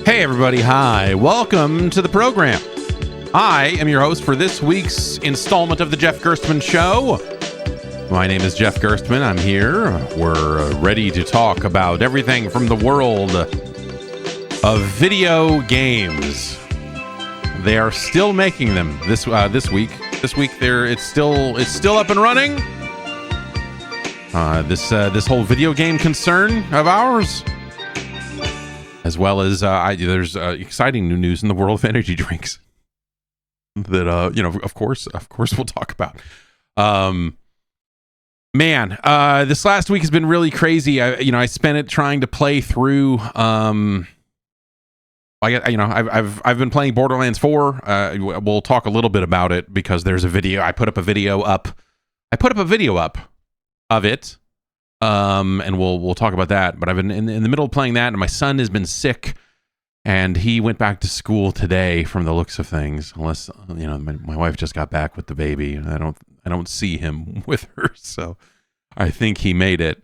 Hey everybody, hi. Welcome to the program. I am your host for this week's installment of the Jeff Gerstmann Show. My name is Jeff Gerstmann. I'm here. We're ready to talk about everything from the world of video games. They are still making them this week. This week it's still up and running. This whole video game concern of ours, as well as there's exciting new news in the world of energy drinks that of course we'll talk about. This last week has been really crazy. I spent it trying to play through. I've been playing Borderlands 4. We'll talk a little bit about it because there's a video. I put up a video up of it. And we'll talk about that. But I've been in the middle of playing that, and my son has been sick, and he went back to school today. From the looks of things, unless my wife just got back with the baby. I don't see him with her, so I think he made it.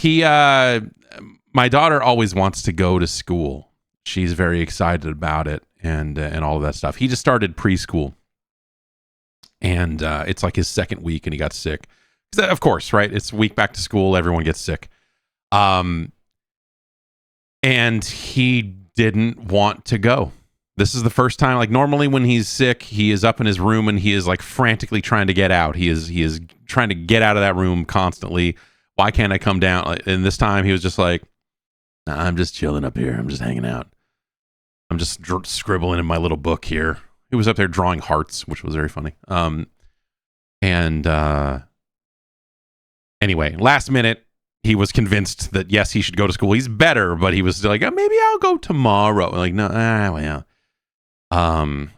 My daughter always wants to go to school. She's very excited about it, and all of that stuff. He just started preschool, and it's like his second week, and he got sick. Of course, right? It's week back to school. Everyone gets sick. And he didn't want to go. This is the first time. Like, normally when he's sick, he is up in his room and he is like frantically trying to get out. He is trying to get out of that room constantly. Why can't I come down? And this time he was just like, nah, I'm just chilling up here. I'm just hanging out. I'm just scribbling in my little book here. He was up there drawing hearts, which was very funny. Anyway, last minute, he was convinced that, yes, he should go to school. He's better, but he was still like, oh, maybe I'll go tomorrow. Like, no, well.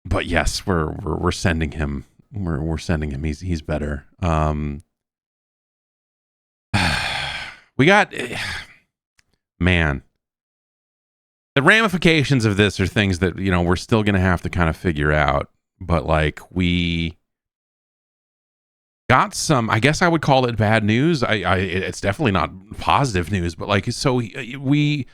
But yes, we're sending him. We're sending him. He's better. We got, man. The ramifications of this are things that, we're still going to have to kind of figure out. But like, we got some, I guess I would call it bad news. It's definitely not positive news, but like, so we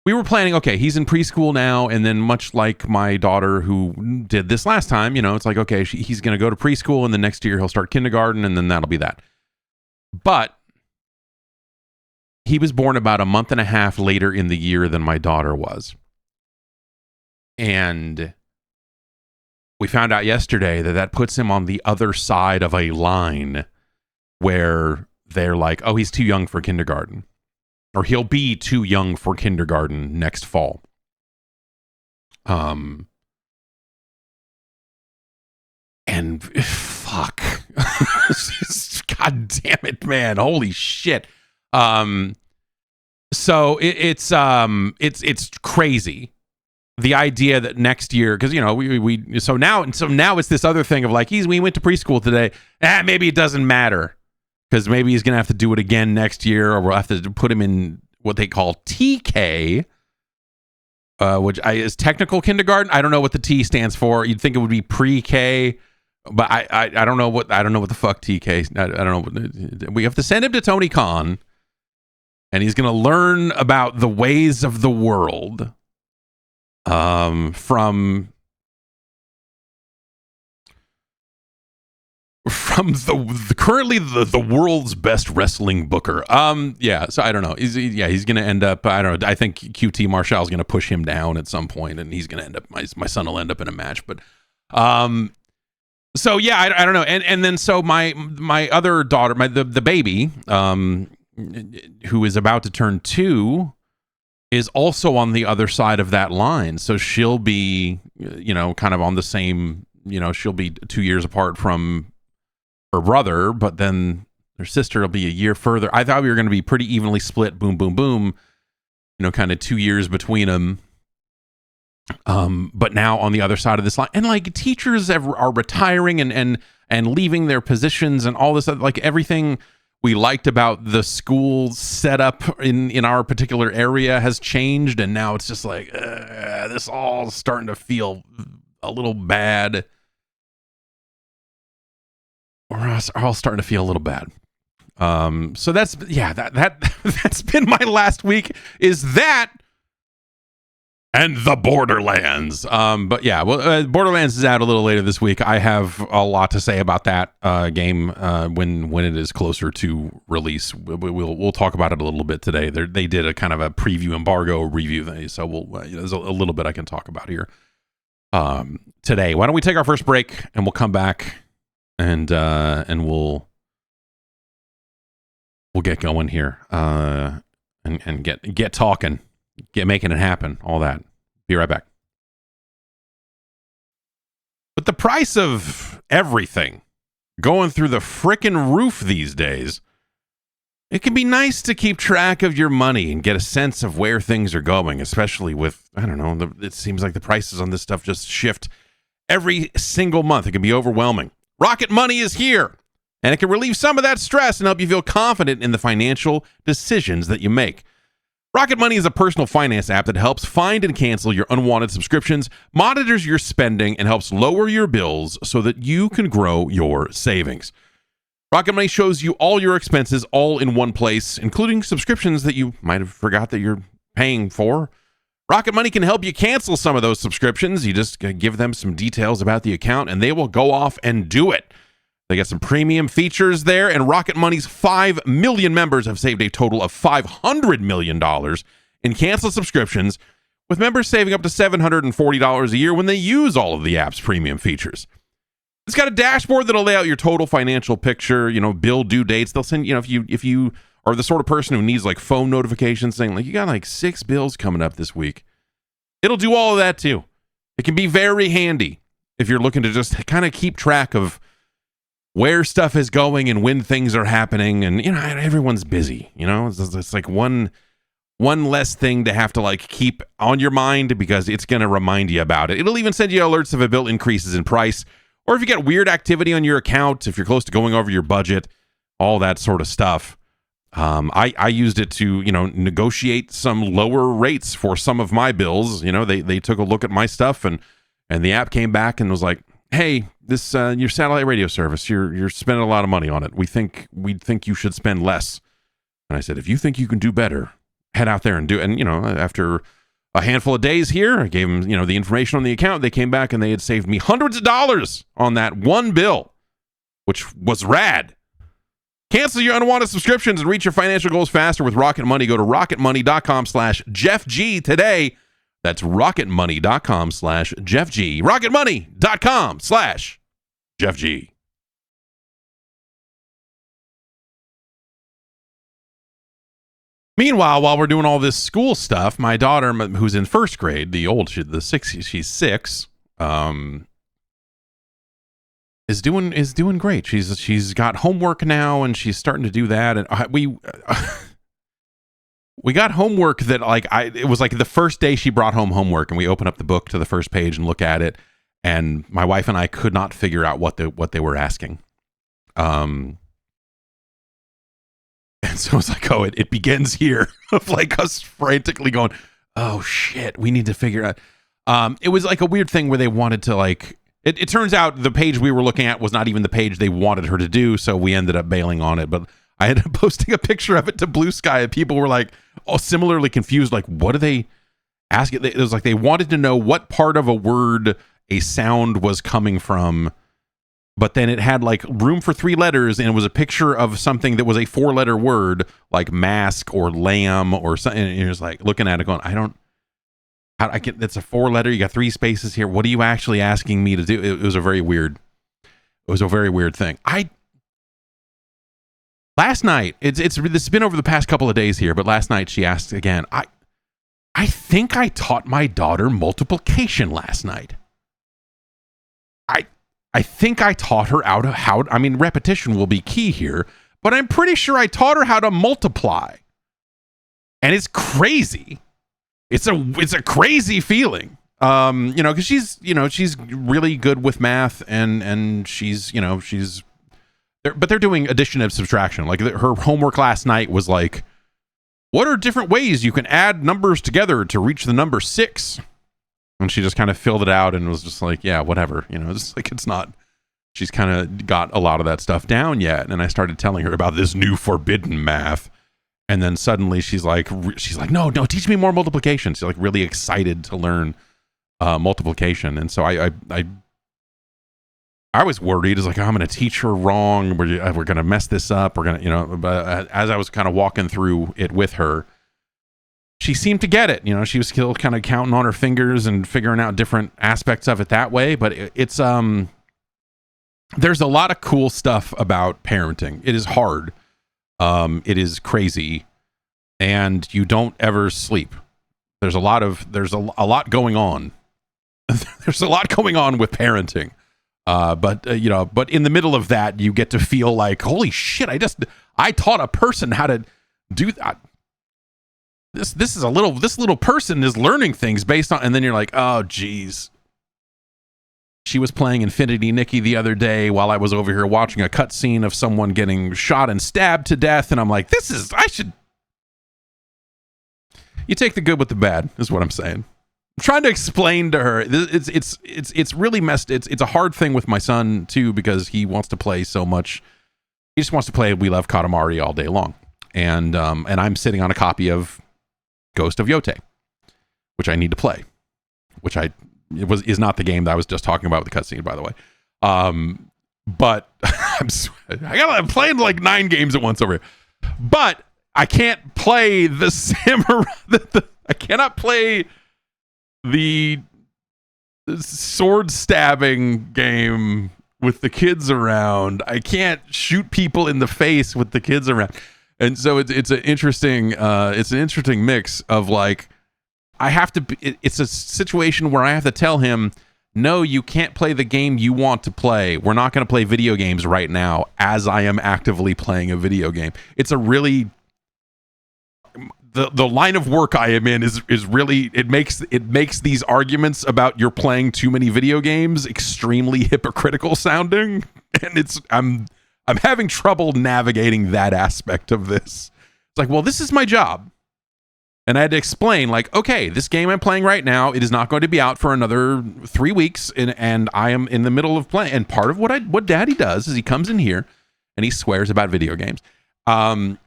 were planning, okay, he's in preschool now, and then much like my daughter who did this last time, it's like, okay, he's going to go to preschool, and then next year he'll start kindergarten, and then that'll be that. But he was born about a month and a half later in the year than my daughter was. And we found out yesterday that puts him on the other side of a line where they're like, oh, he's too young for kindergarten, or he'll be too young for kindergarten next fall. And fuck, God damn it, man. Holy shit. So it's crazy. The idea that next year, because so now it's this other thing of like, we went to preschool today. Maybe it doesn't matter because maybe he's gonna have to do it again next year, or we'll have to put him in what they call TK, which is technical kindergarten. I don't know what the T stands for. You'd think it would be pre-K, but I don't know what the fuck TK. I don't know. We have to send him to Tony Khan, and he's gonna learn about the ways of the world. From currently the world's best wrestling booker. So I don't know. He's gonna end up, I don't know. I think QT Marshall's gonna push him down at some point, and he's gonna end up, my son will end up in a match. But so yeah, I don't know. And then so my other daughter, the baby, who is about to turn 2, is also on the other side of that line. So she'll be, kind of on the same, she'll be 2 years apart from her brother, but then her sister will be a year further. I thought we were going to be pretty evenly split, boom, boom, boom, kind of 2 years between them. But now on the other side of this line, and like teachers are retiring and leaving their positions and all this, like everything we liked about the school setup in our particular area has changed, and now it's just like this all starting to feel a little bad. We're all starting to feel a little bad. So that's that's been my last week. Is that and the Borderlands. But yeah, well, Borderlands is out a little later this week. I have a lot to say about that game when it is closer to release. We'll talk about it a little bit today. They did a kind of a preview embargo review thing, so there's a little bit I can talk about here today. Why don't we take our first break and we'll come back and we'll get going here and get talking. Get making it happen, all that. Be right back. But the price of everything going through the frickin' roof these days, it can be nice to keep track of your money and get a sense of where things are going, especially with, I don't know, it seems like the prices on this stuff just shift every single month. It can be overwhelming. Rocket Money is here, and it can relieve some of that stress and help you feel confident in the financial decisions that you make. Rocket Money is a personal finance app that helps find and cancel your unwanted subscriptions, monitors your spending, and helps lower your bills so that you can grow your savings. Rocket Money shows you all your expenses all in one place, including subscriptions that you might have forgot that you're paying for. Rocket Money can help you cancel some of those subscriptions. You just give them some details about the account, and they will go off and do it. They got some premium features there, and Rocket Money's 5 million members have saved a total of $500 million in canceled subscriptions, with members saving up to $740 a year when they use all of the app's premium features. It's got a dashboard that'll lay out your total financial picture, bill due dates. They'll send, if you are the sort of person who needs like phone notifications saying like, you got like 6 bills coming up this week. It'll do all of that too. It can be very handy if you're looking to just kind of keep track of where stuff is going and when things are happening. And, everyone's busy, it's like one less thing to have to like keep on your mind because it's going to remind you about it. It'll even send you alerts if a bill increases in price, or if you get weird activity on your account, if you're close to going over your budget, all that sort of stuff. I used it to, negotiate some lower rates for some of my bills. They took a look at my stuff and the app came back and was like, hey, this your satellite radio service, you're spending a lot of money on it. We think you should spend less. And I said, if you think you can do better, head out there and do it. And after a handful of days here, I gave them the information on the account. They came back and they had saved me hundreds of dollars on that one bill, which was rad. Cancel your unwanted subscriptions and reach your financial goals faster with Rocket Money. Go to rocketmoney.com/JeffG today. That's rocketmoney.com/JeffG. rocketmoney.com/JeffG. Meanwhile, while we're doing all this school stuff, my daughter, who's in first grade, she's 6, is doing great. She's got homework now, and she's starting to do that. And we got homework that it was like the first day she brought home homework, and we open up the book to the first page and look at it, and my wife and I could not figure out what they were asking. And so it's like, it begins here of like us frantically going, oh shit, we need to figure out. It was like a weird thing where they wanted to like, it turns out the page we were looking at was not even the page they wanted her to do. So we ended up bailing on it, but I ended up posting a picture of it to Blue Sky and people were like, similarly confused. Like, what are they asking? It was like, they wanted to know what part of a word a sound was coming from. But then it had like room for 3 letters, and it was a picture of something that was a 4-letter word, like mask or lamb or something. And you're just like looking at it going, that's a 4-letter. You got 3 spaces here. What are you actually asking me to do? It was a very weird thing. Last night, it's been over the past couple of days here, but last night she asked again, I think I taught my daughter multiplication last night. I think I taught her repetition will be key here, but I'm pretty sure I taught her how to multiply. And it's crazy. It's a crazy feeling. Because she's really good with math and but they're doing addition and subtraction. Like her homework last night was like, what are different ways you can add numbers together to reach the number 6? And she just kind of filled it out and was just like, yeah, whatever. It's like, it's not, she's kind of got a lot of that stuff down yet. And I started telling her about this new forbidden math. And then suddenly she's like, no, teach me more multiplication. She's like really excited to learn multiplication. And so I was worried. It's like, oh, I'm going to teach her wrong. We're going to mess this up. We're going to, but as I was kind of walking through it with her, she seemed to get it. She was still kind of counting on her fingers and figuring out different aspects of it that way. But it's there's a lot of cool stuff about parenting. It is hard. It is crazy, and you don't ever sleep. There's a lot going on. There's a lot going on with parenting. But in the middle of that, you get to feel like, holy shit, I taught a person how to do that. This little person is learning things based on, and then you're like, oh geez. She was playing Infinity Nikki the other day while I was over here watching a cutscene of someone getting shot and stabbed to death, and I'm like, you take the good with the bad, is what I'm saying. I'm trying to explain to her. It's really messed. It's a hard thing with my son too, because he wants to play so much. He just wants to play We Love Katamari all day long, and I'm sitting on a copy of Ghost of Yote, which I need to play, is not the game that I was just talking about with the cutscene, by the way. But I'm playing like 9 games at once over here. But I can't play the samurai. I cannot play the sword stabbing game with the kids around. I can't shoot people in the face with the kids around. And so it's an interesting mix of like, it's a situation where I have to tell him, no, you can't play the game you want to play. We're not going to play video games right now as I am actively playing a video game. It's a really, the line of work I am in is really, it makes these arguments about you're playing too many video games extremely hypocritical sounding. And I'm having trouble navigating that aspect of this. It's like, well, this is my job. And I had to explain, like, okay, this game I'm playing right now, it is not going to be out for another 3 weeks, and I am in the middle of playing. And part of what Daddy does is he comes in here and he swears about video games. And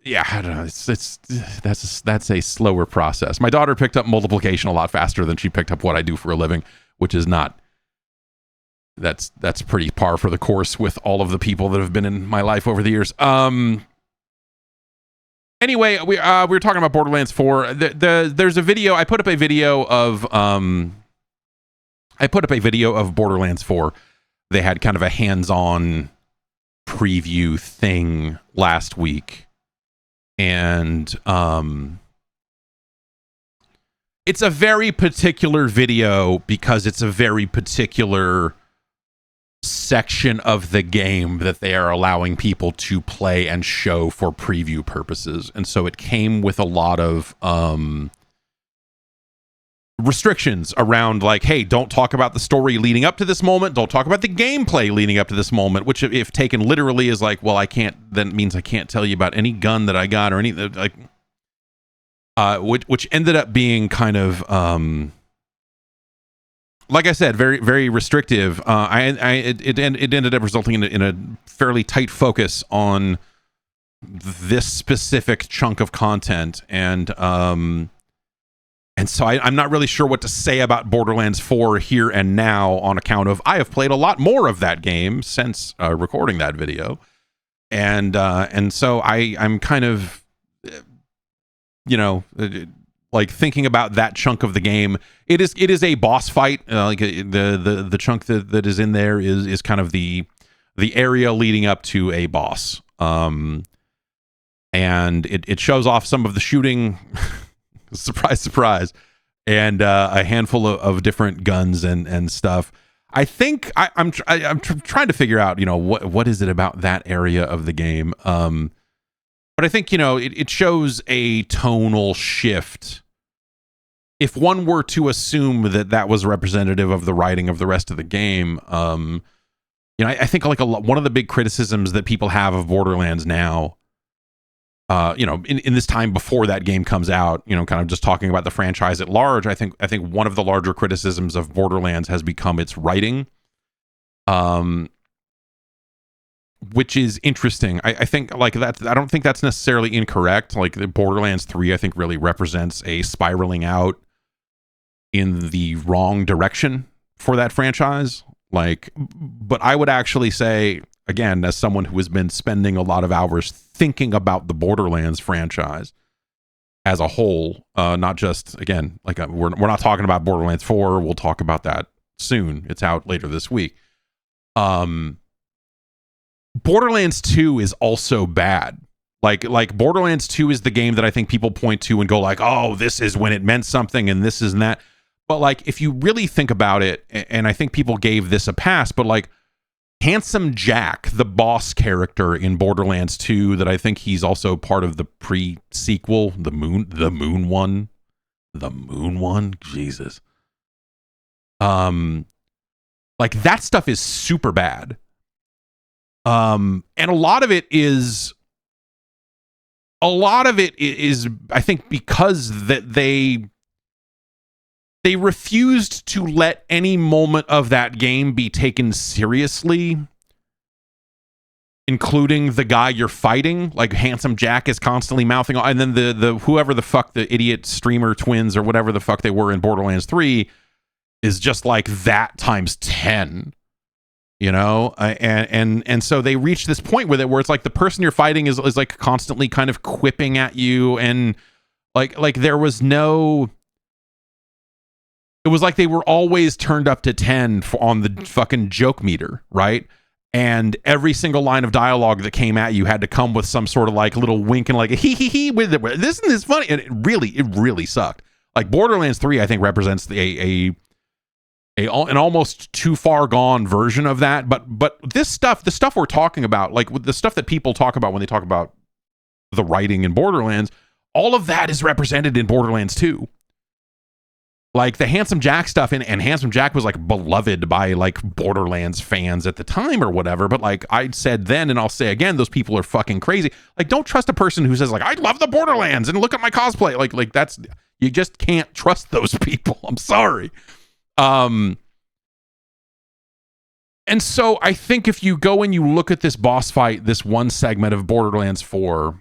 yeah, I don't know. That's a slower process. My daughter picked up multiplication a lot faster than she picked up what I do for a living, which is not. That's pretty par for the course with all of the people that have been in my life over the years. Anyway, we were talking about Borderlands 4. There's a video. I put up a video of Borderlands 4. They had kind of a hands-on preview thing last week, and it's a very particular video because it's a very particular section of the game that they are allowing people to play and show for preview purposes. And so it came with a lot of restrictions around like, hey, don't talk about the story leading up to this moment, don't talk about the gameplay leading up to this moment, which if taken literally is like, well, then means I can't tell you about any gun that I got or anything, like which ended up being kind of like I said, very, very restrictive. It ended up resulting in a fairly tight focus on this specific chunk of content, and so I'm not really sure what to say about Borderlands 4 here and now, on account of I have played a lot more of that game since recording that video, and so I'm kind of, like thinking about that chunk of the game. It is a boss fight. Like the chunk that is in there is kind of the area leading up to a boss. And it shows off some of the shooting, surprise, surprise, and a handful of different guns and stuff. I think I'm trying to figure out, what is it about that area of the game. But I think, it shows a tonal shift. If one were to assume that was representative of the writing of the rest of the game, I think like one of the big criticisms that people have of Borderlands now, in this time before that game comes out, kind of just talking about the franchise at large, I think one of the larger criticisms of Borderlands has become its writing. which is interesting. I think like that. I don't think that's necessarily incorrect. Like the Borderlands 3, I think really represents a spiraling out in the wrong direction for that franchise. Like, but I would actually say, again, as someone who has been spending a lot of hours thinking about the Borderlands franchise as a whole, not just, again, like we're not talking about Borderlands 4. We'll talk about that soon. It's out later this week. Borderlands 2 is also bad. Like Borderlands 2 is the game that I think people point to and go like, oh, this is when it meant something and this is and that. But like, if you really think about it, and I think people gave this a pass, but like Handsome Jack, the boss character in Borderlands 2, that I think he's also part of the pre-sequel, the moon one, Jesus. Like that stuff is super bad. And a lot of it is, I think, because that they refused to let any moment of that game be taken seriously, including the guy you're fighting. Like Handsome Jack is constantly mouthing on, and then the whoever the fuck the idiot streamer twins or whatever the fuck they were in Borderlands 3 is just like that times 10. You know, and so they reach this point with it where it's like the person you're fighting is like constantly kind of quipping at you, and like there was no. It was like they were always turned up to 10 on the fucking joke meter, right? And every single line of dialogue that came at you had to come with some sort of like little wink and like a hee hee hee with it. Isn't this funny? And it really sucked. Like Borderlands 3, I think represents an almost too far gone version of that, but this stuff, the stuff we're talking about, like with the stuff that people talk about when they talk about the writing in Borderlands, all of that is represented in Borderlands 2. Like the Handsome Jack stuff, and Handsome Jack was like beloved by like Borderlands fans at the time or whatever, but like I said then and I'll say again, those people are fucking crazy. Like don't trust a person who says like I love the Borderlands and look at my cosplay. Like that's, you just can't trust those people. I'm sorry. And so I think if you go and you look at this boss fight, this one segment of Borderlands 4,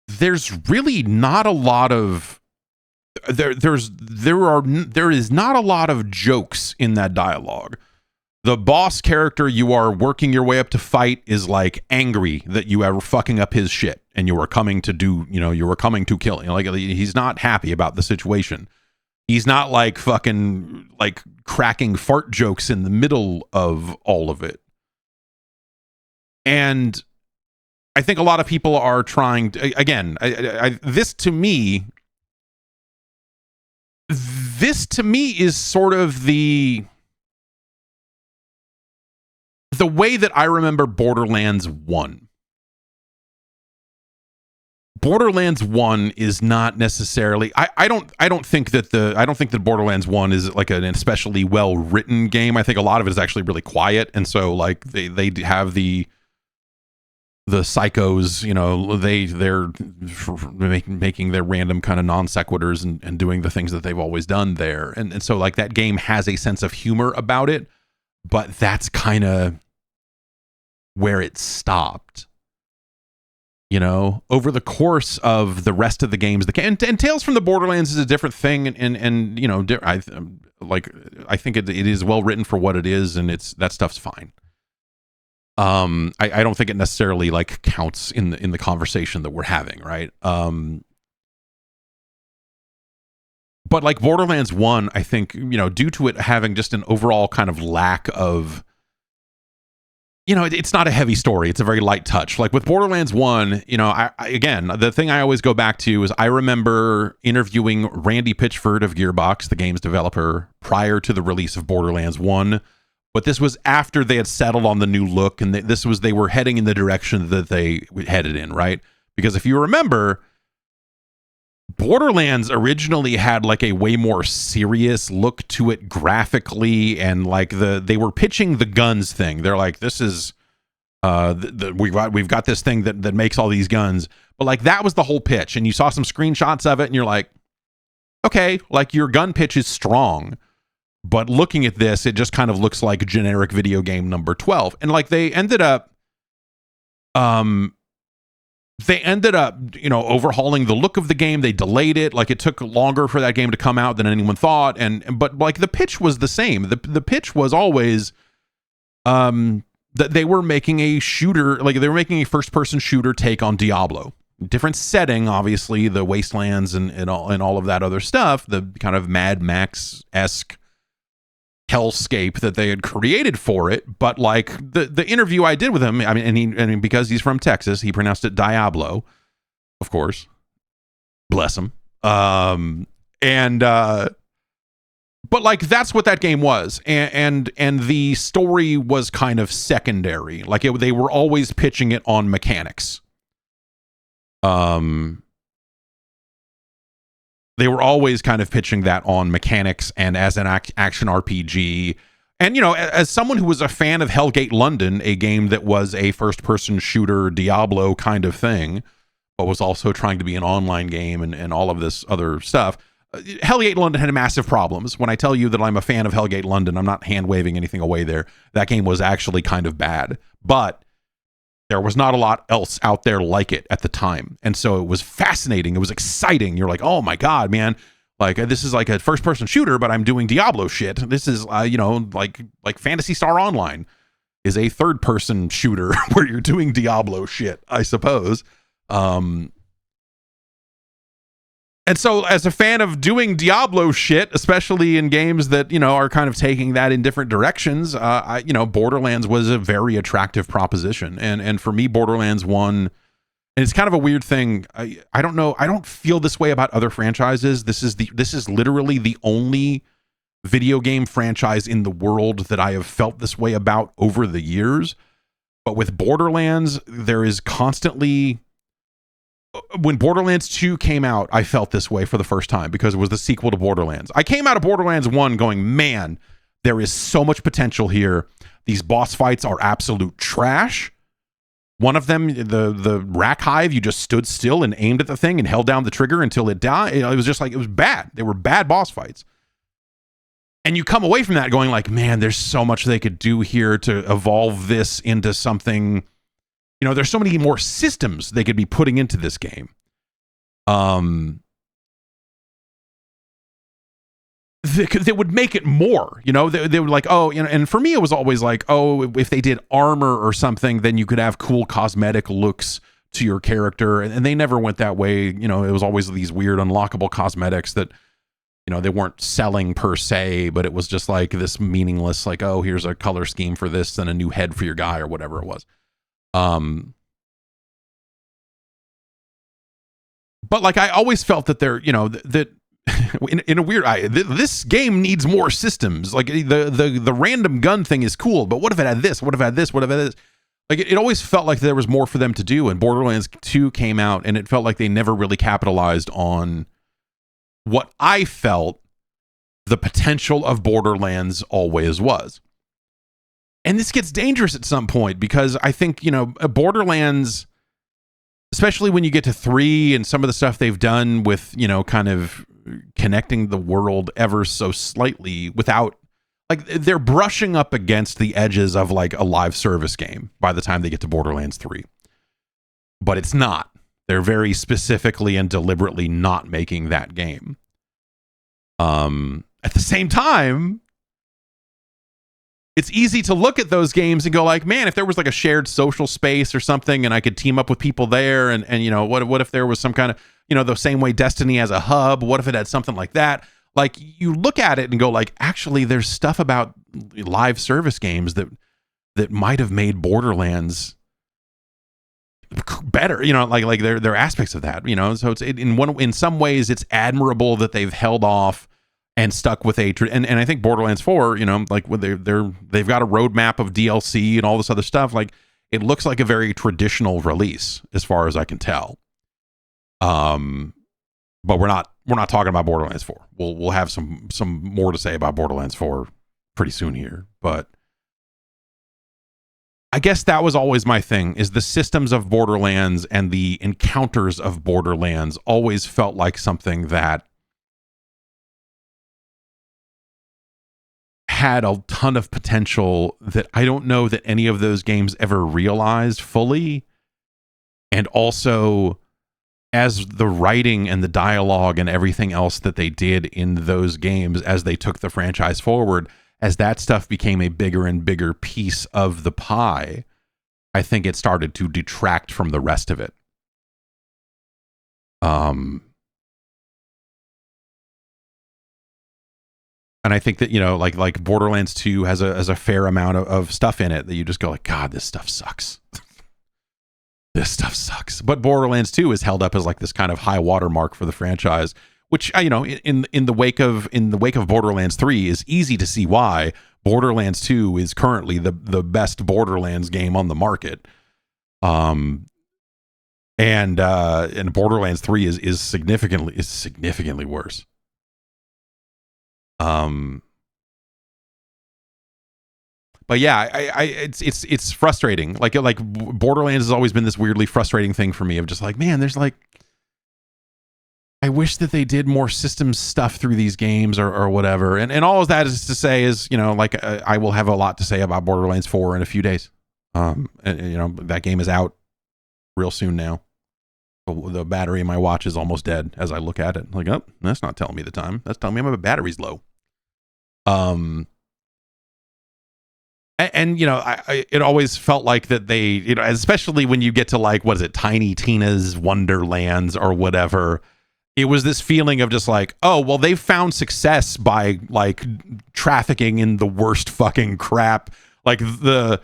there's really not a lot of there is not a lot of jokes in that dialogue. The boss character you are working your way up to fight is like angry that you are fucking up his shit and you are coming to kill. You know, like he's not happy about the situation. He's not like fucking like cracking fart jokes in the middle of all of it. And I think a lot of people are trying to, again, this to me is sort of the way that I remember Borderlands 1. Borderlands 1 is not necessarily, I don't think that Borderlands 1 is like an especially well written game. I think a lot of it is actually really quiet, and so like they have the psychos, you know, they're making their random kind of non sequiturs and doing the things that they've always done there, and so like that game has a sense of humor about it, but that's kind of where it stopped. You know, over the course of the rest of the games, and Tales from the Borderlands is a different thing, and you know, I think it is well written for what it is, and that stuff's fine. I don't think it necessarily like counts in the conversation that we're having, right? But like Borderlands 1, I think, you know, due to it having just an overall kind of lack of, you know, it's not a heavy story. It's a very light touch. Like with Borderlands 1, you know, I again, the thing I always go back to is I remember interviewing Randy Pitchford of Gearbox, the game's developer, prior to the release of Borderlands 1. But this was after they had settled on the new look, and they were heading in the direction that they headed in, right? Because if you remember, Borderlands originally had like a way more serious look to it graphically, and like they were pitching the guns thing. They're like, this is we've got this thing that makes all these guns, but like that was the whole pitch. And you saw some screenshots of it, and you're like, okay, like your gun pitch is strong, But looking at this, it just kind of looks like generic video game number 12. And like they ended up overhauling the look of the game. They delayed it. Like it took longer for that game to come out than anyone thought. But like the pitch was the same. The pitch was always that they were making a shooter, like they were making a first person shooter take on Diablo. Different setting, obviously, the wastelands and all of that other stuff, the kind of Mad Max-esque hellscape that they had created for it. But like the interview I did with him, I mean, and because he's from Texas, he pronounced it Diablo, of course. Bless him. But like that's what that game was, and the story was kind of secondary. Like they were always pitching it on mechanics. They were always kind of pitching that on mechanics and as an action RPG. And, you know, as someone who was a fan of Hellgate London, a game that was a first-person shooter Diablo kind of thing, but was also trying to be an online game and all of this other stuff, Hellgate London had massive problems. When I tell you that I'm a fan of Hellgate London, I'm not hand-waving anything away there. That game was actually kind of bad. But there was not a lot else out there like it at the time. And so it was fascinating. It was exciting. You're like, oh my God, man. Like this is like a first person shooter, but I'm doing Diablo shit. This is, like Phantasy Star Online is a third person shooter where you're doing Diablo shit, I suppose. And so as a fan of doing Diablo shit, especially in games that, you know, are kind of taking that in different directions, Borderlands was a very attractive proposition. And for me, Borderlands 1, and it's kind of a weird thing. I don't know. I don't feel this way about other franchises. This is literally the only video game franchise in the world that I have felt this way about over the years. But with Borderlands, there is constantly... When Borderlands 2 came out, I felt this way for the first time because it was the sequel to Borderlands. I came out of Borderlands 1 going, man, there is so much potential here. These boss fights are absolute trash. One of them, the Rack Hive, you just stood still and aimed at the thing and held down the trigger until it died. It was just like, it was bad. They were bad boss fights. And you come away from that going like, man, there's so much they could do here to evolve this into something... You know, there's so many more systems they could be putting into this game. That would make it more, you know, they would like, oh, you know, and for me, it was always like, oh, if they did armor or something, then you could have cool cosmetic looks to your character. And they never went that way. You know, it was always these weird unlockable cosmetics that, you know, they weren't selling per se, but it was just like this meaningless, like, oh, here's a color scheme for this and a new head for your guy or whatever it was. But like I always felt that there, you know, that in a weird this game needs more systems. Like the random gun thing is cool, but what if it had this? What if it had this? What if it had this? Like it always felt like there was more for them to do. And Borderlands 2 came out, and it felt like they never really capitalized on what I felt the potential of Borderlands always was. And this gets dangerous at some point because I think, you know, Borderlands, especially when you get to 3 and some of the stuff they've done with, you know, kind of connecting the world ever so slightly without, like, they're brushing up against the edges of like a live service game by the time they get to Borderlands 3. But it's not. They're very specifically and deliberately not making that game. At the same time, it's easy to look at those games and go like, man, if there was like a shared social space or something and I could team up with people there and you know, what if there was some kind of, you know, the same way Destiny has a hub, what if it had something like that? Like you look at it and go like, actually there's stuff about live service games that might have made Borderlands better, you know, like there are aspects of that, you know, so it's in some ways it's admirable that they've held off and stuck with and I think Borderlands 4, you know, like they've got a roadmap of DLC and all this other stuff. Like it looks like a very traditional release as far as I can tell. But we're not talking about Borderlands 4. We'll have some more to say about Borderlands 4 pretty soon here. But I guess that was always my thing, is the systems of Borderlands and the encounters of Borderlands always felt like something that had a ton of potential that I don't know that any of those games ever realized fully. And also, as the writing and the dialogue and everything else that they did in those games, as they took the franchise forward, as that stuff became a bigger and bigger piece of the pie, I think it started to detract from the rest of it. And I think that, you know, like Borderlands 2 has a fair amount of stuff in it that you just go like, God, this stuff sucks. This stuff sucks. But Borderlands 2 is held up as like this kind of high watermark for the franchise, which, you know, in the wake of Borderlands 3 is easy to see why. Borderlands 2 is currently the best Borderlands game on the market. And Borderlands 3 is significantly worse. But yeah, it's frustrating. Like Borderlands has always been this weirdly frustrating thing for me of just like, man, there's like, I wish that they did more systems stuff through these games or whatever. And all of that is to say is, you know, like I will have a lot to say about Borderlands 4 in a few days. And, you know, that game is out real soon now. The battery in my watch is almost dead as I look at it. Like, oh, that's not telling me the time. That's telling me my battery's low. And you know, it always felt like that they, you know, especially when you get to like, what is it, Tiny Tina's Wonderlands or whatever, it was this feeling of just like, oh, well, they've found success by like trafficking in the worst fucking crap. Like the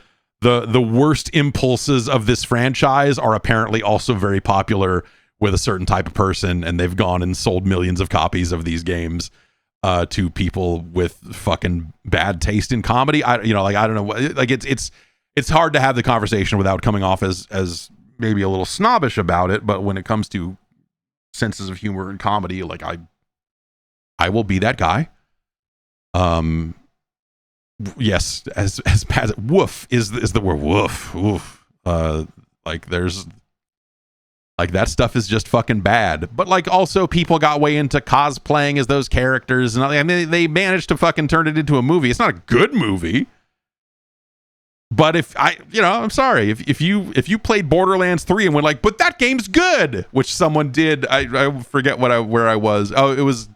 worst impulses of this franchise are apparently also very popular with a certain type of person, and they've gone and sold millions of copies of these games to people with fucking bad taste in comedy. I don't know, like it's hard to have the conversation without coming off as maybe a little snobbish about it. But when it comes to senses of humor and comedy, like I will be that guy. Yes, as bad. Woof is the word. Woof. Woof. Like there's. Like that stuff is just fucking bad. But like also people got way into cosplaying as those characters, and I mean they managed to fucking turn it into a movie. It's not a good movie. But I'm sorry, if you played Borderlands 3 and went like, but that game's good, which someone did. I forget where I was. Oh, it was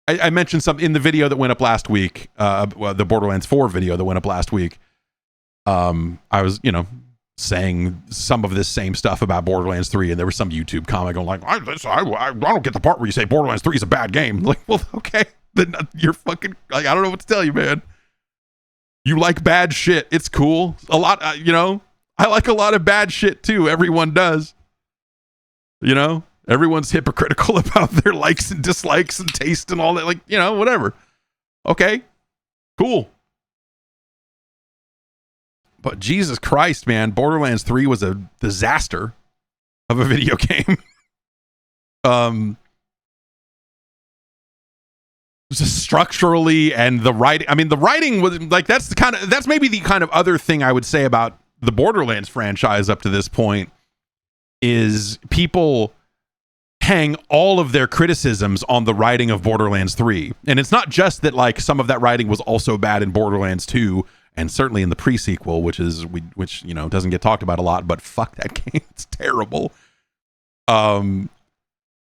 I mentioned something in the video that went up last week, the Borderlands 4 video that went up last week. I was, you know, saying some of this same stuff about Borderlands 3, and there was some YouTube comment going like, I don't get the part where you say Borderlands 3 is a bad game. Like, well, okay, then you're fucking like, I don't know what to tell you, man. You like bad shit. It's cool. A lot, you know, I like a lot of bad shit too. Everyone does. You know, everyone's hypocritical about their likes and dislikes and taste and all that. Like, you know, whatever. Okay, cool. But Jesus Christ, man, Borderlands 3 was a disaster of a video game. Just structurally, and the writing. I mean, the writing was like, that's maybe the kind of other thing I would say about the Borderlands franchise up to this point is people hang all of their criticisms on the writing of Borderlands 3. And it's not just that like some of that writing was also bad in Borderlands 2. And certainly in the pre-sequel, which you know doesn't get talked about a lot, but fuck that game, it's terrible. It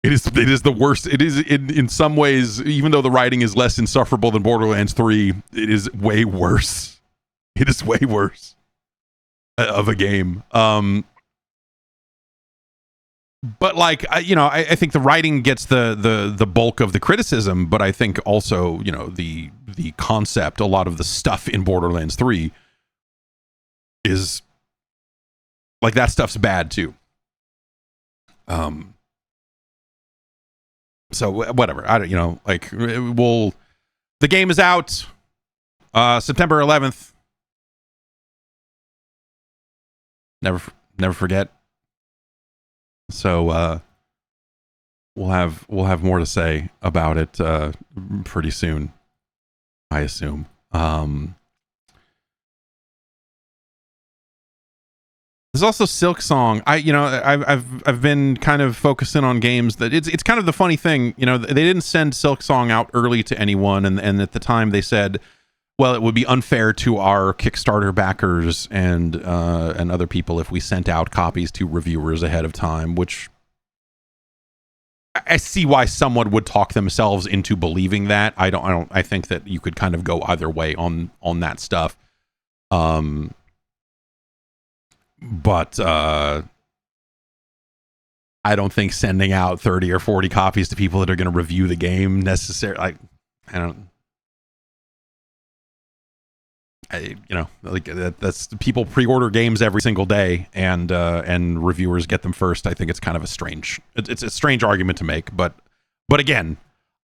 is the worst. It is in some ways, even though the writing is less insufferable than Borderlands 3, it is way worse. It is way worse of a game. But like I think the writing gets the bulk of the criticism, but I think also, you know, the concept, a lot of the stuff in Borderlands 3 is like, that stuff's bad too. So whatever, I don't, you know, like the game is out September 11th. Never forget. So we'll have more to say about it pretty soon, I assume. There's also Silksong. I've been kind of focusing on games that it's kind of the funny thing, you know, they didn't send Silksong out early to anyone, and at the time they said, Well, it would be unfair to our Kickstarter backers and other people if we sent out copies to reviewers ahead of time, which I see why someone would talk themselves into believing that. I think that you could kind of go either way on that stuff. But I don't think sending out 30 or 40 copies to people that are going to review the game necessarily. That's people pre-order games every single day, and reviewers get them first. I think it's kind of it's a strange argument to make, but again,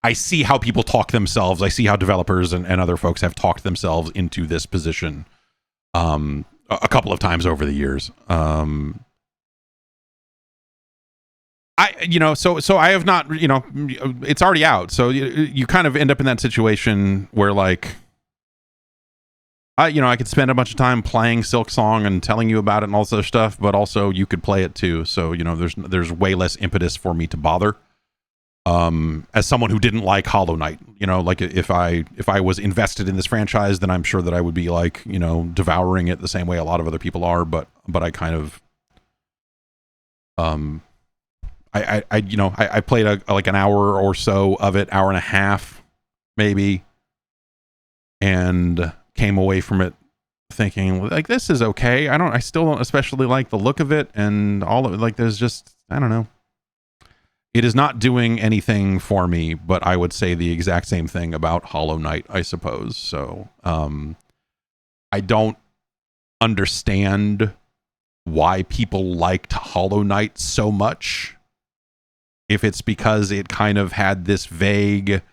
I see how people talk themselves. I see how developers and other folks have talked themselves into this position a couple of times over the years. So I have not, it's already out. So you kind of end up in that situation where like, I could spend a bunch of time playing Silksong and telling you about it and all this other stuff, but also you could play it too. So, there's way less impetus for me to bother. As someone who didn't like Hollow Knight, like if I was invested in this franchise, then I'm sure that I would be like, devouring it the same way a lot of other people are. But I kind of, I played like an hour or so of it, hour and a half, maybe, and came away from it thinking like, this is okay. I still don't especially like the look of it and all of it. Like, there's just, I don't know. It is not doing anything for me, but I would say the exact same thing about Hollow Knight, I suppose. So, I don't understand why people liked Hollow Knight so much. If it's because it kind of had this vague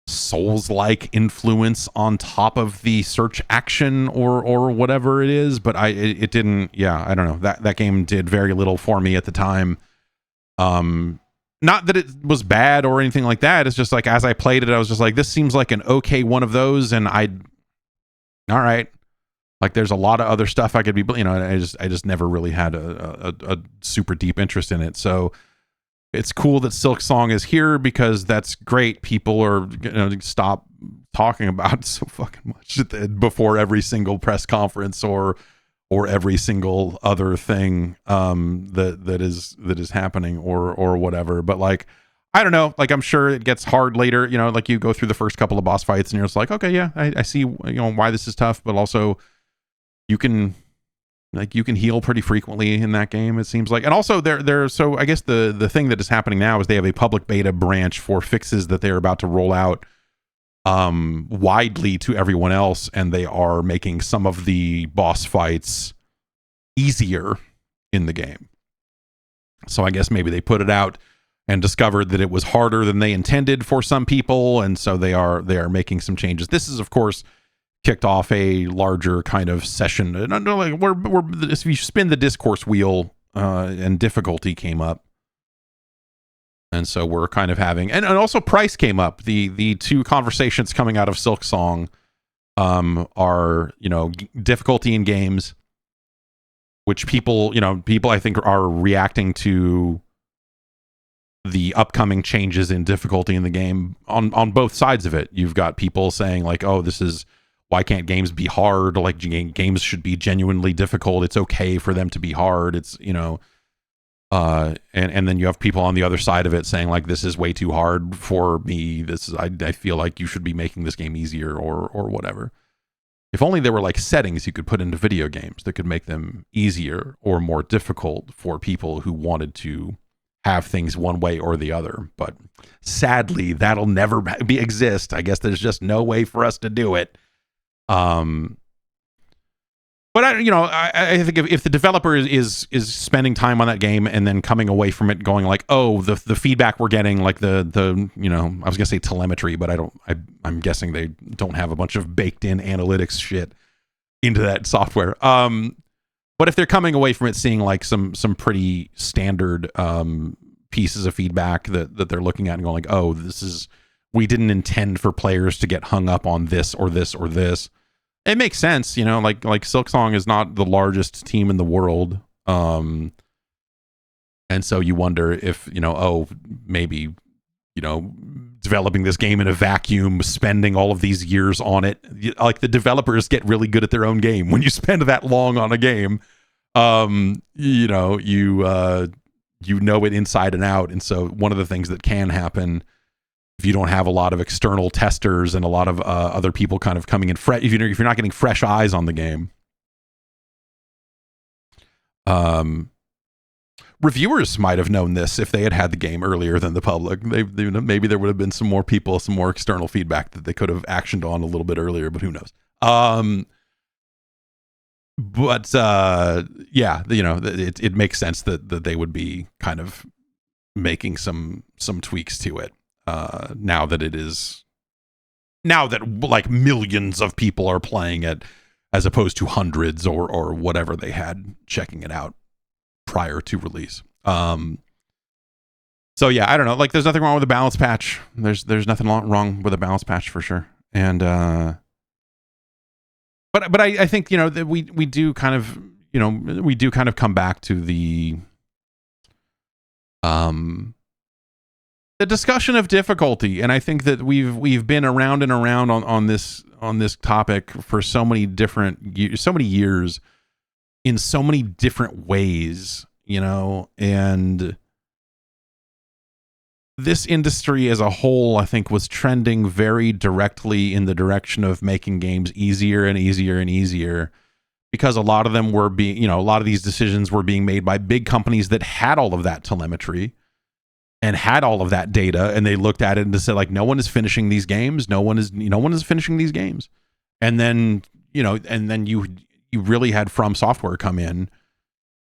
Souls-like influence on top of the search action or whatever it is, but it didn't. Yeah, I don't know. That game did very little for me at the time. Not that it was bad or anything like that. It's just like, as I played it, I was just like, this seems like an okay one of those, and all right. Like, there's a lot of other stuff I could be, I just never really had a super deep interest in it. So it's cool that Silksong is here, because that's great. People are stop talking about it so fucking much before every single press conference or every single other thing that is happening or whatever. But like, I don't know. Like, I'm sure it gets hard later. Like, you go through the first couple of boss fights and you're just like, okay, yeah, I see why this is tough, but also you can heal pretty frequently in that game, it seems like. And also so I guess the thing that is happening now is they have a public beta branch for fixes that they're about to roll out widely to everyone else, and they are making some of the boss fights easier in the game. So I guess maybe they put it out and discovered that it was harder than they intended for some people, and so they are making some changes. This is, of course, kicked off a larger kind of session. And like, if you spin the discourse wheel, and difficulty came up, and so we're kind of having, and also price came up. The two conversations coming out of Silksong are difficulty in games, which people I think are reacting to the upcoming changes in difficulty in the game on both sides of it. You've got people saying like, oh, this is, why can't games be hard? Like, games should be genuinely difficult. It's okay for them to be hard. It's, and then you have people on the other side of it saying like, this is way too hard for me. I feel like you should be making this game easier or whatever. If only there were like settings you could put into video games that could make them easier or more difficult for people who wanted to have things one way or the other. But sadly, that'll never exist. I guess there's just no way for us to do it. But I think if the developer is spending time on that game and then coming away from it going like, oh, the feedback we're getting, like the I was gonna say telemetry, but I'm guessing they don't have a bunch of baked in analytics shit into that software. But if they're coming away from it seeing like some pretty standard pieces of feedback that they're looking at and going like, oh, we didn't intend for players to get hung up on this or this or this. It makes sense, like Silksong is not the largest team in the world. And so you wonder if, maybe, developing this game in a vacuum, spending all of these years on it. Like, the developers get really good at their own game. When you spend that long on a game, you know it inside and out. And so one of the things that can happen if you don't have a lot of external testers and a lot of other people kind of coming in fresh, if you're not getting fresh eyes on the game, reviewers might have known this if they had had the game earlier than the public. Maybe there would have been some more people, some more external feedback that they could have actioned on a little bit earlier, but who knows? Yeah, you know, it makes sense that they would be kind of making some tweaks to it now that like millions of people are playing it as opposed to hundreds or whatever they had checking it out prior to release. So yeah, I don't know. Like, there's nothing wrong with a balance patch. There's nothing wrong with a balance patch for sure. And but I think, you know, that we do kind of, you know, we do kind of come back to the discussion of difficulty. And I think that we've been around and around on this topic for so many years in so many different ways, you know, and this industry as a whole, I think, was trending very directly in the direction of making games easier and easier and easier, because a lot of them were being, you know, a lot of these decisions were being made by big companies that had all of that telemetry and had all of that data, and they looked at it and said, like, no one is finishing these games. No one is finishing these games. And then, you know, you really had From Software come in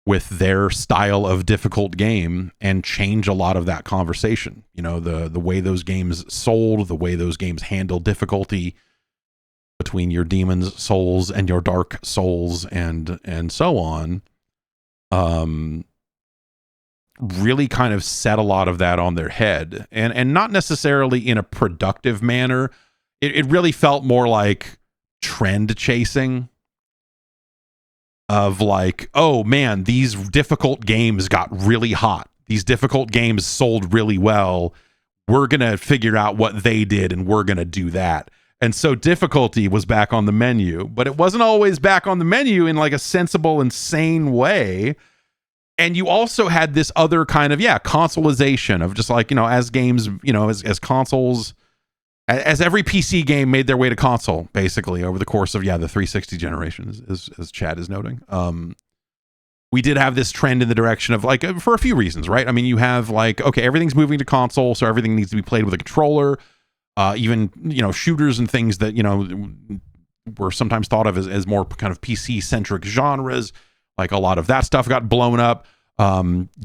with their style of difficult game and change a lot of that conversation. You know, the way those games sold, the way those games handle difficulty between your Demon's Souls and your Dark Souls and so on, really kind of set a lot of that on their head, and not necessarily in a productive manner. It really felt more like trend chasing of like, oh man, these difficult games got really hot. These difficult games sold really well. We're going to figure out what they did and we're going to do that. And so difficulty was back on the menu, but it wasn't always back on the menu in like a sensible and sane way. And you also had this other kind of, consoleization of just like, you know, as games, you know, as consoles, as every PC game made their way to console, basically, over the course of, the 360 generation, as Chad is noting. We did have this trend in the direction of, like, for a few reasons, right? I mean, you have, like, okay, everything's moving to console, so everything needs to be played with a controller. Even, you know, shooters and things that, you know, were sometimes thought of as more kind of PC-centric genres. Like, a lot of that stuff got blown up.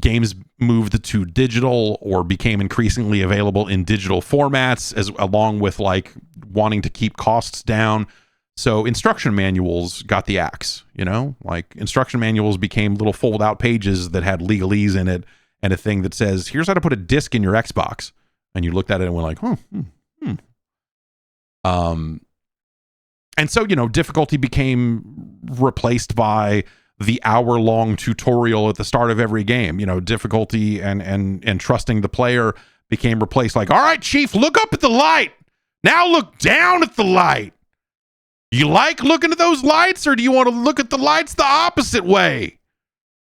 Games moved to digital or became increasingly available in digital formats, along with like wanting to keep costs down. So instruction manuals got the axe, you know, like instruction manuals became little fold out pages that had legalese in it and a thing that says, here's how to put a disc in your Xbox. And you looked at it and went like, and so, you know, difficulty became replaced by the hour-long tutorial at the start of every game. You know, difficulty and trusting the player became replaced. Like, all right, Chief, look up at the light. Now look down at the light. You like looking at those lights, or do you want to look at the lights the opposite way?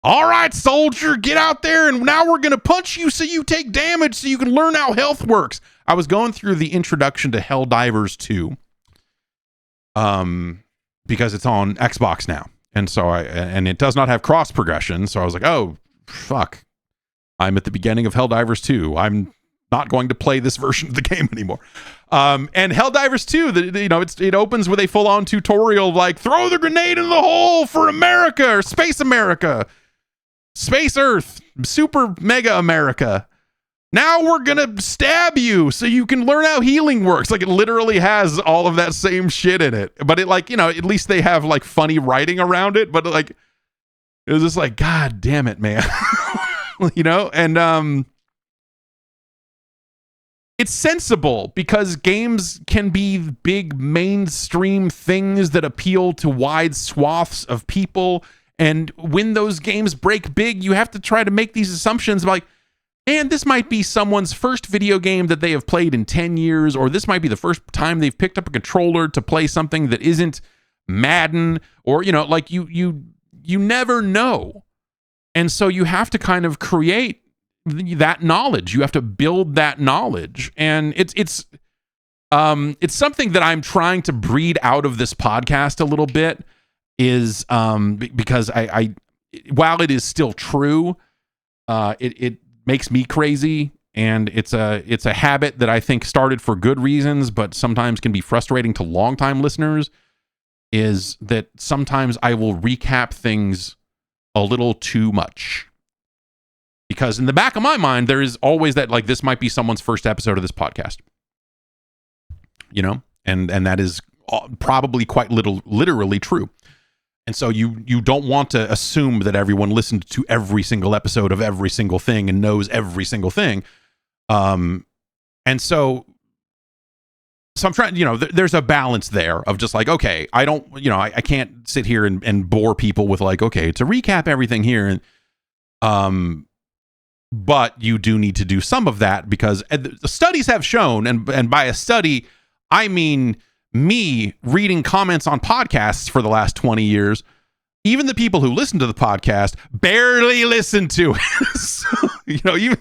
All right, soldier, get out there, and now we're going to punch you so you take damage so you can learn how health works. I was going through the introduction to Helldivers 2 because it's on Xbox now. And so and it does not have cross progression. So I was like, oh, fuck. I'm at the beginning of Helldivers 2. I'm not going to play this version of the game anymore. And Helldivers 2, you know, it opens with a full on tutorial of like, throw the grenade in the hole for America or Space America, Space Earth, Super Mega America. Now we're going to stab you so you can learn how healing works. Like, it literally has all of that same shit in it. But it, like, you know, at least they have like funny writing around it. But like, it was just like, God damn it, man. You know? And it's sensible because games can be big mainstream things that appeal to wide swaths of people. And when those games break big, you have to try to make these assumptions like, And this might be someone's first video game that they have played in 10 years, or this might be the first time they've picked up a controller to play something that isn't Madden, or, you know, like you never know. And so you have to kind of create that knowledge. You have to build that knowledge. And it's something that I'm trying to breed out of this podcast a little bit, is because I while it is still true, it makes me crazy, and it's a habit that I think started for good reasons, but sometimes can be frustrating to longtime listeners, is that sometimes I will recap things a little too much. Because in the back of my mind, there is always that, like, this might be someone's first episode of this podcast. You know? And that is probably quite literally true. And so you don't want to assume that everyone listened to every single episode of every single thing and knows every single thing. And so I'm trying, you know, there's a balance there of just like, okay, I don't, you know, I can't sit here and bore people with like, okay, to recap everything here. And, but you do need to do some of that, because the studies have shown, and by a study, I mean me reading comments on podcasts for the last 20 years, even the people who listen to the podcast barely listen to it. So, you know, you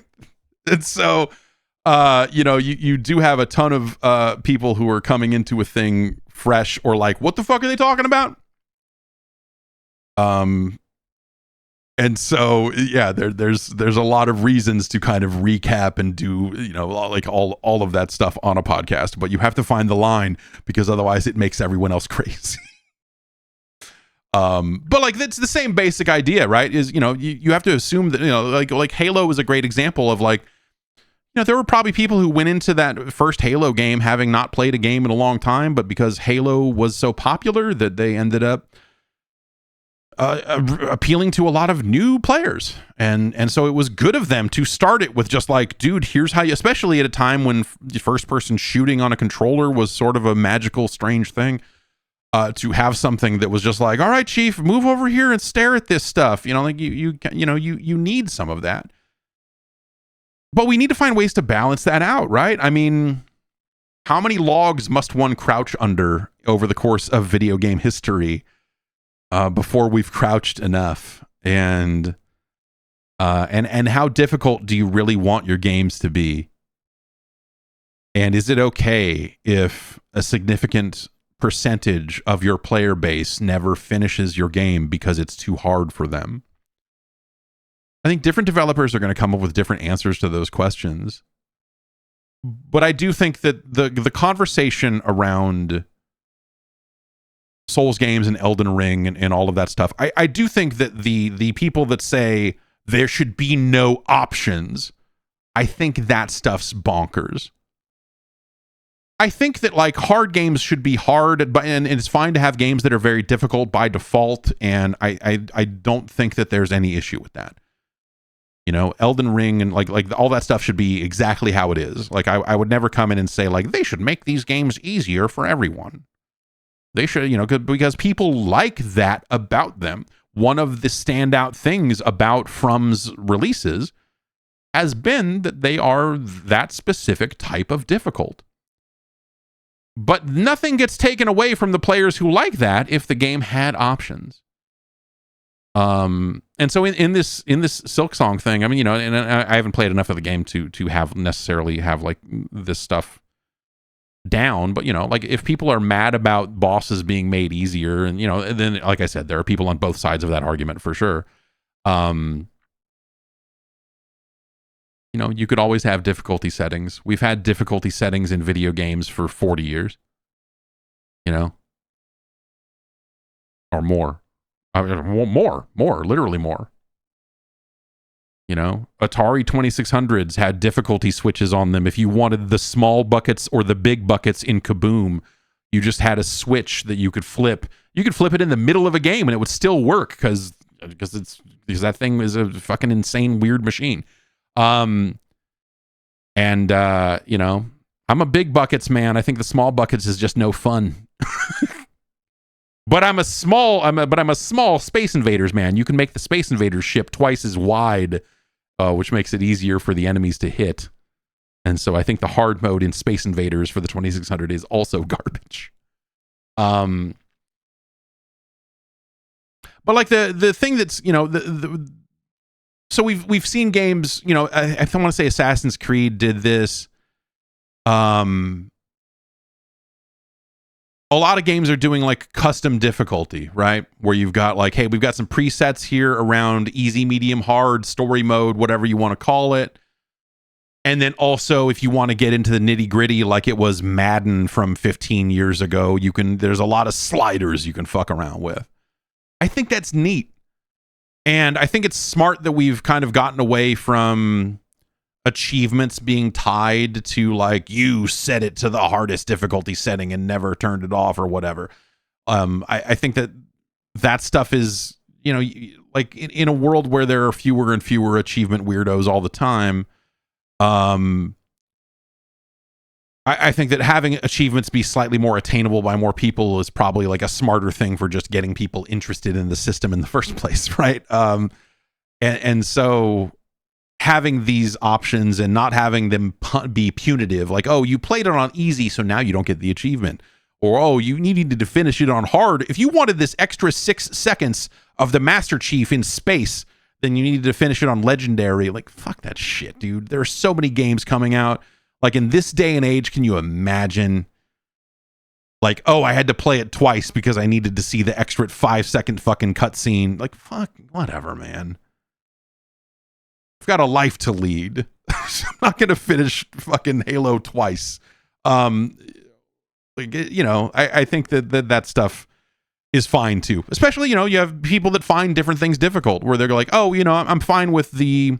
know, you do have a ton of people who are coming into a thing fresh, or like, what the fuck are they talking about? And so, yeah, there's a lot of reasons to kind of recap and do, you know, like all of that stuff on a podcast, but you have to find the line, because otherwise it makes everyone else crazy. But like, that's the same basic idea, right? Is, you know, you have to assume that, you know, like Halo is a great example of, like, you know, there were probably people who went into that first Halo game having not played a game in a long time, but because Halo was so popular that they ended up appealing to a lot of new players, and so it was good of them to start it with just like, dude, here's how you, especially at a time when first person shooting on a controller was sort of a magical, strange thing, to have something that was just like, all right, chief, move over here and stare at this stuff, you know, like you need some of that, but we need to find ways to balance that out, right? I mean, how many logs must one crouch under over the course of video game history before we've crouched enough? And how difficult do you really want your games to be? And is it okay if a significant percentage of your player base never finishes your game because it's too hard for them? I think different developers are going to come up with different answers to those questions. But I do think that the conversation around Souls games and Elden Ring and all of that stuff, I do think that the people that say there should be no options, I think that stuff's bonkers. I think that, like, hard games should be hard, and it's fine to have games that are very difficult by default, and I don't think that there's any issue with that. You know, Elden Ring and like all that stuff should be exactly how it is. Like, I would never come in and say, like, they should make these games easier for everyone. They should, you know, because people like that about them. One of the standout things about From's releases has been that they are that specific type of difficult. But nothing gets taken away from the players who like that if the game had options. And so in this Silksong thing, I mean, you know, and I haven't played enough of the game to have necessarily have like this stuff down, but, you know, like, if people are mad about bosses being made easier, and, you know, and then, like I said, there are people on both sides of that argument for sure. You know, you could always have difficulty settings. We've had difficulty settings in video games for 40 years, you know, or more. Literally more. You know, Atari 2600s had difficulty switches on them. If you wanted the small buckets or the big buckets in Kaboom, you just had a switch that you could flip. You could flip it in the middle of a game and it would still work because that thing is a fucking insane, weird machine. You know, I'm a big buckets man. I think the small buckets is just no fun. But I'm a small Space Invaders man. You can make the Space Invaders ship twice as wide which makes it easier for the enemies to hit. And so I think the hard mode in Space Invaders for the 2600 is also garbage. But like the thing that's, you know, so we've seen games, you know, I want to say Assassin's Creed did this. A lot of games are doing like custom difficulty, right? Where you've got like, hey, we've got some presets here around easy, medium, hard, story mode, whatever you want to call it. And then also, if you want to get into the nitty gritty, like it was Madden from 15 years ago, there's a lot of sliders you can fuck around with. I think that's neat. And I think it's smart that we've kind of gotten away from achievements being tied to like, you set it to the hardest difficulty setting and never turned it off or whatever. I think that stuff is, you know, like in a world where there are fewer and fewer achievement weirdos all the time. I think that having achievements be slightly more attainable by more people is probably like a smarter thing for just getting people interested in the system in the first place, right? And so having these options and not having them be punitive, like, oh, you played it on easy, so now you don't get the achievement. Or, oh, you needed to finish it on hard. If you wanted this extra 6 seconds of the Master Chief in space, then you needed to finish it on legendary. Like, fuck that shit, dude. There are so many games coming out. Like, in this day and age, can you imagine? Like, oh, I had to play it twice because I needed to see the extra 5-second fucking cutscene. Like, fuck, whatever, man. I've got a life to lead. I'm not going to finish fucking Halo twice. Like, you know, I think that stuff is fine too. Especially, you know, you have people that find different things difficult where they're like, oh, you know, I'm fine with the,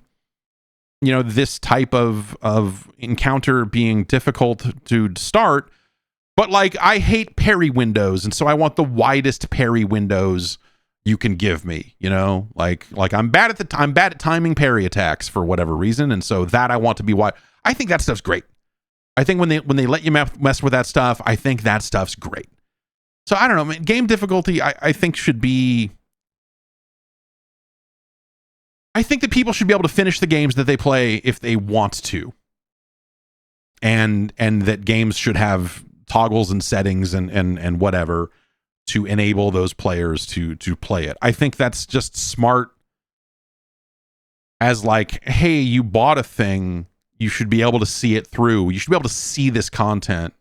you know, this type of encounter being difficult to start, but like I hate parry windows, and so I want the widest parry windows you can give me, you know, like I'm bad at timing parry attacks for whatever reason, and so that I want to be wide. I think that stuff's great. I think when they let you mess with that stuff, I think that stuff's great. So I don't know, man, game difficulty I think should be. I think that people should be able to finish the games that they play if they want to, and that games should have toggles and settings and whatever to enable those players to play it. I think that's just smart. As like, hey, you bought a thing, you should be able to see it through. You should be able to see this content.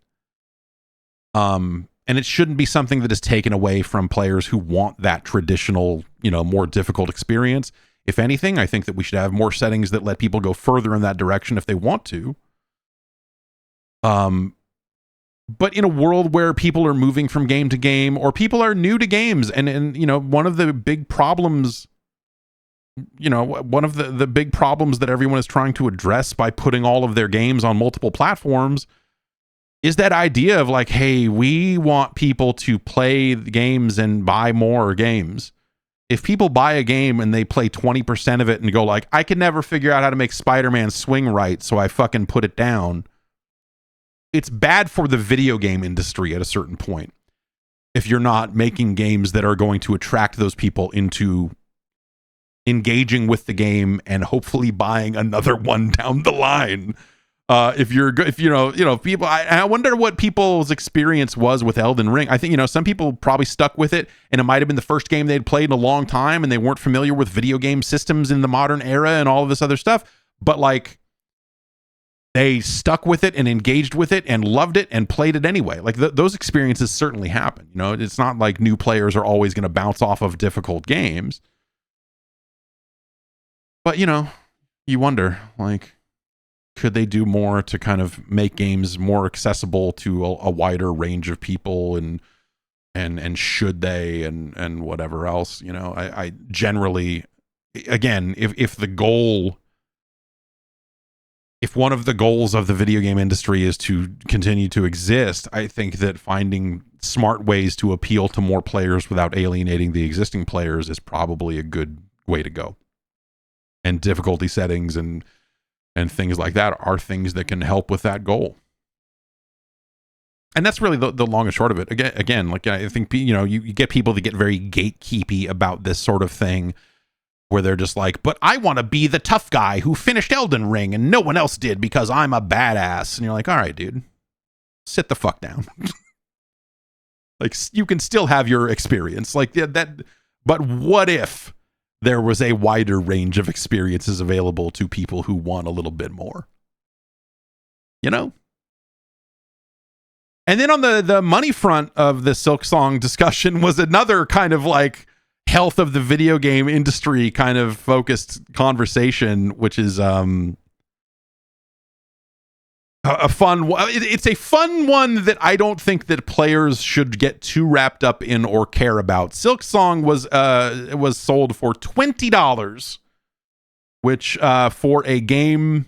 And it shouldn't be something that is taken away from players who want that traditional, you know, more difficult experience. If anything, I think that we should have more settings that let people go further in that direction if they want to. But in a world where people are moving from game to game, or people are new to games, and you know, one of the big problems, you know, one of the big problems that everyone is trying to address by putting all of their games on multiple platforms is that idea of like, hey, we want people to play the games and buy more games. If people buy a game and they play 20% of it and go like, I can never figure out how to make Spider-Man swing right, so I fucking put it down. It's bad for the video game industry at a certain point if you're not making games that are going to attract those people into engaging with the game and hopefully buying another one down the line. If you know people, I wonder what people's experience was with Elden Ring. I think, you know, some people probably stuck with it, and it might have been the first game they'd played in a long time, and they weren't familiar with video game systems in the modern era and all of this other stuff. But like, they stuck with it and engaged with it and loved it and played it anyway. Like those experiences certainly happen. You know, it's not like new players are always going to bounce off of difficult games. But, you know, you wonder, like, could they do more to kind of make games more accessible to a wider range of people, and should they, and whatever else, you know? I generally, again, if one of the goals of the video game industry is to continue to exist, I think that finding smart ways to appeal to more players without alienating the existing players is probably a good way to go. And difficulty settings and things like that are things that can help with that goal. And that's really the long and short of it. Again, like, I think, you know, you get people that get very gatekeepy about this sort of thing, where they're just like, but I want to be the tough guy who finished Elden Ring and no one else did because I'm a badass. And you're like, all right, dude, sit the fuck down. Like, you can still have your experience like that. But what if there was a wider range of experiences available to people who want a little bit more? You know? And then on the money front of the Silksong discussion was another kind of like health of the video game industry kind of focused conversation, which is a fun one. It's a fun one that I don't think that players should get too wrapped up in or care about. Silksong was sold for $20, which for a game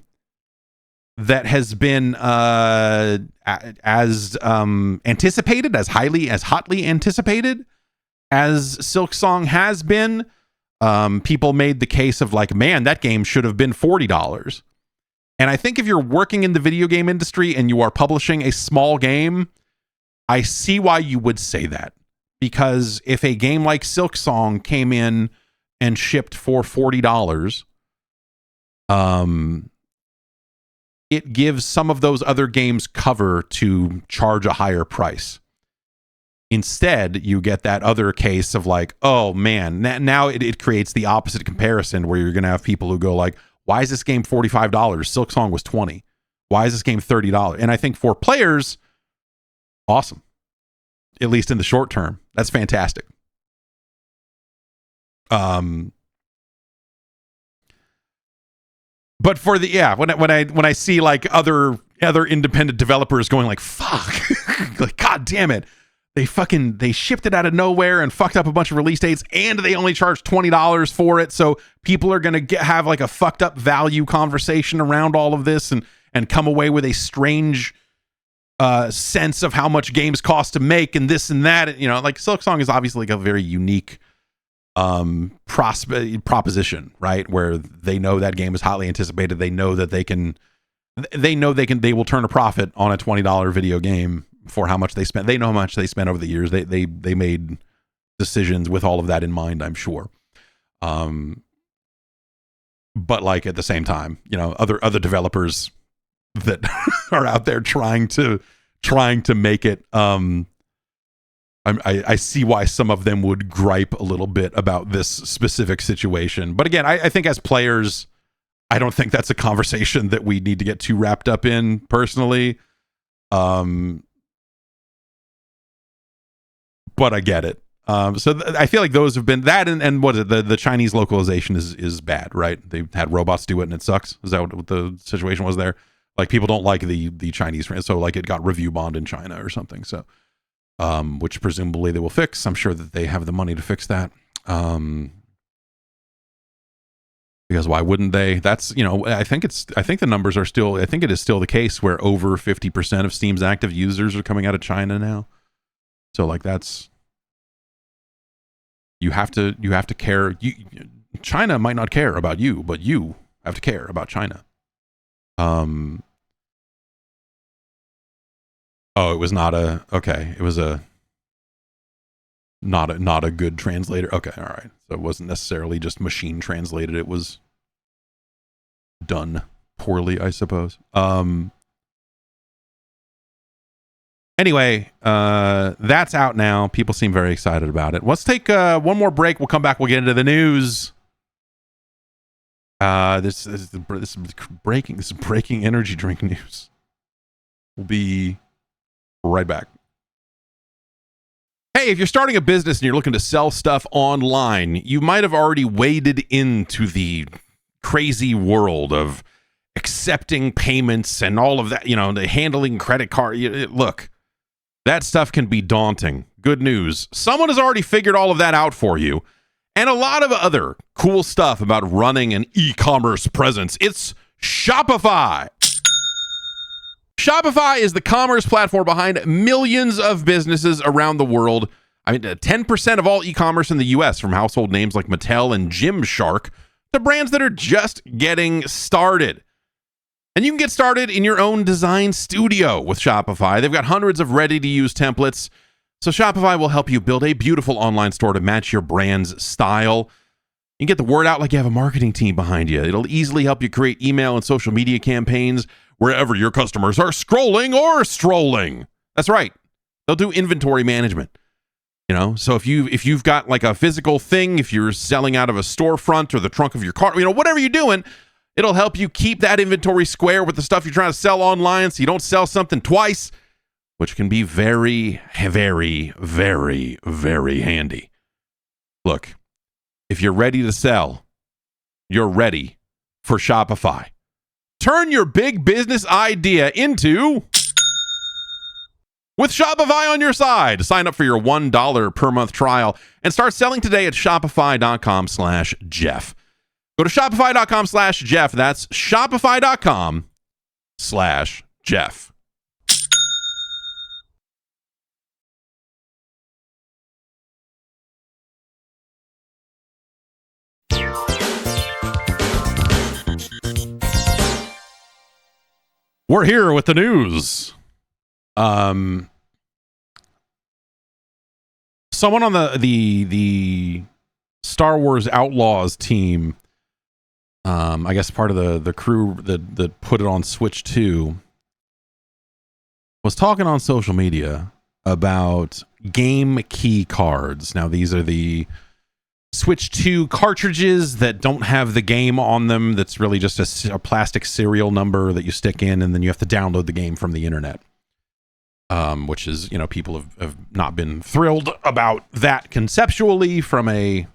that has been as anticipated, as hotly anticipated as Silksong has been, people made the case of like, man, that game should have been $40. And I think if you're working in the video game industry and you are publishing a small game, I see why you would say that. Because if a game like Silksong came in and shipped for $40, it gives some of those other games cover to charge a higher price. Instead, you get that other case of like, oh man, now it creates the opposite comparison where you're going to have people who go like, why is this game $45? Silksong was $20. Why is this game $30? And I think for players, awesome. At least in the short term. That's fantastic. But for the when I see like other independent developers going like, fuck, like, god damn it, they shipped it out of nowhere and fucked up a bunch of release dates, and they only charged $20 for it, so people are gonna have like a fucked up value conversation around all of this and come away with a strange sense of how much games cost to make and this and that. You know, like Silksong is obviously like a very unique proposition, right? Where they know that game is hotly anticipated. They know that they will turn a profit on a $20 video game for how much they spent. They know how much they spent over the years. They made decisions with all of that in mind, I'm sure. But like at the same time, you know, other developers that are out there trying to make it, I see why some of them would gripe a little bit about this specific situation. But again, I think as players, I don't think that's a conversation that we need to get too wrapped up in personally. But I get it. So I feel like those have been that, and what is it? The Chinese localization is bad, right? They had robots do it and it sucks. Is that what the situation was there? Like people don't like the Chinese, so like it got review bombed in China or something. So, which presumably they will fix. I'm sure that they have the money to fix that. Because why wouldn't they? That's, you know, I think the numbers are still, I think it is still the case where over 50% of Steam's active users are coming out of China now. So like that's, you have to care. China might not care about you, but you have to care about China. Oh, it was not a, okay. It was not a good translator. Okay. All right. So it wasn't necessarily just machine translated. It was done poorly, I suppose. Anyway, that's out now. People seem very excited about it. Let's take one more break. We'll come back. We'll get into the news. This is breaking energy drink news. We'll be right back. Hey, if you're starting a business and you're looking to sell stuff online, you might have already waded into the crazy world of accepting payments and all of that, you know, the handling credit card. Look, that stuff can be daunting. Good news. Someone has already figured all of that out for you. And a lot of other cool stuff about running an e-commerce presence. It's Shopify. Shopify is the commerce platform behind millions of businesses around the world. I mean, 10% of all e-commerce in the US, from household names like Mattel and Gymshark to brands that are just getting started. And you can get started in your own design studio with Shopify. They've got hundreds of ready-to-use templates. So Shopify will help you build a beautiful online store to match your brand's style. You can get the word out like you have a marketing team behind you. It'll easily help you create email and social media campaigns wherever your customers are scrolling or strolling. That's right. They'll do inventory management. You know, so if you've got like a physical thing, if you're selling out of a storefront or the trunk of your car, you know, whatever you're doing, it'll help you keep that inventory square with the stuff you're trying to sell online so you don't sell something twice, which can be very, very, very, very handy. Look, if you're ready to sell, you're ready for Shopify. Turn your big business idea into... with Shopify on your side. Sign up for your $1 per month trial and start selling today at shopify.com/Jeff. Go to shopify.com/Jeff. That's shopify.com/Jeff. We're here with the news. Someone on the Star Wars Outlaws team, I guess part of the crew that put it on Switch 2, was talking on social media about game key cards. Now, these are the Switch 2 cartridges that don't have the game on them. That's really just a plastic serial number that you stick in, and then you have to download the game from the internet. Which is, you know, people have not been thrilled about that conceptually from a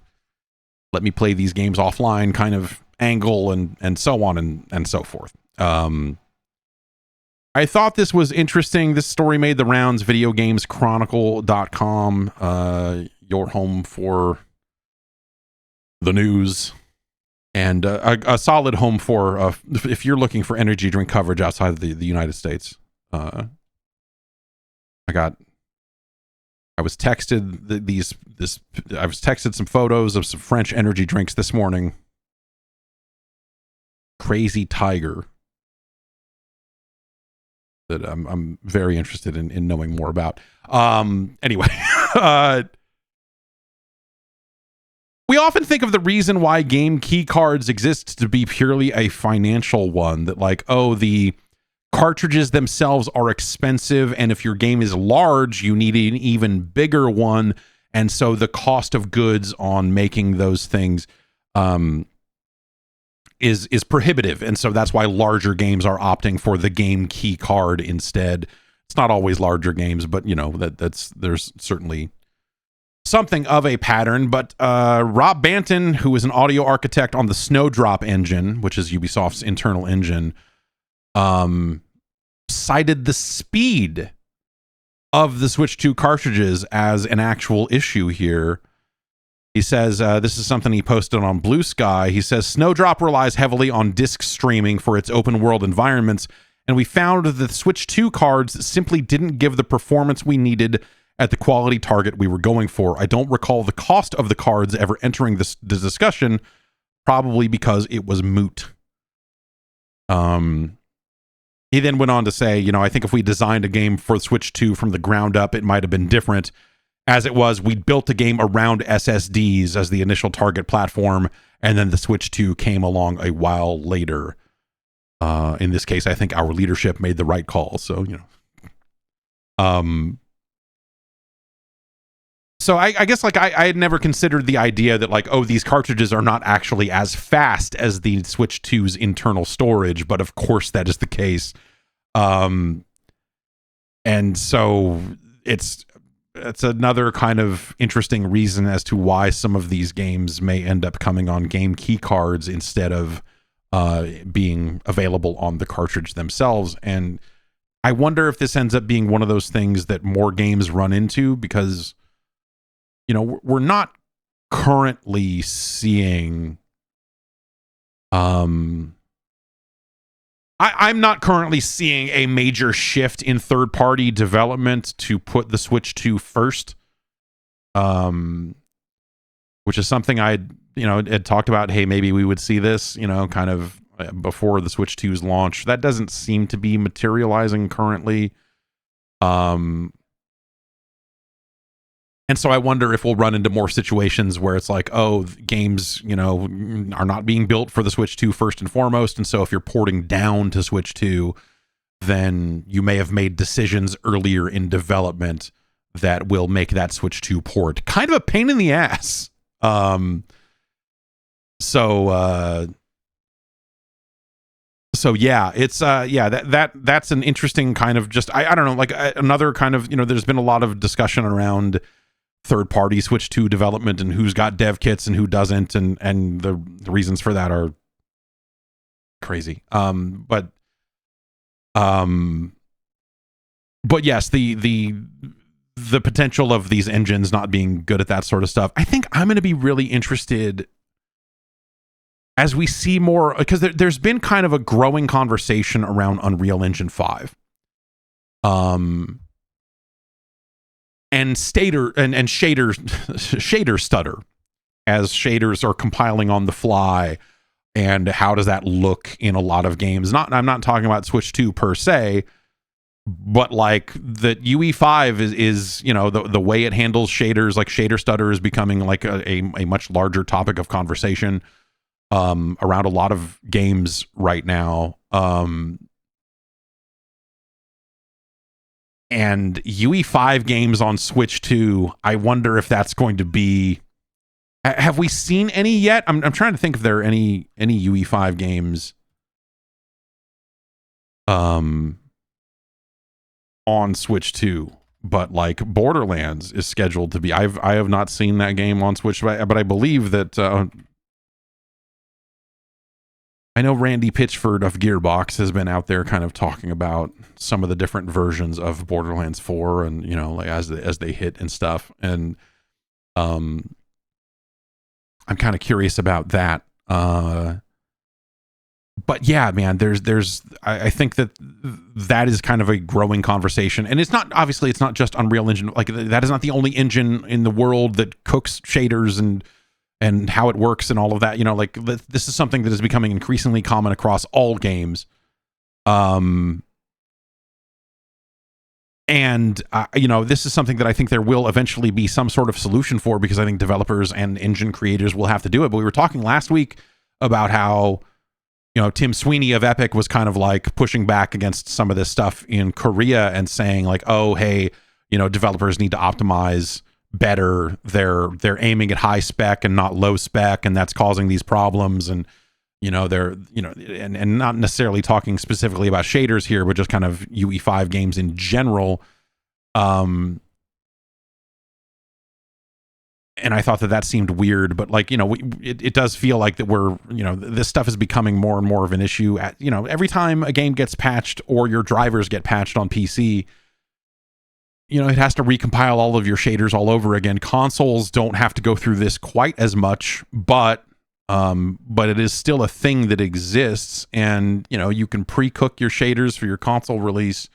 let me play these games offline kind of angle and so on and so forth. I thought this was interesting. This story made the rounds. Videogameschronicle.com, your home for the news, and a solid home for if you're looking for energy drink coverage outside of the United States. I was texted some photos of some French energy drinks this morning. Crazy Tiger, that I'm very interested in knowing more about. Anyway, we often think of the reason why game key cards exist to be purely a financial one, that like, oh, the cartridges themselves are expensive, and if your game is large, you need an even bigger one, and so the cost of goods on making those things is prohibitive, and so that's why larger games are opting for the game key card instead. It's not always larger games, but you know there's certainly something of a pattern. But Rob Banton, who is an audio architect on the Snowdrop engine, which is Ubisoft's internal engine, cited the speed of the Switch 2 cartridges as an actual issue here. He says, this is something he posted on Blue Sky. He says, Snowdrop relies heavily on disk streaming for its open world environments, and we found that the Switch 2 cards simply didn't give the performance we needed at the quality target we were going for. I don't recall the cost of the cards ever entering this discussion, probably because it was moot. He then went on to say, you know, I think if we designed a game for Switch 2 from the ground up, it might have been different. As it was, we built a game around SSDs as the initial target platform, and then the Switch 2 came along a while later. In this case, I think our leadership made the right call. So, you know. So I guess like I had never considered the idea that like, oh, these cartridges are not actually as fast as the Switch 2's internal storage, but of course that is the case. And so it's another kind of interesting reason as to why some of these games may end up coming on game key cards instead of being available on the cartridge themselves. And I wonder if this ends up being one of those things that more games run into, because you know, we're not currently seeing I'm not currently seeing a major shift in third-party development to put the Switch 2 first, which is something I had talked about. Hey, maybe we would see this, you know, kind of before the Switch 2's launch. That doesn't seem to be materializing currently. And so I wonder if we'll run into more situations where it's like, oh, games, are not being built for the Switch 2 first and foremost. And so if you're porting down to Switch 2, then you may have made decisions earlier in development that will make that Switch 2 port kind of a pain in the ass. So yeah, it's that's an interesting kind of just I don't know, like another kind of, there's been a lot of discussion around third party Switch 2 development and who's got dev kits and who doesn't, and the reasons for that are crazy. But yes, the potential of these engines not being good at that sort of stuff. I think I'm going to be really interested as we see more, because there's been kind of a growing conversation around Unreal Engine 5. And shader stutter, as shaders are compiling on the fly, and how does that look in a lot of games? I'm not talking about Switch 2 per se, but like the UE5 is the way it handles shaders, like shader stutter is becoming like a much larger topic of conversation around a lot of games right now. And UE5 games on Switch 2, I wonder if that's going to be... Have we seen any yet? I'm trying to think if there are any UE5 games on Switch 2. But like Borderlands is scheduled to be... I have not seen that game on Switch, but I believe that... I know Randy Pitchford of Gearbox has been out there kind of talking about some of the different versions of Borderlands 4 and, like as they hit and stuff. And I'm kind of curious about that. But yeah, man, I think that is kind of a growing conversation. And it's not just Unreal Engine. Like, that is not the only engine in the world that cooks shaders and how it works and all of that. Like, this is something that is becoming increasingly common across all games. And this is something that I think there will eventually be some sort of solution for, because I think developers and engine creators will have to do it. But we were talking last week about how, Tim Sweeney of Epic was kind of like pushing back against some of this stuff in Korea and saying like, oh, hey, developers need to optimize better. They're aiming at high spec and not low spec, and that's causing these problems. And they're and not necessarily talking specifically about shaders here, but just kind of UE5 games in general. And I thought that seemed weird, but like, it does feel like that we're, this stuff is becoming more and more of an issue. Every time a game gets patched or your drivers get patched on PC, it has to recompile all of your shaders all over again. Consoles don't have to go through this quite as much, but it is still a thing that exists. And, you can pre-cook your shaders for your console release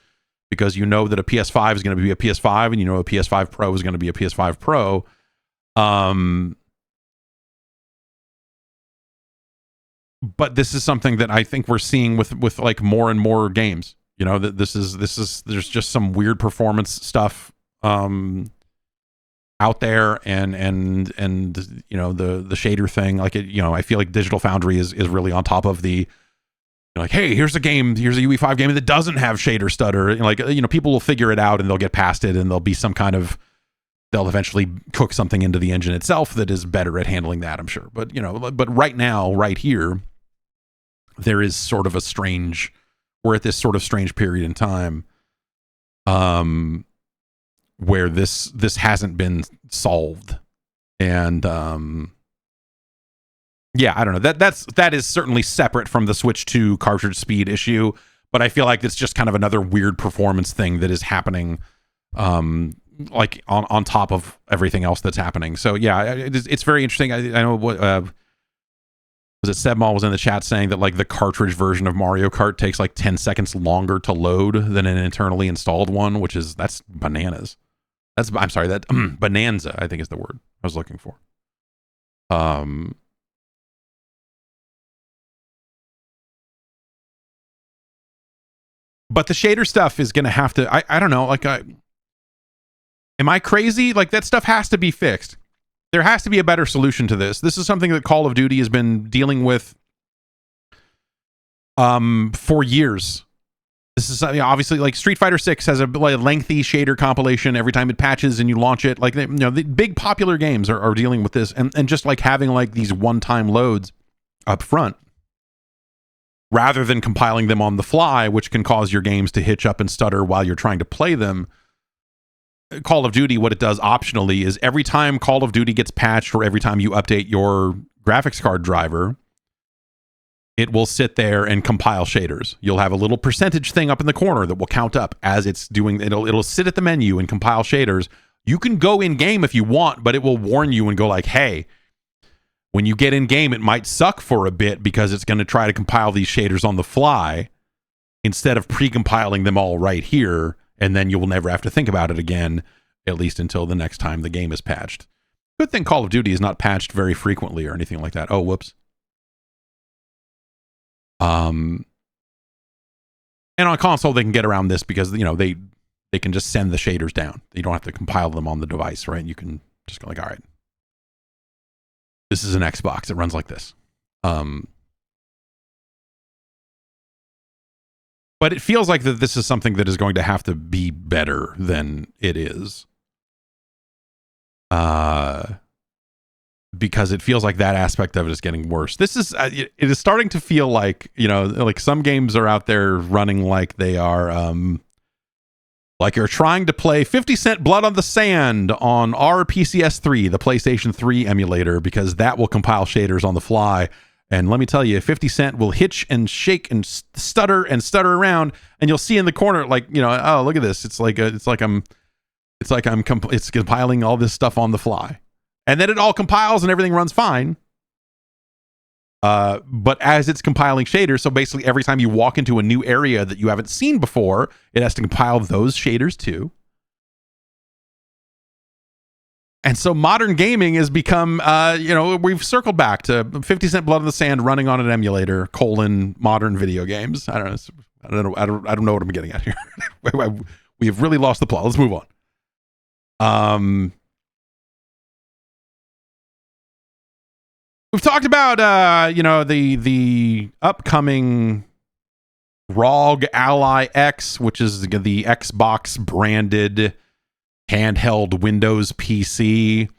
because that a PS5 is going to be a PS5, and a PS5 Pro is going to be a PS5 Pro. But this is something that I think we're seeing with like more and more games. That this is there's just some weird performance stuff out there, and the shader thing, like I feel like Digital Foundry is really on top of the like, hey, here's a UE5 game that doesn't have shader stutter, and like people will figure it out and they'll get past it, and there'll be they'll eventually cook something into the engine itself that is better at handling that, I'm sure. But but right now, right here, there is sort of we're at this sort of strange period in time where this hasn't been solved. And yeah, I don't know. That is certainly separate from the Switch 2 cartridge speed issue, but I feel like it's just kind of another weird performance thing that is happening like on top of everything else that's happening. So yeah, it's very interesting. I know what was it, Sebmall was in the chat saying that like the cartridge version of Mario Kart takes like 10 seconds longer to load than an internally installed one, that's bananas. I'm sorry, that bonanza, I think is the word I was looking for. But the shader stuff is going to have to, I don't know, like Am I crazy? Like, that stuff has to be fixed. There has to be a better solution to this. This is something that Call of Duty has been dealing with for years. This is obviously, like, Street Fighter 6 has a lengthy shader compilation every time it patches and you launch it. Like, the big popular games are dealing with this, and just like having like these one-time loads up front rather than compiling them on the fly, which can cause your games to hitch up and stutter while you're trying to play them. Call of Duty, what it does optionally is every time Call of Duty gets patched or every time you update your graphics card driver, it will sit there and compile shaders. You'll have a little percentage thing up in the corner that will count up as it's doing. It'll sit at the menu and compile shaders. You can go in game if you want, but it will warn you and go like, hey, when you get in game, it might suck for a bit because it's going to try to compile these shaders on the fly instead of pre-compiling them all right here. And then you will never have to think about it again, at least until the next time the game is patched. Good thing Call of Duty is not patched very frequently or anything like that. Oh, whoops. And on console they can get around this because they can just send the shaders down. You don't have to compile them on the device, right? You can just go like, all right, this is an Xbox, it runs like this. But it feels like that this is something that is going to have to be better than it is. Because it feels like that aspect of it is getting worse. This is, it is starting to feel like, like some games are out there running like they are, like you're trying to play 50 Cent Blood on the Sand on our PCS3, the PlayStation 3 emulator, because that will compile shaders on the fly. And let me tell you, 50 Cent will hitch and shake and stutter around, and you'll see in the corner, like, oh, look at this. It's compiling all this stuff on the fly. And then it all compiles and everything runs fine. But as it's compiling shaders, so basically every time you walk into a new area that you haven't seen before, it has to compile those shaders too. And so modern gaming has become, we've circled back to 50 Cent Blood on the Sand running on an emulator, modern video games. I don't know what I'm getting at here. We have really lost the plot. Let's move on. We've talked about, the upcoming ROG Ally X, which is the Xbox branded handheld Windows PC,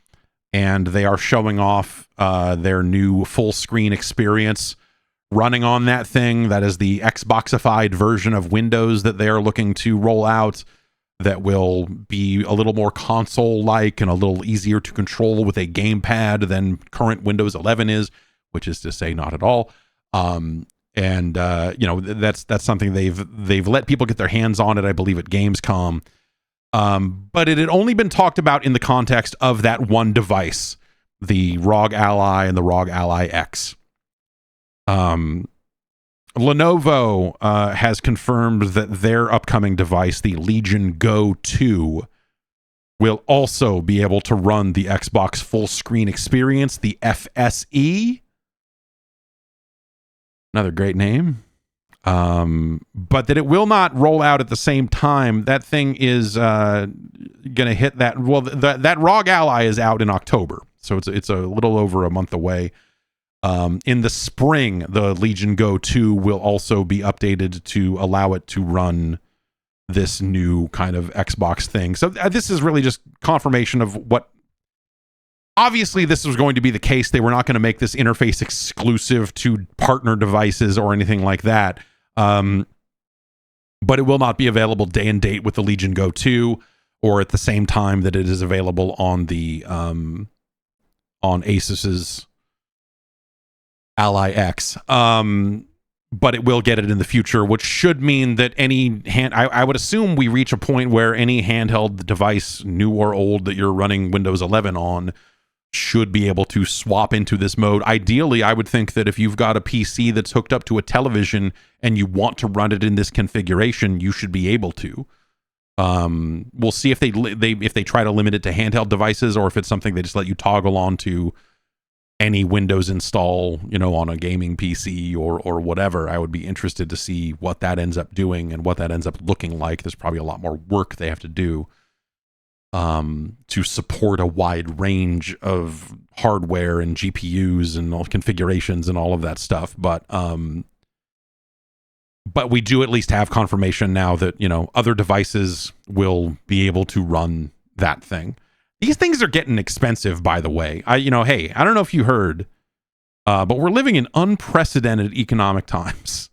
and they are showing off their new full screen experience running on that thing. That is the Xboxified version of Windows that they are looking to roll out, that will be a little more console-like and a little easier to control with a gamepad than current Windows 11 is, which is to say not at all. That's something they've let people get their hands on it, I believe, at Gamescom. But it had only been talked about in the context of that one device, the ROG Ally and the ROG Ally X. Lenovo has confirmed that their upcoming device, the Legion Go 2, will also be able to run the Xbox full screen experience, the FSE. Another great name. But that it will not roll out at the same time. That thing is going to hit that. Well, that ROG Ally is out in October, so it's a little over a month away. In the spring, the Legion Go 2 will also be updated to allow it to run this new kind of Xbox thing. So this is really just confirmation of what. Obviously, this was going to be the case. They were not going to make this interface exclusive to partner devices or anything like that. But it will not be available day and date with the Legion Go 2, or at the same time that it is available on the on Asus's Ally X. But it will get it in the future, which should mean that I would assume we reach a point where any handheld device, new or old, that you're running Windows 11 on should be able to swap into this mode. Ideally, I would think that if you've got a PC that's hooked up to a television and you want to run it in this configuration, you should be able to. We'll see if they try to limit it to handheld devices, or if it's something they just let you toggle on to any Windows install, on a gaming PC or whatever. I would be interested to see what that ends up doing and what that ends up looking like. There's probably a lot more work they have to do. to support a wide range of hardware and GPUs and all configurations and all of that stuff. But we do at least have confirmation now that, you know, other devices will be able to run that thing. These things are getting expensive, by the way. Hey, I don't know if you heard, but we're living in unprecedented economic times.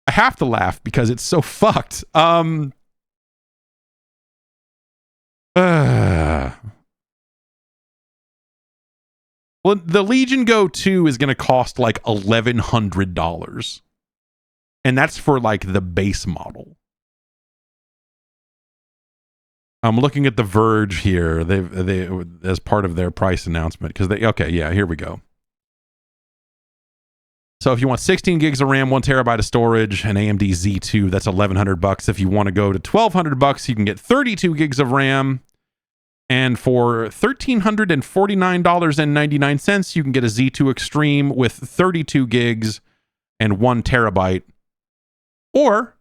I have to laugh because it's so fucked. Well, the Legion Go 2 is going to cost like $1,100. And that's for like the base model. I'm looking at The Verge here. They as part of their price announcement because here we go. So if you want 16 gigs of RAM, 1 terabyte of storage, an AMD Z2, that's $1,100. If you want to go to $1,200, you can get 32 gigs of RAM. And for $1,349.99, you can get a Z2 Extreme with 32 gigs and 1 terabyte. Or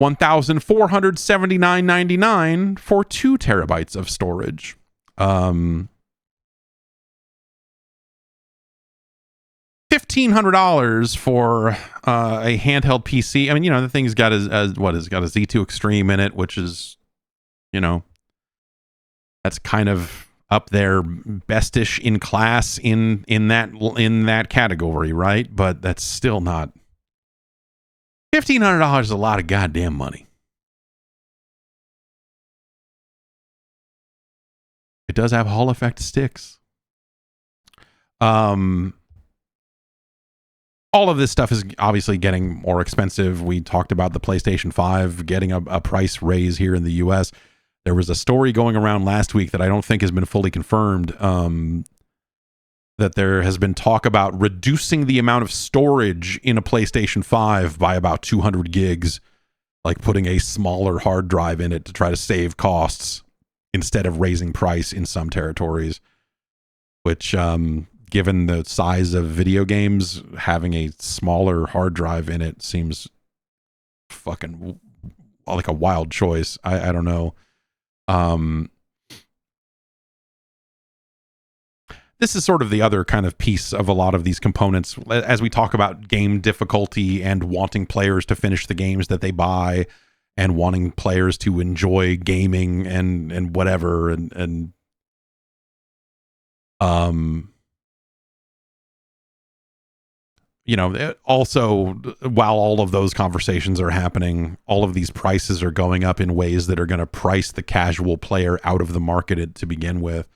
$1,479.99 for 2 terabytes of storage. $1,500 for a handheld PC. I mean, you know, the thing's got got a Z2 Extreme in it, which is, you know, that's kind of up there, bestish in class in that category, right? But that's still not. $1,500 is a lot of goddamn money. It does have Hall effect sticks. All of this stuff is obviously getting more expensive. We talked about the PlayStation 5 getting a price raise here in the US. There was a story going around last week that I don't think has been fully confirmed, that there has been talk about reducing the amount of storage in a PlayStation 5 by about 200 gigs, like putting a smaller hard drive in it to try to save costs instead of raising price in some territories, which, given the size of video games, having a smaller hard drive in it seems fucking like a wild choice. I don't know. This is sort of the other kind of piece of a lot of these components as we talk about game difficulty and wanting players to finish the games that they buy and wanting players to enjoy gaming and whatever. And you know, also, while all of those conversations are happening, all of these prices are going up in ways that are going to price the casual player out of the market to begin with.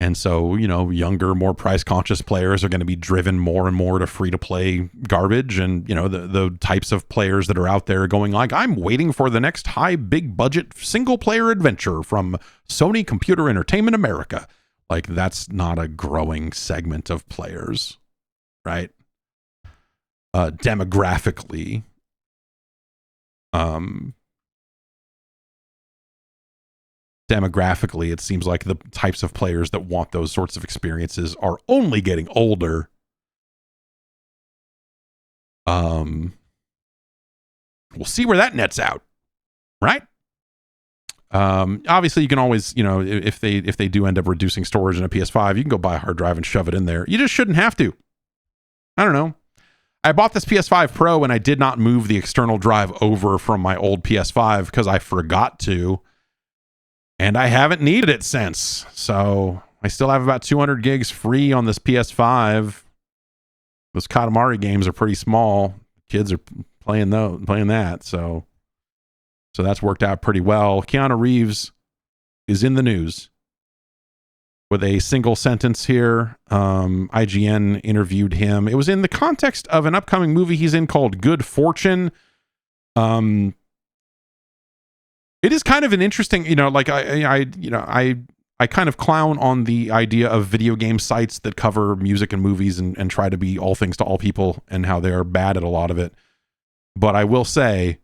And so, you know, younger, more price-conscious players are going to be driven more and more to free-to-play garbage. And, you know, the types of players that are out there going like, I'm waiting for the next high, big-budget, single-player adventure from Sony Computer Entertainment America. Like, that's not a growing segment of players, right? Demographically. Demographically, it seems like the types of players that want those sorts of experiences are only getting older. We'll see where that nets out, right? Obviously, you can always, you know, if they do end up reducing storage in a PS5, you can go buy a hard drive and shove it in there. You just shouldn't have to. I don't know. I bought this PS5 Pro and I did not move the external drive over from my old PS5 because I forgot to. And I haven't needed it since. So I still have about 200 gigs free on this PS5. Those Katamari games are pretty small. Kids are playing that. So that's worked out pretty well. Keanu Reeves is in the news with a single sentence here. IGN interviewed him. It was in the context of an upcoming movie he's in called Good Fortune. It is kind of an interesting, you know, like I kind of clown on the idea of video game sites that cover music and movies and try to be all things to all people and how they are bad at a lot of it. But I will say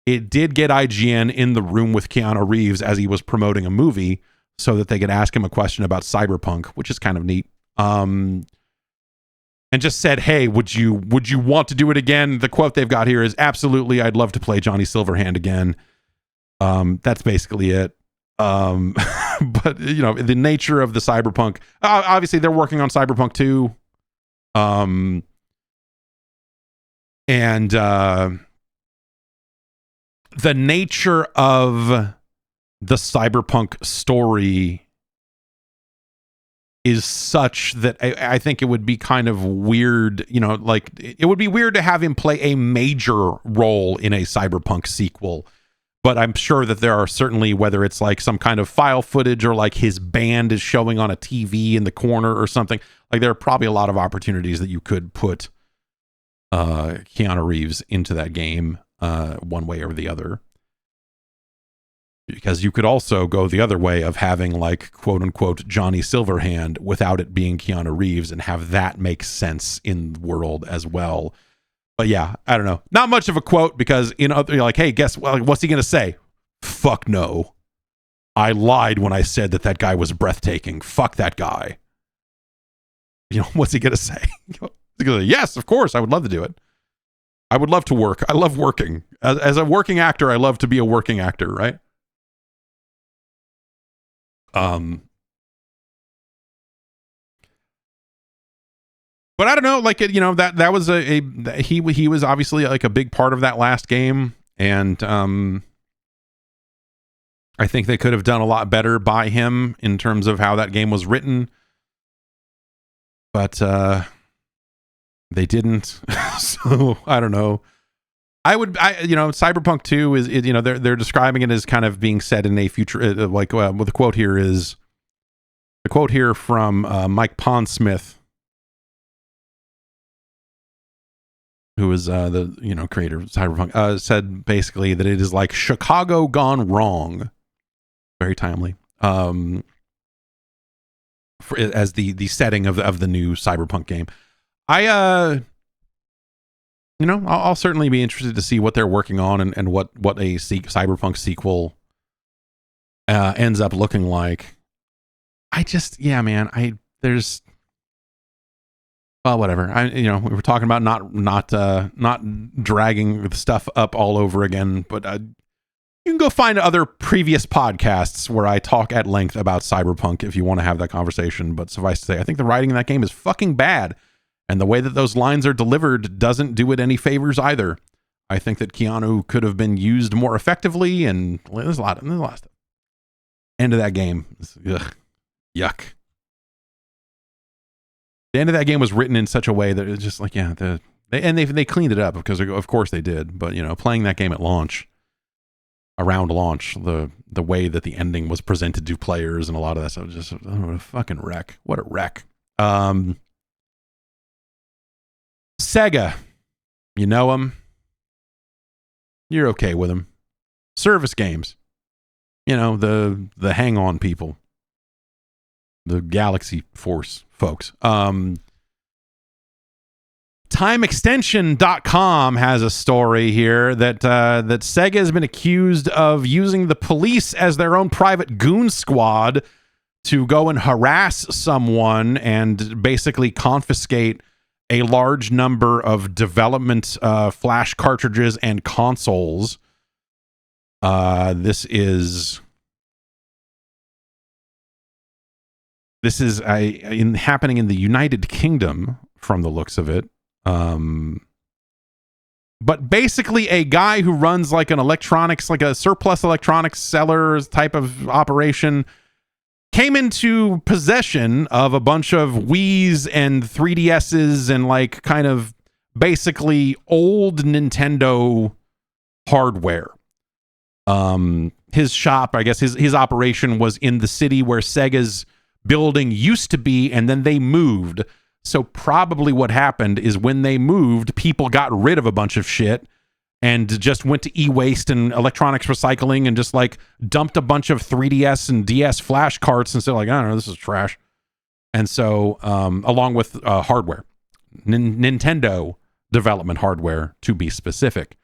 it did get IGN in the room with Keanu Reeves as he was promoting a movie so that they could ask him a question about Cyberpunk, which is kind of neat. and just said, hey, would you want to do it again? The quote they've got here is, absolutely, I'd love to play Johnny Silverhand again. That's basically it. But you know, the nature of the Cyberpunk, obviously they're working on Cyberpunk 2. And the nature of the Cyberpunk story is such that I think it would be kind of weird, you know, like it would be weird to have him play a major role in a Cyberpunk sequel. But I'm sure that there are certainly, whether it's like some kind of file footage or like his band is showing on a TV in the corner or something, like there are probably a lot of opportunities that you could put Keanu Reeves into that game one way or the other. Because you could also go the other way of having like quote unquote Johnny Silverhand without it being Keanu Reeves and have that make sense in the world as well. But yeah, I don't know. Not much of a quote because you're like, hey, guess what? What's he going to say? Fuck no. I lied when I said that guy was breathtaking. Fuck that guy. You know, what's he going to say? He's going to say, yes, of course. I would love to do it. I would love to work. I love working. As a working actor, I love to be a working actor, right? But I don't know, like, you know, that was he was obviously like a big part of that last game, and I think they could have done a lot better by him in terms of how that game was written, but they didn't. So I don't know. You know, Cyberpunk 2 is, you know, they're describing it as kind of being set in a future, like, well, the quote here from Mike Pondsmith, who is the, you know, creator of Cyberpunk, said basically that it is like Chicago gone wrong. Very timely. As the setting of the new Cyberpunk game. You know, I'll certainly be interested to see what they're working on and what a Cyberpunk sequel ends up looking like. Well, whatever. You know, we were talking about not dragging the stuff up all over again, but you can go find other previous podcasts where I talk at length about Cyberpunk if you want to have that conversation. But suffice to say, I think the writing in that game is fucking bad. And the way that those lines are delivered doesn't do it any favors either. I think that Keanu could have been used more effectively, and there's a lot of stuff. End of that game. Ugh, yuck. The end of that game was written in such a way that it's just like, yeah, they cleaned it up because of course they did. But you know, playing that game at launch, around launch, the way that the ending was presented to players and a lot of that stuff was just a fucking wreck. What a wreck. Sega, you know them. You're okay with them. Service games, you know, the hang-on people, the Galaxy Force folks. TimeExtension.com has a story here that Sega has been accused of using the police as their own private goon squad to go and harass someone and basically confiscate a large number of development flash cartridges and consoles. This is happening in the United Kingdom from the looks of it. But basically a guy who runs like a surplus electronics seller type of operation came into possession of a bunch of Wii's and 3DS's and like kind of basically old Nintendo hardware. His shop, I guess his operation was in the city where Sega's building used to be, and then they moved. So probably what happened is when they moved, people got rid of a bunch of shit and just went to e-waste and electronics recycling and just like dumped a bunch of 3DS and DS flash carts and said like, I don't know, this is trash. And so along with hardware, Nintendo development hardware to be specific.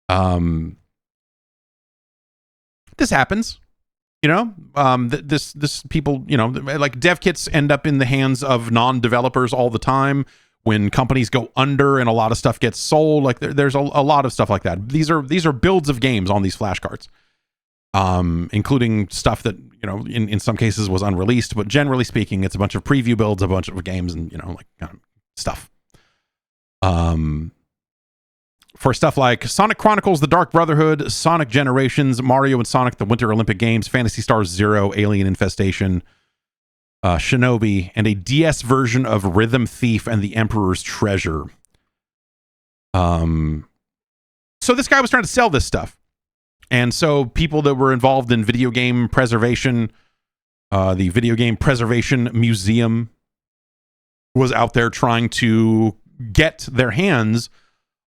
This happens, you know, this people, you know, like dev kits end up in the hands of non-developers all the time when companies go under and a lot of stuff gets sold. Like there's a lot of stuff like that. These are builds of games on these flash cards, including stuff that, you know, in some cases was unreleased, but generally speaking, it's a bunch of preview builds, a bunch of games, and, you know, like kind of stuff. For stuff like Sonic Chronicles: The Dark Brotherhood, Sonic Generations, Mario and Sonic: The Winter Olympic Games, Phantasy Stars Zero, Alien Infestation, Shinobi, and a DS version of Rhythm Thief and the Emperor's Treasure. So this guy was trying to sell this stuff. And so people that were involved in video game preservation, the Video Game Preservation Museum was out there trying to get their hands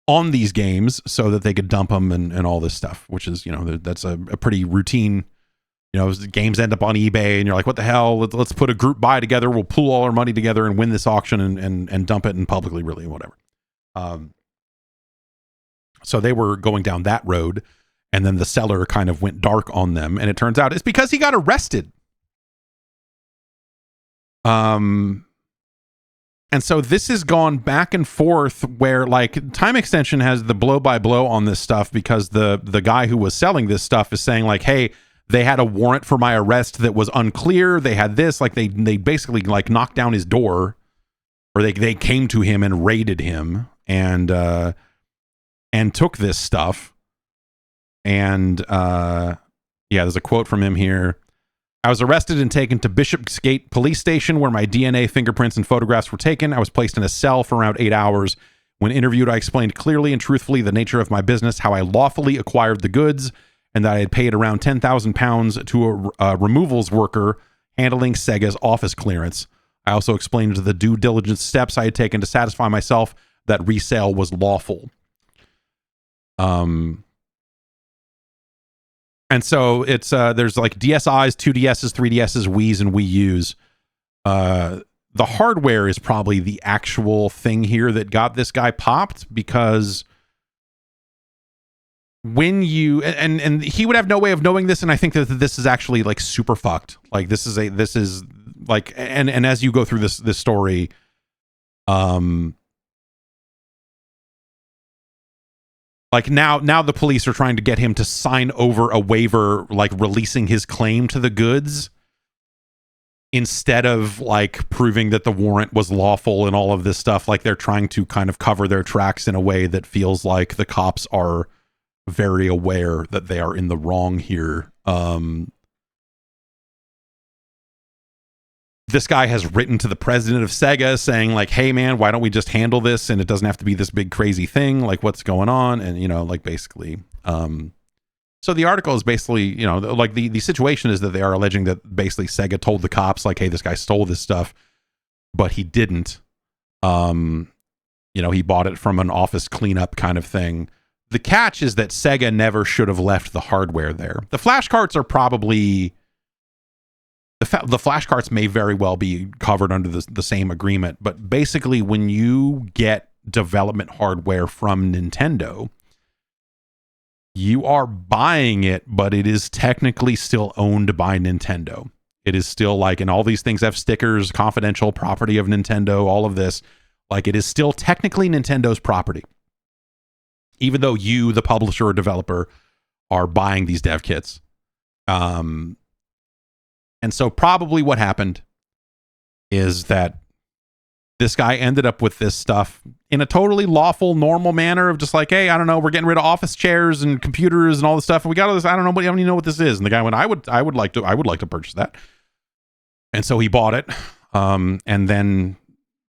on these games so that they could dump them and all this stuff, which is, you know, that's a pretty routine. You know, games end up on eBay and you're like, what the hell? Let's put a group buy together. We'll pool all our money together and win this auction and dump it in publicly, really, whatever. So they were going down that road, and then the seller kind of went dark on them. And it turns out it's because he got arrested. And so this has gone back and forth where, like, Time Extension has the blow by blow on this stuff because the guy who was selling this stuff is saying, like, hey, they had a warrant for my arrest that was unclear. They had this, like, they basically, like, knocked down his door, or they came to him and raided him and took this stuff. And yeah, there's a quote from him here. I was arrested and taken to Bishopsgate Police Station where my DNA, fingerprints, and photographs were taken. I was placed in a cell for around 8 hours. When interviewed, I explained clearly and truthfully the nature of my business, how I lawfully acquired the goods, and that I had paid around £10,000 to a removals worker handling Sega's office clearance. I also explained the due diligence steps I had taken to satisfy myself that resale was lawful. And so it's there's like DSIs, 2DSs, 3DSs, Wii's, and Wii U's. The hardware is probably the actual thing here that got this guy popped, because when you and he would have no way of knowing this, and I think that this is actually like super fucked. Like this is like and as you go through this story, like now the police are trying to get him to sign over a waiver, like releasing his claim to the goods, instead of like proving that the warrant was lawful and all of this stuff. Like they're trying to kind of cover their tracks in a way that feels like the cops are very aware that they are in the wrong here. This guy has written to the president of Sega saying like, hey man, why don't we just handle this? And it doesn't have to be this big crazy thing. Like what's going on? And, you know, like basically, so the article is basically, you know, like the situation is that they are alleging that basically Sega told the cops like, hey, this guy stole this stuff, but he didn't. You know, he bought it from an office cleanup kind of thing. The catch is that Sega never should have left the hardware there. The flash carts are probably... The flash carts may very well be covered under the same agreement, but basically when you get development hardware from Nintendo, you are buying it, but it is technically still owned by Nintendo. It is still like, and all these things have stickers, confidential property of Nintendo, all of this. Like it is still technically Nintendo's property, even though you, the publisher or developer, are buying these dev kits. And so probably what happened is that this guy ended up with this stuff in a totally lawful, normal manner of just like, hey, I don't know, we're getting rid of office chairs and computers and all this stuff. And we got all this. I don't know, but I don't even know what this is. And the guy went, I would like to purchase that. And so he bought it. And then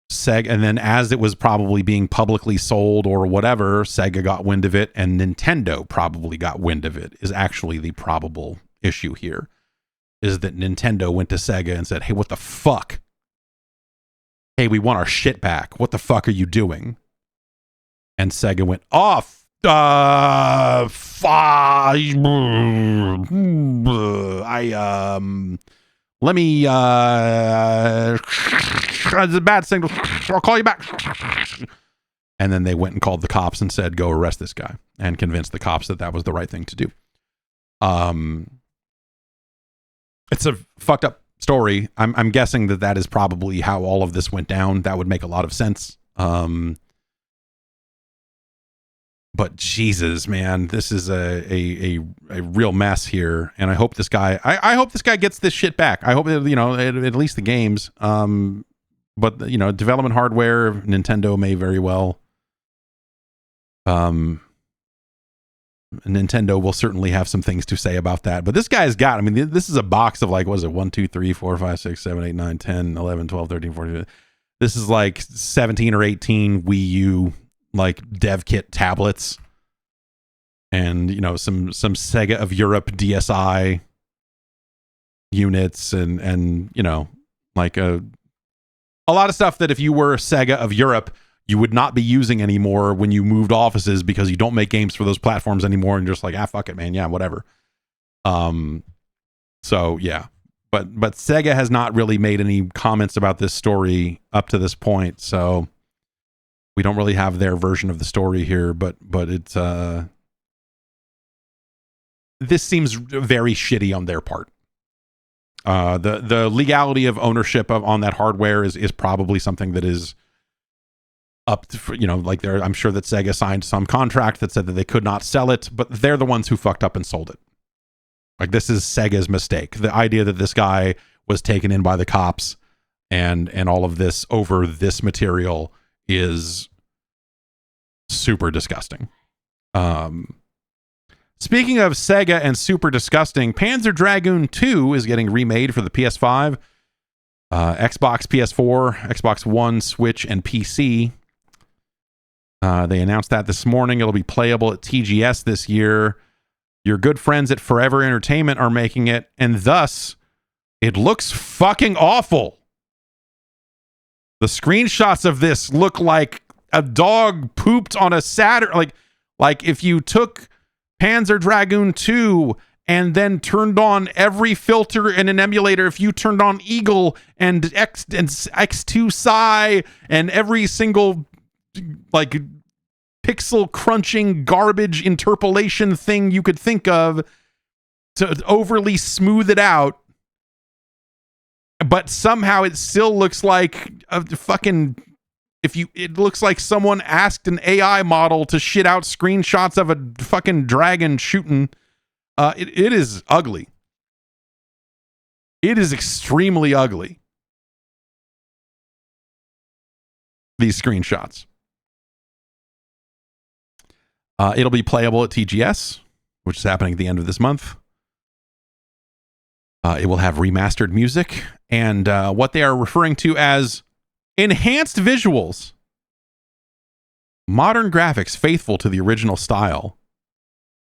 Sega, and then as it was probably being publicly sold or whatever, Sega got wind of it, and Nintendo probably got wind of it, is actually the probable issue here. Is that Nintendo went to Sega and said, hey, what the fuck? Hey, we want our shit back. What the fuck are you doing? And Sega went, let me, it's a bad signal. I'll call you back. And then they went and called the cops and said, go arrest this guy, and convinced the cops that that was the right thing to do. It's a fucked up story. I'm guessing that is probably how all of this went down. That would make a lot of sense. But Jesus, man, this is a real mess here, and I hope this guy. I hope this guy gets this shit back. I hope that, at least the games. But development hardware, Nintendo may very well. Nintendo will certainly have some things to say about that. But this guy's got. I mean, this is a box of like, what is it? 1, 2, 3, 4, 5, 6, 7, 8, 9, 10, 11, 12, 13, 14. This is like 17 or 18 Wii U like dev kit tablets, and some Sega of Europe DSi units, and like a lot of stuff that if you were Sega of Europe, you would not be using anymore when you moved offices, because you don't make games for those platforms anymore, and just like, fuck it, man, yeah, whatever. So yeah, but Sega has not really made any comments about this story up to this point, so we don't really have their version of the story here, but it's this seems very shitty on their part. The legality of ownership on that hardware is probably something that is up to, like I'm sure that Sega signed some contract that said that they could not sell it, but they're the ones who fucked up and sold it. Like, this is Sega's mistake. The idea that this guy was taken in by the cops and all of this over this material is super disgusting. Speaking of Sega and super disgusting, Panzer Dragoon 2 is getting remade for the PS5, Xbox, PS4, Xbox One, Switch, and PC. They announced that this morning. It'll be playable at TGS this year. Your good friends at Forever Entertainment are making it, and thus, it looks fucking awful. The screenshots of this look like a dog pooped on a Saturn. Like if you took Panzer Dragoon 2 and then turned on every filter in an emulator, if you turned on Eagle and X2 Psi and every single like pixel crunching garbage interpolation thing you could think of to overly smooth it out, but somehow it still looks like a fucking... it looks like someone asked an AI model to shit out screenshots of a fucking dragon shooting. It is ugly. It is extremely ugly. These screenshots. It'll be playable at TGS, which is happening at the end of this month. It will have remastered music and what they are referring to as enhanced visuals. Modern graphics faithful to the original style.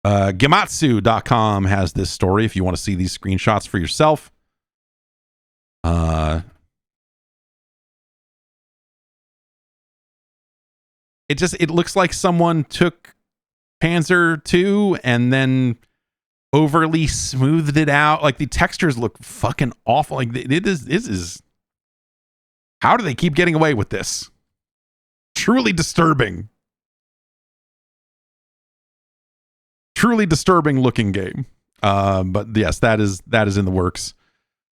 Gematsu.com has this story if you want to see these screenshots for yourself. It looks like someone took Panzer 2 and then overly smoothed it out. Like, the textures look fucking awful. Like, it is how do they keep getting away with this? Truly disturbing. Truly disturbing looking game. But yes, that is in the works.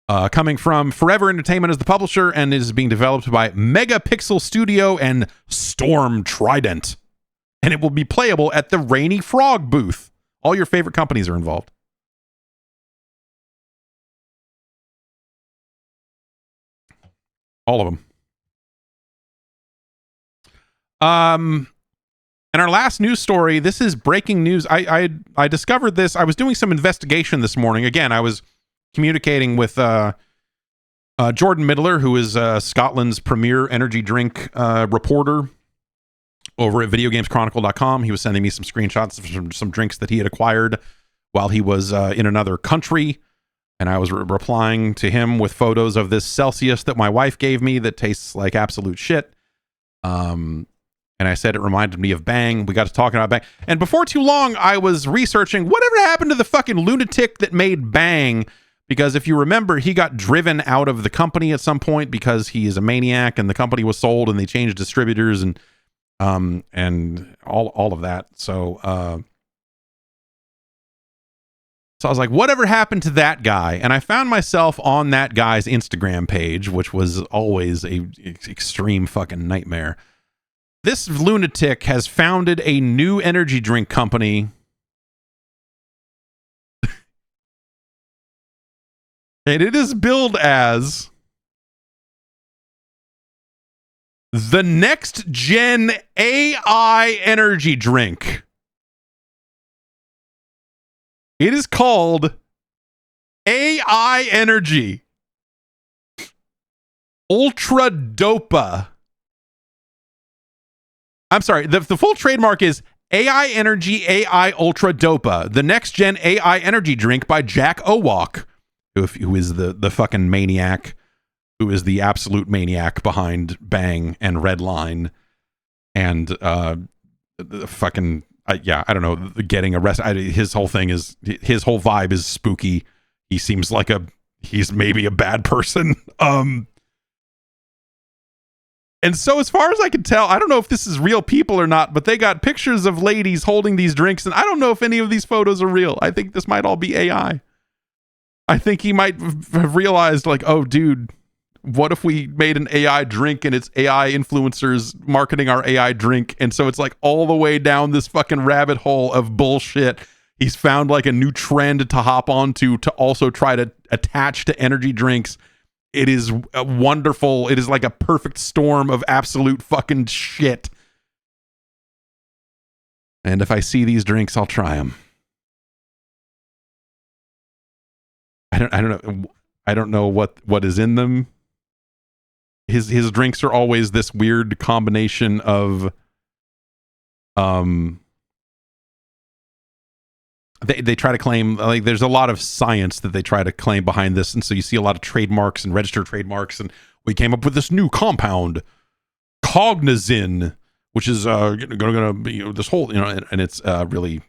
Coming from Forever Entertainment as the publisher, and is being developed by Megapixel Studio and Storm Trident. And it will be playable at the Rainy Frog booth. All your favorite companies are involved. All of them. And our last news story, this is breaking news. I discovered this. I was doing some investigation this morning. Again, I was communicating with Jordan Middler, who is Scotland's premier energy drink reporter over at videogameschronicle.com. He was sending me some screenshots of some drinks that he had acquired while he was in another country. And I was replying to him with photos of this Celsius that my wife gave me that tastes like absolute shit. And I said it reminded me of Bang. We got to talking about Bang. And before too long, I was researching whatever happened to the fucking lunatic that made Bang. Because if you remember, he got driven out of the company at some point because he is a maniac, and the company was sold and they changed distributors and all of that. So I was like, whatever happened to that guy? And I found myself on that guy's Instagram page, which was always a extreme fucking nightmare. This lunatic has founded a new energy drink company. And it is billed as the next gen AI energy drink. It is called AI Energy Ultra Dopa. I'm sorry, the full trademark is AI Energy AI Ultra Dopa, the next gen AI energy drink by Jack Owalk, who is the fucking maniac, who is the absolute maniac behind Bang and Redline and the fucking I don't know, getting arrested. His whole thing is, his whole vibe is spooky. He seems like he's maybe a bad person. And so as far as I can tell, I don't know if this is real people or not, but they got pictures of ladies holding these drinks, and I don't know if any of these photos are real. I think this might all be AI. I think he might have realized, like, oh, dude, what if we made an AI drink and it's AI influencers marketing our AI drink? And so it's like all the way down this fucking rabbit hole of bullshit. He's found like a new trend to hop onto to also try to attach to energy drinks. It is wonderful. It is like a perfect storm of absolute fucking shit. And if I see these drinks, I'll try them. I don't know what is in them. His drinks are always this weird combination of they try to claim, like, there's a lot of science that they try to claim behind this, and so you see a lot of trademarks and registered trademarks, and we came up with this new compound cognizin, which is gonna be this whole, and it's really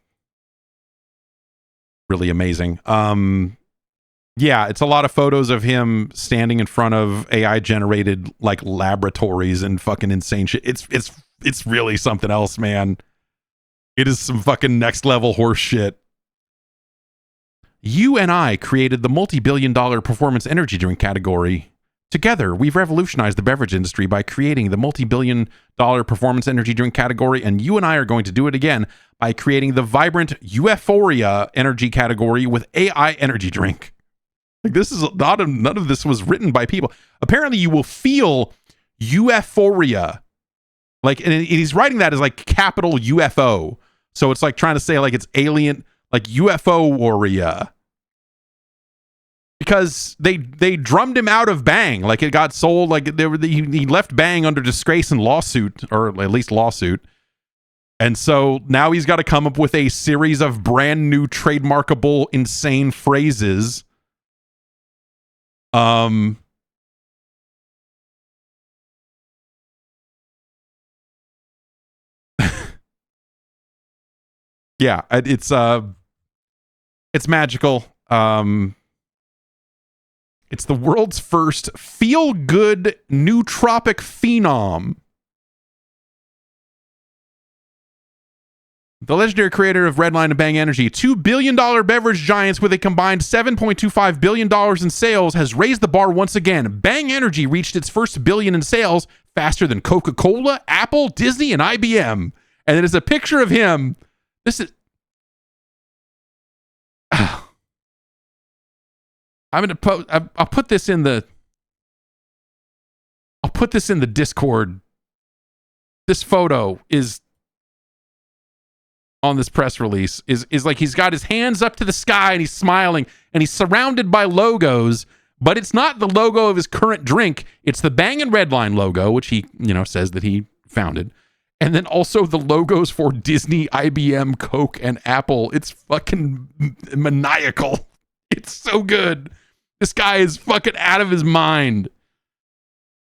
amazing. Yeah, it's a lot of photos of him standing in front of AI generated like laboratories and fucking insane shit. It's really something else, man. It is some fucking next level horse shit. You and I created the multi-billion-dollar performance energy drink category. Together, we've revolutionized the beverage industry by creating the multi-billion-dollar performance energy drink category, and you and I are going to do it again by creating the vibrant Euphoria energy category with AI energy drink. Like, this is none of this was written by people. Apparently, you will feel euphoria. Like, and he's writing that as like capital UFO. So it's like trying to say like it's alien, like UFO-oria. Because they drummed him out of Bang. Like, it got sold, like he left Bang under disgrace and lawsuit, or at least lawsuit. And so now he's got to come up with a series of brand new trademarkable insane phrases. Yeah, it's magical. It's the world's first feel-good nootropic phenom. The legendary creator of Redline and Bang Energy, $2 billion beverage giants with a combined $7.25 billion in sales, has raised the bar once again. Bang Energy reached its first billion in sales faster than Coca-Cola, Apple, Disney, and IBM. And it is a picture of him. This is... I'm going to post... I'll put this in the... I'll put this in the Discord. This photo is... on this press release is like he's got his hands up to the sky and he's smiling and he's surrounded by logos, but it's not the logo of his current drink. It's the Bang and Redline logo, which he, says that he founded. And then also the logos for Disney, IBM, Coke, and Apple. It's fucking maniacal. It's so good. This guy is fucking out of his mind.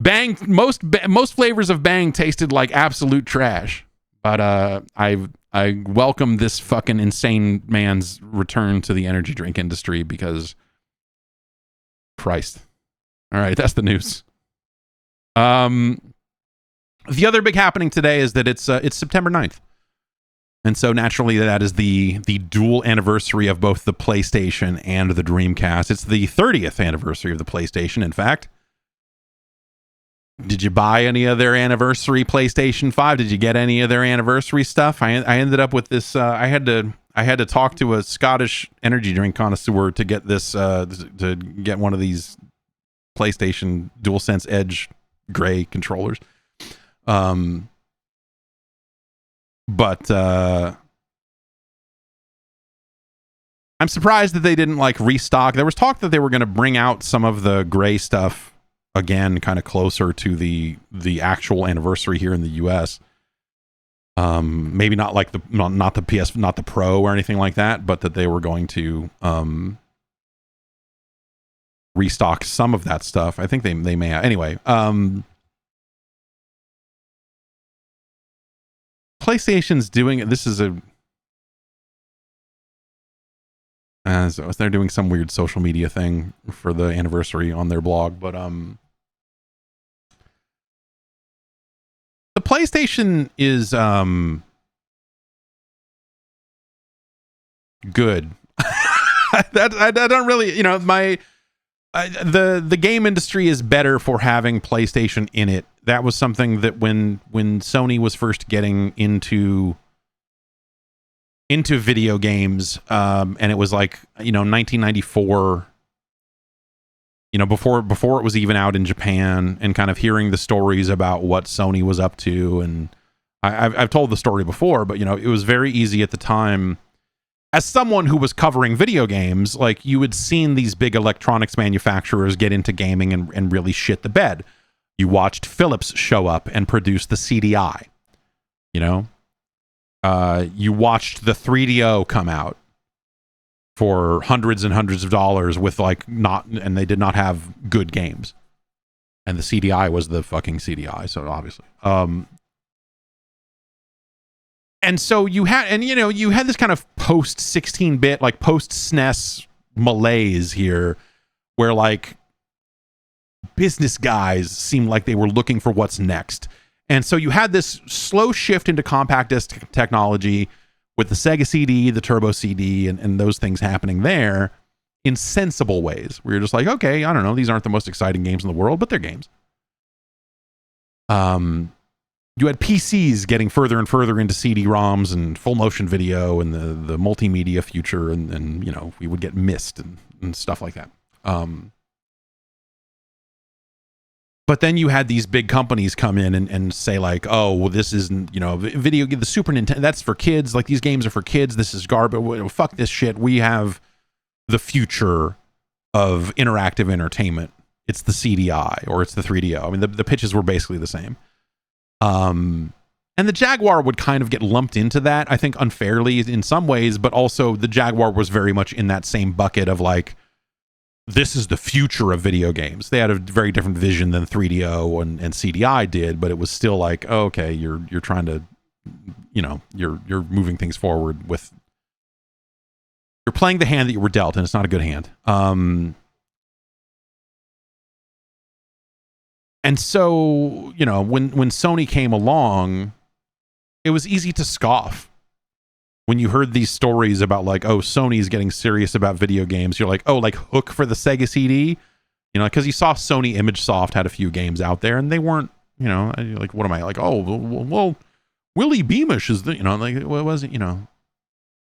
Bang, most flavors of Bang tasted like absolute trash. But I welcome this fucking insane man's return to the energy drink industry because Christ. All right, that's the news. The other big happening today is that it's September 9th. And so naturally that is the dual anniversary of both the PlayStation and the Dreamcast. It's the 30th anniversary of the PlayStation, in fact. Did you buy any of their anniversary PlayStation 5? Did you get any of their anniversary stuff? I ended up with this. I had to talk to a Scottish energy drink connoisseur to get this to get one of these PlayStation DualSense Edge gray controllers. But I'm surprised that they didn't like restock. There was talk that they were going to bring out some of the gray stuff again, kind of closer to the actual anniversary here in the US. Maybe not like not the PS, not the Pro or anything like that, but that they were going to restock some of that stuff. I think they may have. Anyway, PlayStation's doing it. This is so they're doing some weird social media thing for the anniversary on their blog, but the PlayStation is good. I don't really, you know, the game industry is better for having PlayStation in it. That was something that when Sony was first getting into video games, and it was like, you know, 1994, you know, before it was even out in Japan, and kind of hearing the stories about what Sony was up to. And I've told the story before, but, you know, it was very easy at the time, as someone who was covering video games, like, you had seen these big electronics manufacturers get into gaming and really shit the bed. You watched Philips show up and produce the CDI, you know? You watched the 3DO come out for hundreds and hundreds of dollars with and they did not have good games. And the CDI was the fucking CDI, so obviously. And so you had this kind of post 16-bit, like post SNES malaise here, where like business guys seemed like they were looking for what's next. And so you had this slow shift into compact disc technology with the Sega CD, the Turbo CD, and those things happening there in sensible ways, where you're just like, okay, I don't know, these aren't the most exciting games in the world, but they're games. You had PCs getting further and further into CD-ROMs and full motion video and the multimedia future, and you know, we would get Myst and stuff like that. But then you had these big companies come in and say like, oh, well, this isn't, you know, the Super Nintendo, that's for kids. Like, these games are for kids. This is garbage. Fuck this shit. We have the future of interactive entertainment. It's the CDI or it's the 3DO. I mean, the pitches were basically the same. And the Jaguar would kind of get lumped into that, I think, unfairly in some ways, but also the Jaguar was very much in that same bucket of like, this is the future of video games. They had a very different vision than 3DO and CDI did, but it was still like, oh, okay, you're trying to, you know, you're moving things forward with, you're playing the hand that you were dealt, and it's not a good hand. And so, you know, when Sony came along, it was easy to scoff. When you heard these stories about like, oh, Sony's getting serious about video games, you're like, oh, like Hook for the Sega CD, you know, because you saw Sony ImageSoft had a few games out there, and they weren't, you know, like, what am I like? Oh, well, Willie Beamish is the, you know, like, what was it, you know,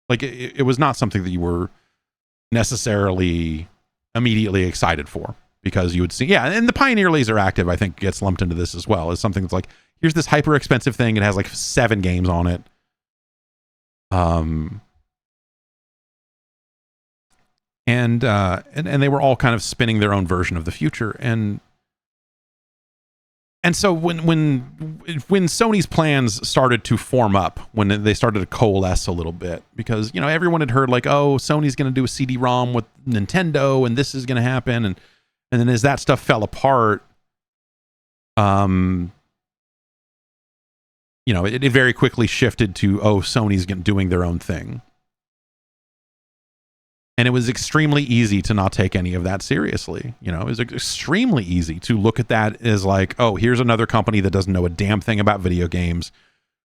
like it was not something that you were necessarily immediately excited for, because you would see, yeah, and the Pioneer Laser Active, I think, gets lumped into this as well, as something that's like, here's this hyper expensive thing, it has like 7 games on it. And they were all kind of spinning their own version of the future, and so when Sony's plans started to form up, when they started to coalesce a little bit, because, you know, everyone had heard like, oh, Sony's going to do a CD-ROM with Nintendo, and this is going to happen, and then as that stuff fell apart, you know, it very quickly shifted to, oh, Sony's doing their own thing. And it was extremely easy to not take any of that seriously. You know, it was extremely easy to look at that as like, oh, here's another company that doesn't know a damn thing about video games,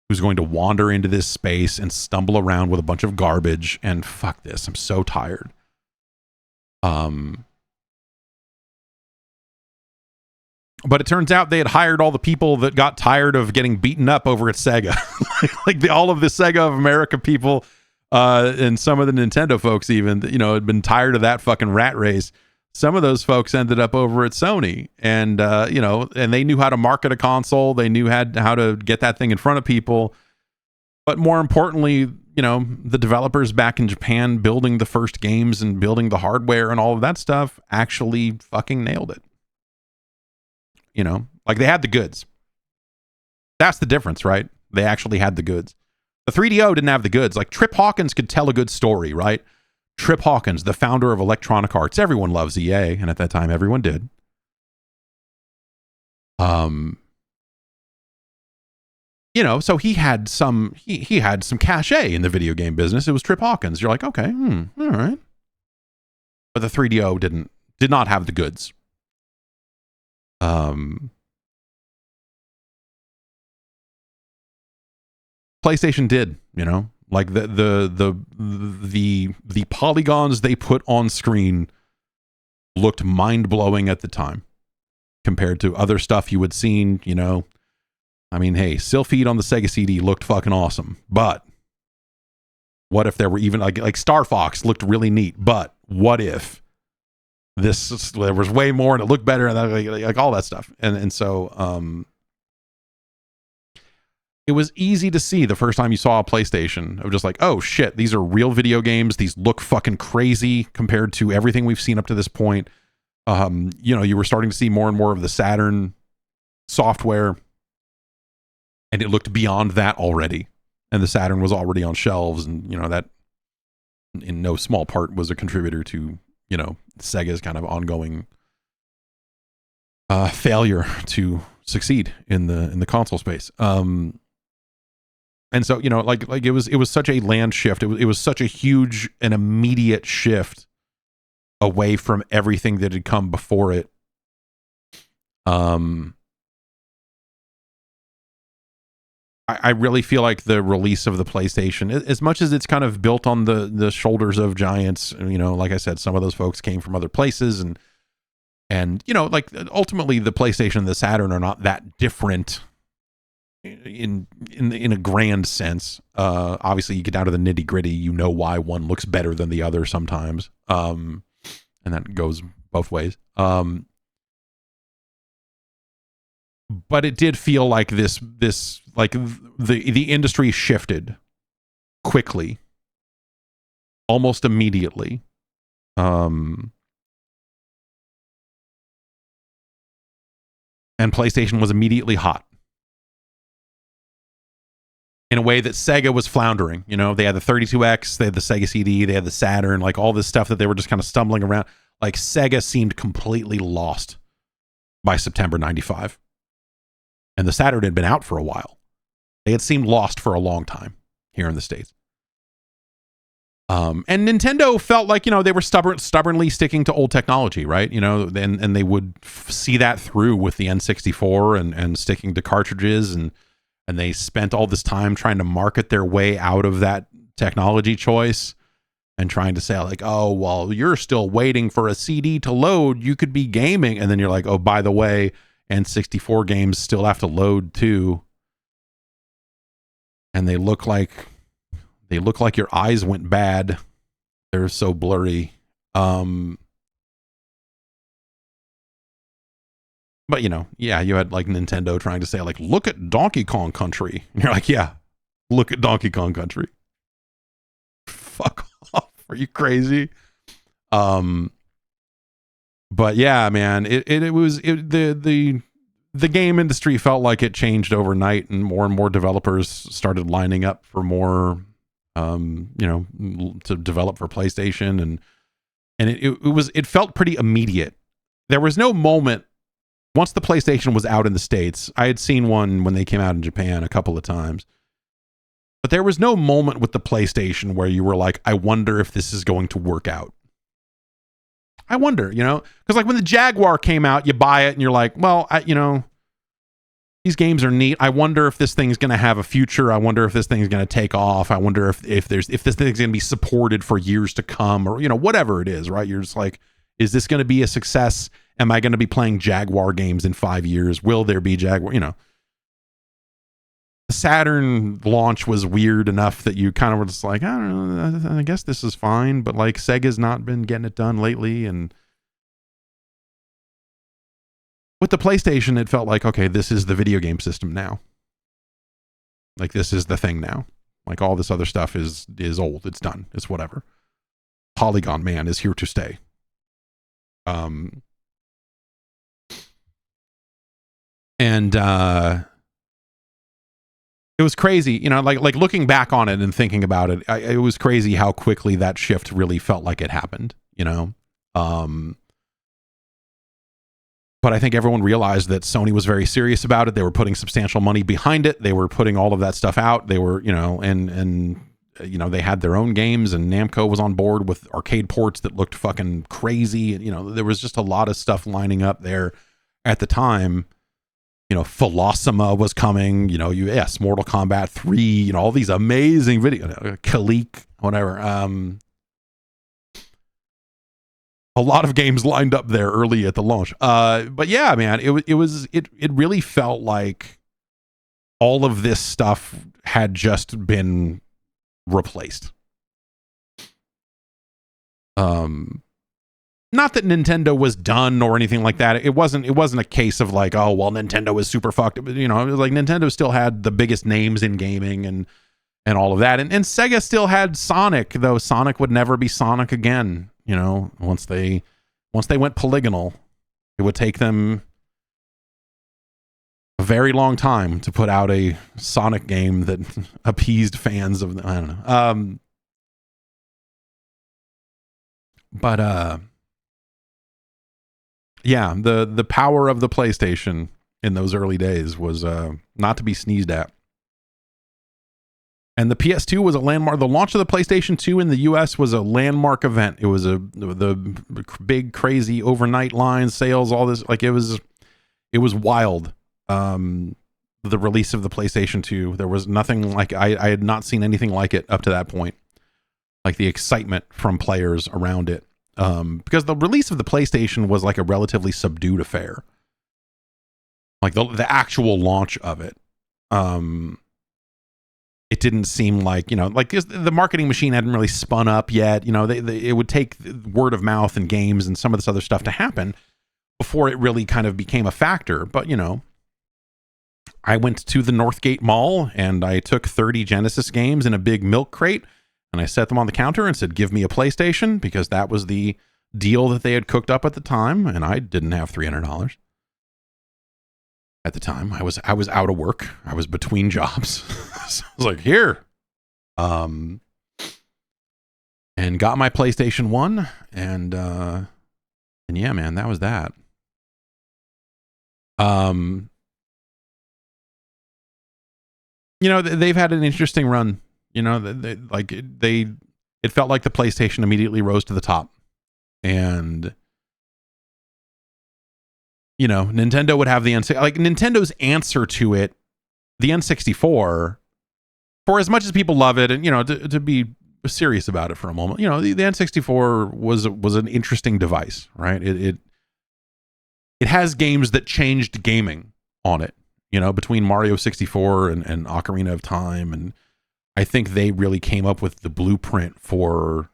who's going to wander into this space and stumble around with a bunch of garbage, and fuck this, I'm so tired. But it turns out they had hired all the people that got tired of getting beaten up over at Sega. All of the Sega of America people, and some of the Nintendo folks even, had been tired of that fucking rat race. Some of those folks ended up over at Sony, and and they knew how to market a console. They knew how to get that thing in front of people. But more importantly, the developers back in Japan building the first games and building the hardware and all of that stuff actually fucking nailed it. They had the goods. That's the difference, right? They actually had the goods. The 3DO didn't have the goods. Like, Trip Hawkins could tell a good story, right? Trip Hawkins, the founder of Electronic Arts. Everyone loves EA, and at that time, everyone did. So he had some cachet in the video game business. It was Trip Hawkins. You're like, okay, all right. But the 3DO did not have the goods. PlayStation did, like the polygons they put on screen looked mind-blowing at the time compared to other stuff you had seen. I mean, hey, Sylphid on the Sega CD looked fucking awesome, but what if there were even like Star Fox looked really neat, but what if there was way more and it looked better, and like all that stuff, and so it was easy to see the first time you saw a PlayStation of just like, oh shit, these are real video games. These look fucking crazy compared to everything we've seen up to this point. You were starting to see more and more of the Saturn software, and it looked beyond that already. And the Saturn was already on shelves, and that in no small part was a contributor to Sega's kind of ongoing failure to succeed in the console space. And so, it was such a land shift. It was such a huge and immediate shift away from everything that had come before it. I really feel like the release of the PlayStation, as much as it's kind of built on the shoulders of giants, like I said, some of those folks came from other places, and ultimately the PlayStation and the Saturn are not that different in a grand sense. Obviously, you get down to the nitty gritty, why one looks better than the other sometimes, and that goes both ways. But it did feel like this like the industry shifted quickly, almost immediately. And PlayStation was immediately hot in a way that Sega was floundering. They had the 32X, they had the Sega CD, they had the Saturn, like all this stuff that they were just kind of stumbling around. Like, Sega seemed completely lost by September 95. And the Saturn had been out for a while. They had seemed lost for a long time here in the States. And Nintendo felt like, they were stubbornly sticking to old technology, right? And they would see that through with the N64 and sticking to cartridges. And they spent all this time trying to market their way out of that technology choice and trying to say like, oh, well, you're still waiting for a CD to load. You could be gaming. And then you're like, oh, by the way, N64 games still have to load too. And they look like your eyes went bad. They're so blurry. But you had like Nintendo trying to say like, look at Donkey Kong Country. And you're like, yeah, look at Donkey Kong Country. Fuck off. Are you crazy? But yeah, man, the game industry felt like it changed overnight, and more developers started lining up for more, to develop for PlayStation, and it felt pretty immediate. There was no moment once the PlayStation was out in the States. I had seen one when they came out in Japan a couple of times, but there was no moment with the PlayStation where you were like, I wonder if this is going to work out. I wonder, because like when the Jaguar came out, you buy it and you're like, well, these games are neat. I wonder if this thing's going to have a future. I wonder if this thing's going to take off. I wonder if this thing's going to be supported for years to come, or, whatever it is, right? You're just like, is this going to be a success? Am I going to be playing Jaguar games in 5 years? Will there be Jaguar? You know, the Saturn launch was weird enough that you kind of were just like, I don't know, I guess this is fine, but like Sega's not been getting it done lately. And with the PlayStation, it felt like, okay, this is the video game system now. Like, this is the thing now. Like, all this other stuff is old. It's done. It's whatever. Polygon Man is here to stay. And it was crazy, you know, like looking back on it and thinking about it, it was crazy how quickly that shift really felt like it happened, you know. But I think everyone realized that Sony was very serious about it. They were putting substantial money behind it. They were putting all of that stuff out. They were, you know, and you know, they had their own games, and Namco was on board with arcade ports that looked fucking crazy. And, you know, there was just a lot of stuff lining up there at the time. You know, Philosoma was coming, you know, yes, Mortal Kombat 3, you know, all these amazing video, Kalik, whatever. A lot of games lined up there early at the launch. But yeah, man, it really felt like all of this stuff had just been replaced. Not that Nintendo was done or anything like that. It wasn't a case of like, oh, well, Nintendo is super fucked. You know, it was like Nintendo still had the biggest names in gaming and all of that. And Sega still had Sonic, though Sonic would never be Sonic again. You know, once they went polygonal, it would take them a very long time to put out a Sonic game that appeased fans of, I don't know. But yeah, the power of the PlayStation in those early days was not to be sneezed at. And the PS2 was a landmark. The launch of the PlayStation 2 in the US was a landmark event. It was the big, crazy overnight line sales, all this. Like, it was wild. The release of the PlayStation 2, there was nothing like, I had not seen anything like it up to that point. Like, the excitement from players around it. Because the release of the PlayStation was like a relatively subdued affair. Like, the actual launch of it. It didn't seem like, you know, like the marketing machine hadn't really spun up yet. You know, it would take word of mouth and games and some of this other stuff to happen before it really kind of became a factor. But, you know, I went to the Northgate Mall and I took 30 Genesis games in a big milk crate and I set them on the counter and said, give me a PlayStation, because that was the deal that they had cooked up at the time. And I didn't have $300. At the time, I was out of work. I was between jobs. So I was like, here. And got my PlayStation 1. And yeah, man, that was that. You know, they've had an interesting run. You know, it felt like the PlayStation immediately rose to the top. And you know, Nintendo would have the Nintendo's answer to it, the N64, for as much as people love it, and, you know, to be serious about it for a moment, you know, the N64 was an interesting device, right? It has games that changed gaming on it, you know, between Mario 64 and Ocarina of Time, and I think they really came up with the blueprint for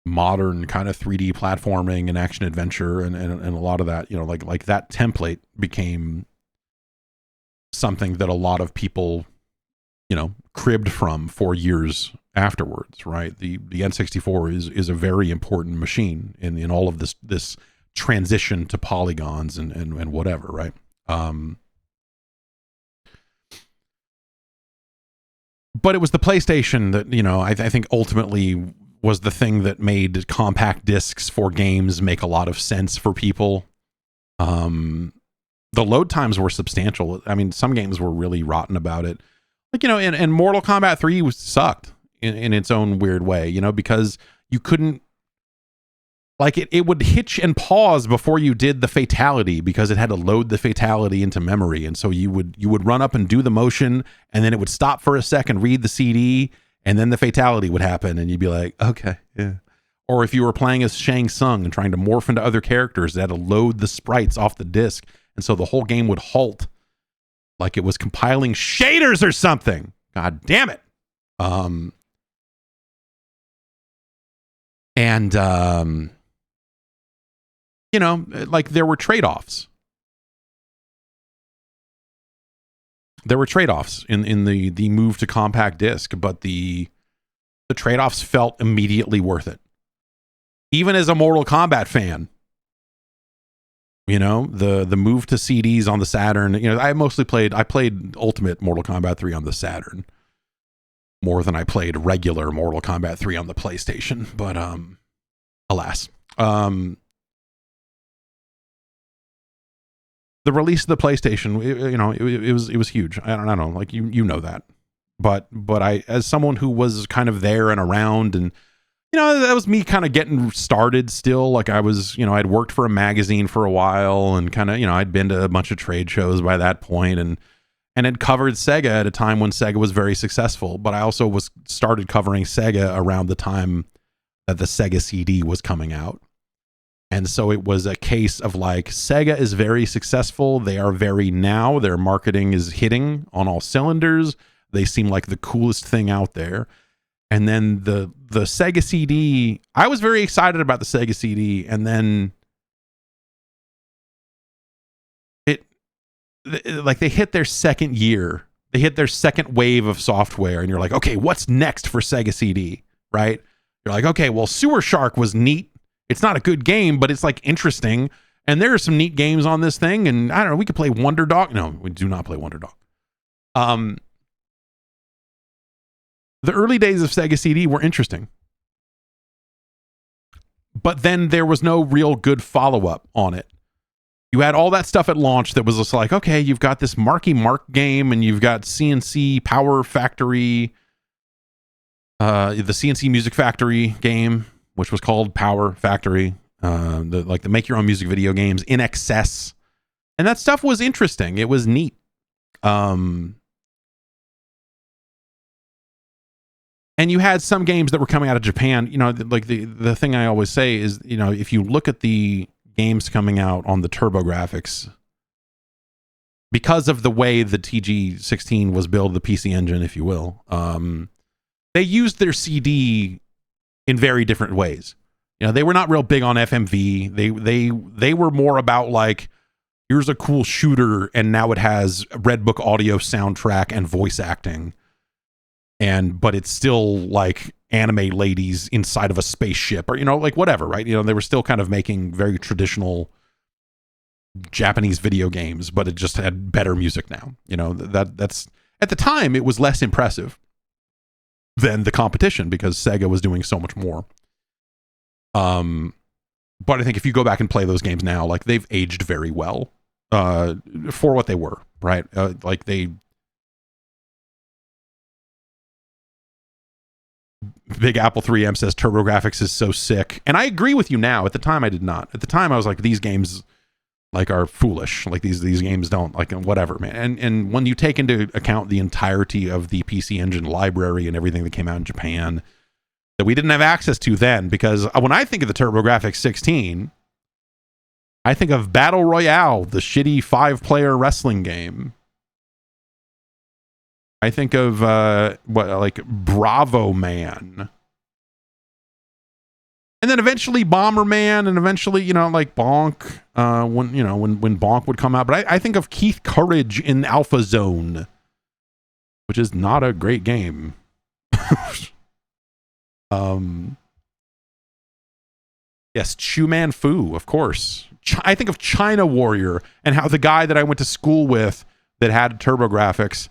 modern kind of 3D platforming and action adventure and a lot of that, you know, like that template became something that a lot of people, you know, cribbed from for years afterwards, right? The N64 is a very important machine in all of this transition to polygons and whatever, right? But it was the PlayStation that, you know, I think ultimately was the thing that made compact discs for games make a lot of sense for people. The load times were substantial. I mean, some games were really rotten about it. Like, you know, and Mortal Kombat 3 sucked in its own weird way, you know, because you couldn't, like, it would hitch and pause before you did the fatality because it had to load the fatality into memory. And so you would run up and do the motion, and then it would stop for a second, read the CD, and then the fatality would happen, and you'd be like, okay, yeah. Or if you were playing as Shang Tsung and trying to morph into other characters, they had to load the sprites off the disc. And so the whole game would halt like it was compiling shaders or something. God damn it. You know, like there were trade-offs. There were trade-offs in the move to compact disc, but the trade-offs felt immediately worth it. Even as a Mortal Kombat fan, you know, the move to CDs on the Saturn, you know, I played Ultimate Mortal Kombat 3 on the Saturn more than I played regular Mortal Kombat 3 on the PlayStation, but alas. The release of the PlayStation, it was huge. I don't know, like you know that. But I, as someone who was kind of there and around, and you know, that was me kind of getting started still. Like I was, you know, I'd worked for a magazine for a while and kind of, you know, I'd been to a bunch of trade shows by that point and had covered Sega at a time when Sega was very successful. But I also started covering Sega around the time that the Sega CD was coming out. And so it was a case of like, Sega is very successful. They are their marketing is hitting on all cylinders. They seem like the coolest thing out there. And then the Sega CD, I was very excited about the Sega CD. And then they hit their second year. They hit their second wave of software. And you're like, okay, what's next for Sega CD? Right? You're like, okay, well, Sewer Shark was neat. It's not a good game, but it's like interesting. And there are some neat games on this thing. And I don't know, we could play Wonder Dog. No, we do not play Wonder Dog. The early days of Sega CD were interesting. But then there was no real good follow-up on it. You had all that stuff at launch that was just like, okay, you've got this Marky Mark game and you've got CNC Power Factory, the CNC Music Factory game, which was called Power Factory, the make your own music video games in excess. And that stuff was interesting. It was neat. And you had some games that were coming out of Japan, you know, like the thing I always say is, you know, if you look at the games coming out on the TurboGrafx, because of the way the TG16 was built, the PC Engine, if you will, they used their CD in very different ways. You know, they were not real big on FMV. They were more about like, here's a cool shooter, and now it has Red Book audio soundtrack and voice acting. But it's still like anime ladies inside of a spaceship, or, you know, like whatever, right? You know, they were still kind of making very traditional Japanese video games, but it just had better music now. You know, that's at the time it was less impressive than the competition because Sega was doing so much more. But I think if you go back and play those games now, like they've aged very well for what they were, right? Like they. Big Apple 3M says TurboGrafx is so sick. And I agree with you now. At the time, I did not. At the time, I was like, these games like are foolish. Like these games don't, like, whatever, man. And when you take into account the entirety of the PC Engine library and everything that came out in Japan that we didn't have access to then, because when I think of the TurboGrafx 16, I think of Battle Royale, the shitty 5-player wrestling game. I think of like Bravo Man, and then eventually Bomberman, and eventually, you know, like Bonk. When Bonk would come out, but I think of Keith Courage in Alpha Zone, which is not a great game. Yes, Chu Man Fu, of course. I think of China Warrior and how the guy that I went to school with that had TurboGrafx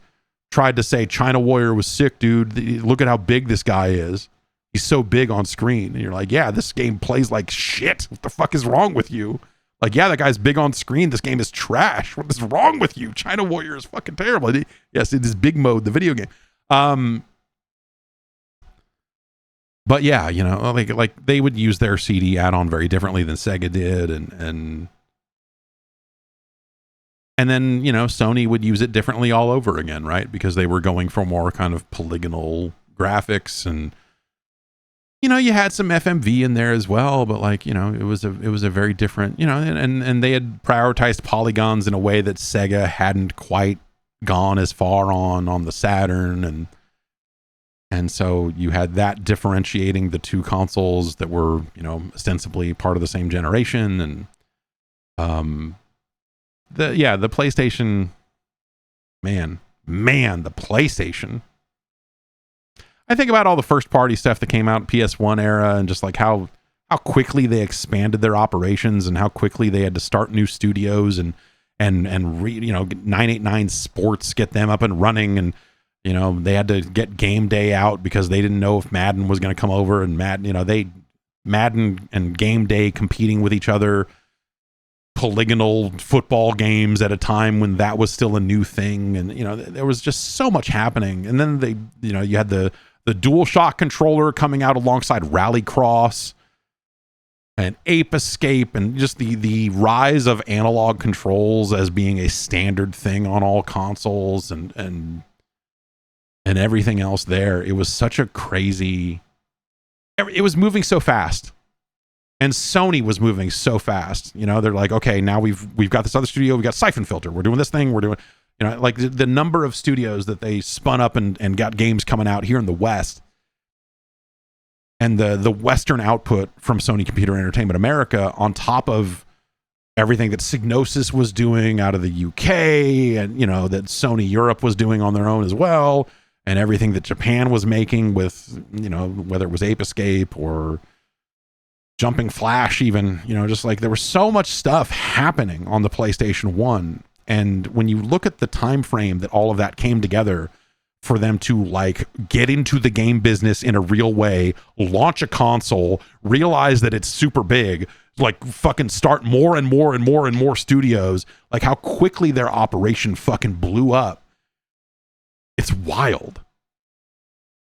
tried to say China Warrior was sick, dude. Look at how big this guy is. He's so big on screen. And you're like, yeah, this game plays like shit. What the fuck is wrong with you? Like, yeah, that guy's big on screen. This game is trash. What is wrong with you? China Warrior is fucking terrible. Yes, it is big mode, the video game. But yeah, you know, like they would use their CD add-on very differently than Sega did, and then, you know, Sony would use it differently all over again, right? Because they were going for more kind of polygonal graphics, and you had some FMV in there as well, but like, it was a very different, and they had prioritized polygons in a way that Sega hadn't quite gone as far on the Saturn, and so you had that differentiating the two consoles that were, ostensibly part of the same generation. And the PlayStation, man, the PlayStation. I think about all the first party stuff that came out PS1 era, and just like how quickly they expanded their operations and how quickly they had to start new studios and 989 Sports, get them up and running, and they had to get Game Day out because they didn't know if Madden was going to come over, and Madden and Game Day competing with each other, polygonal football games at a time when that was still a new thing, and there was just so much happening. And then you had the DualShock controller coming out alongside Rallycross and Ape Escape, and just the rise of analog controls as being a standard thing on all consoles, and everything else there. It was such a crazy, it was moving so fast, and Sony was moving so fast. They're like, okay, now we've got this other studio, we got Siphon Filter, we're doing this thing, we're doing, like the number of studios that they spun up and got games coming out here in the West, and the Western output from Sony Computer Entertainment America, on top of everything that Psygnosis was doing out of the UK, and that Sony Europe was doing on their own as well, and everything that Japan was making with, whether it was Ape Escape or Jumping Flash even, just like there was so much stuff happening on the PlayStation 1. And when you look at the time frame that all of that came together for them to like get into the game business in a real way, launch a console, realize that it's super big, like fucking start more and more and more and more studios, like how quickly their operation fucking blew up. It's wild.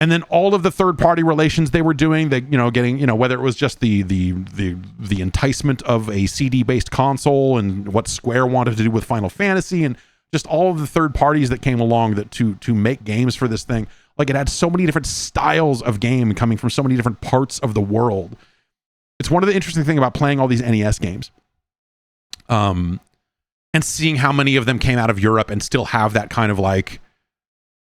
And then all of the third-party relations they were doing, they, getting, whether it was just the enticement of a CD-based console, and what Square wanted to do with Final Fantasy, and just all of the third parties that came along that to make games for this thing. Like, it had so many different styles of game coming from so many different parts of the world. It's one of the interesting things about playing all these NES games, and seeing how many of them came out of Europe and still have that kind of like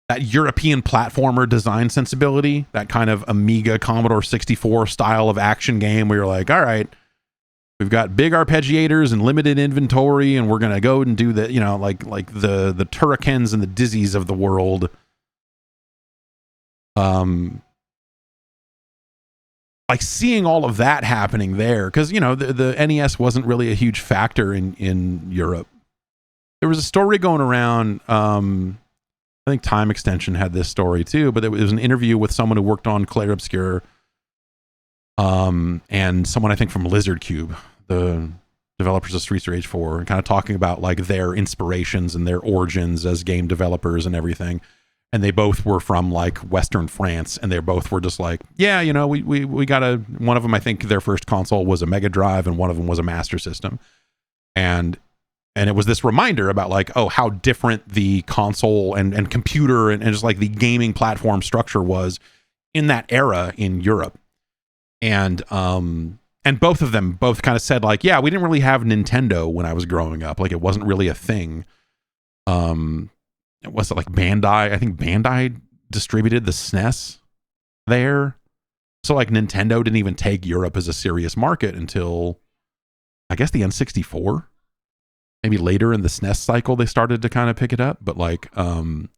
that European platformer design sensibility, that kind of Amiga Commodore 64 style of action game where you're like, all right, we've got big arpeggiators and limited inventory, and we're going to go and do the, like the Turricans and the Dizzies of the world. Like seeing all of that happening there, because, the NES wasn't really a huge factor in Europe. There was a story going around, I think Time Extension had this story too, but it was an interview with someone who worked on Clair Obscur, and someone I think from Lizard Cube, the developers of Streets of Rage 4, and kind of talking about like their inspirations and their origins as game developers and everything. And they both were from like Western France, and they both were just like, yeah, we got one of them, I think their first console was a Mega Drive, and one of them was a Master System. And it was this reminder about like, oh, how different the console and computer and just like the gaming platform structure was in that era in Europe. And both of them kind of said like, yeah, we didn't really have Nintendo when I was growing up. Like, it wasn't really a thing. Was it like Bandai? I think Bandai distributed the SNES there. So like Nintendo didn't even take Europe as a serious market until, I guess, the N64. Maybe later in the SNES cycle, they started to kind of pick it up. But like the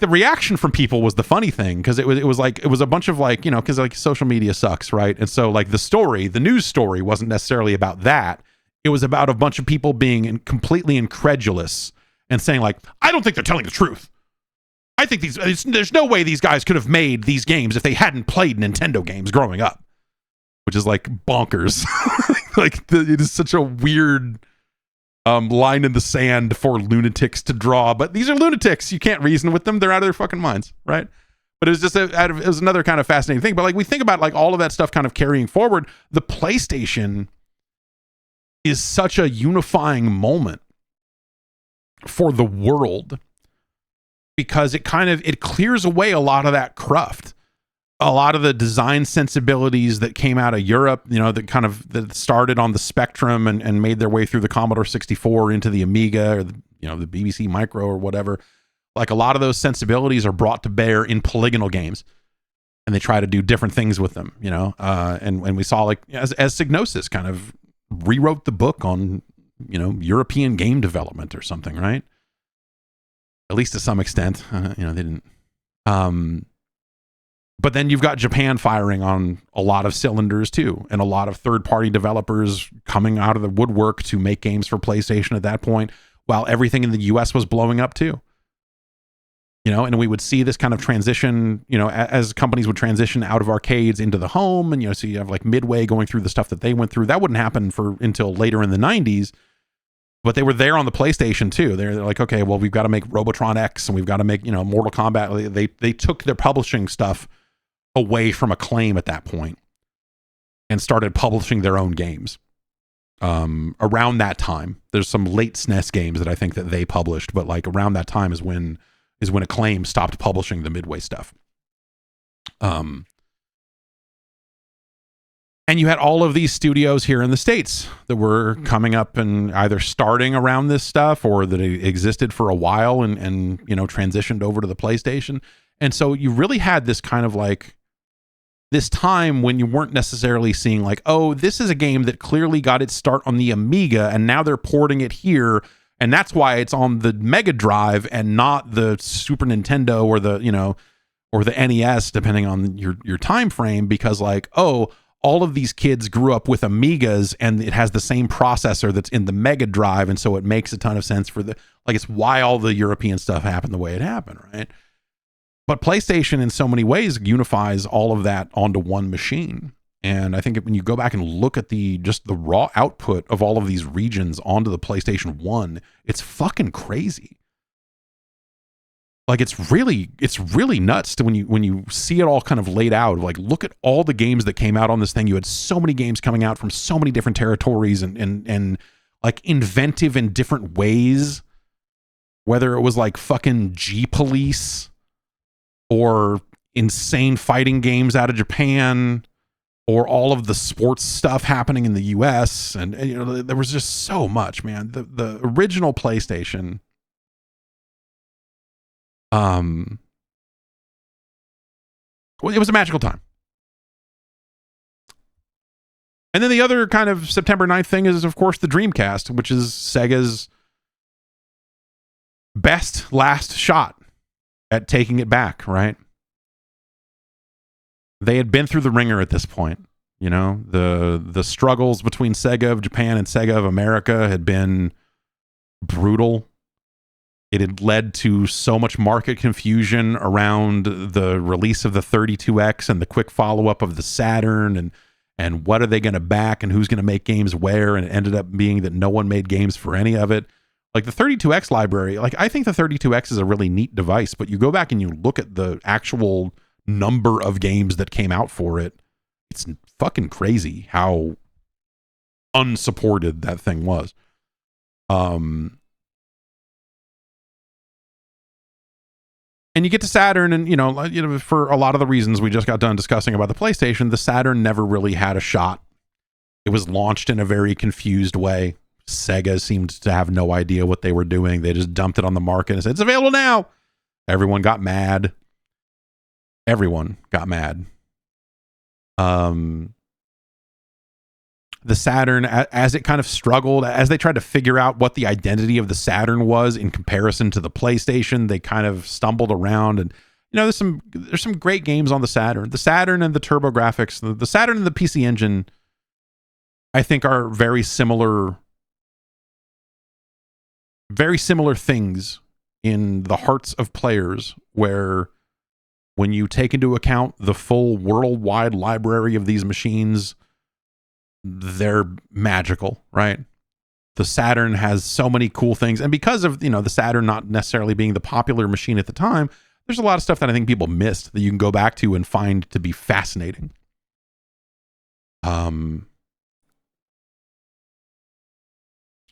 reaction from people was the funny thing, because it was a bunch of like, because like social media sucks, right? And so like the news story wasn't necessarily about that. It was about a bunch of people being completely incredulous and saying like, I don't think they're telling the truth. I think there's no way these guys could have made these games if they hadn't played Nintendo games growing up, which is like bonkers. It is such a weird line in the sand for lunatics to draw, but these are lunatics. You can't reason with them. They're out of their fucking minds, right? But it was just it was another kind of fascinating thing. But like, we think about like all of that stuff kind of carrying forward. The PlayStation is such a unifying moment for the world, because it clears away a lot of that cruft a lot of the design sensibilities that came out of Europe, that started on the Spectrum and made their way through the Commodore 64 into the Amiga or the BBC Micro or whatever. Like a lot of those sensibilities are brought to bear in polygonal games, and they try to do different things with them, and we saw like as Psygnosis kind of rewrote the book on, European game development or something, right? At least to some extent, they didn't. But then you've got Japan firing on a lot of cylinders too, and a lot of third-party developers coming out of the woodwork to make games for PlayStation at that point, while everything in the US was blowing up too. And we would see this kind of transition, as companies would transition out of arcades into the home, and so you have like Midway going through the stuff that they went through. That wouldn't happen until later in the 90s, but they were there on the PlayStation too. They're like, okay, well, we've got to make Robotron X, and we've got to make Mortal Kombat. They took their publishing stuff away from Acclaim at that point and started publishing their own games. Around that time, there's some late SNES games that I think that they published, but like around that time is when Acclaim stopped publishing the Midway stuff. And you had all of these studios here in the States that were coming up and either starting around this stuff or that existed for a while and transitioned over to the PlayStation. And so you really had this kind of like this time when you weren't necessarily seeing like, oh, this is a game that clearly got its start on the Amiga and now they're porting it here, and that's why it's on the Mega Drive and not the Super Nintendo or the NES, depending on your time frame, because like, oh, all of these kids grew up with Amigas and it has the same processor that's in the Mega Drive, and so it makes a ton of sense for it's why all the European stuff happened the way it happened, right? But PlayStation in so many ways unifies all of that onto one machine. And I think when you go back and look at just the raw output of all of these regions onto the PlayStation 1, it's fucking crazy. Like it's really nuts to when you see it all kind of laid out. Like, look at all the games that came out on this thing. You had so many games coming out from so many different territories and like inventive in different ways. Whether it was like fucking G-Police or insane fighting games out of Japan, or all of the sports stuff happening in the US. And there was just so much, man. The original PlayStation, well, it was a magical time. And then the other kind of September 9th thing is, of course, the Dreamcast, which is Sega's best last shot at taking it back, right? They had been through the ringer at this point. The struggles between Sega of Japan and Sega of America had been brutal. It had led to so much market confusion around the release of the 32X and the quick follow-up of the Saturn, and what are they going to back and who's going to make games where, and it ended up being that no one made games for any of it. Like the 32X library, like I think the 32X is a really neat device, but you go back and you look at the actual number of games that came out for it, it's fucking crazy how unsupported that thing was. And you get to Saturn, and for a lot of the reasons we just got done discussing about the PlayStation, the Saturn never really had a shot. It was launched in a very confused way. Sega seemed to have no idea what they were doing. They just dumped it on the market and said, it's available now. Everyone got mad. The Saturn, as it kind of struggled, as they tried to figure out what the identity of the Saturn was in comparison to the PlayStation, they kind of stumbled around. And there's some great games on the Saturn. The Saturn and the TurboGrafx, the Saturn and the PC Engine, I think are very similar things in the hearts of players, where when you take into account the full worldwide library of these machines, they're magical, right? The Saturn has so many cool things, and because of the Saturn not necessarily being the popular machine at the time, there's a lot of stuff that I think people missed that you can go back to and find to be fascinating.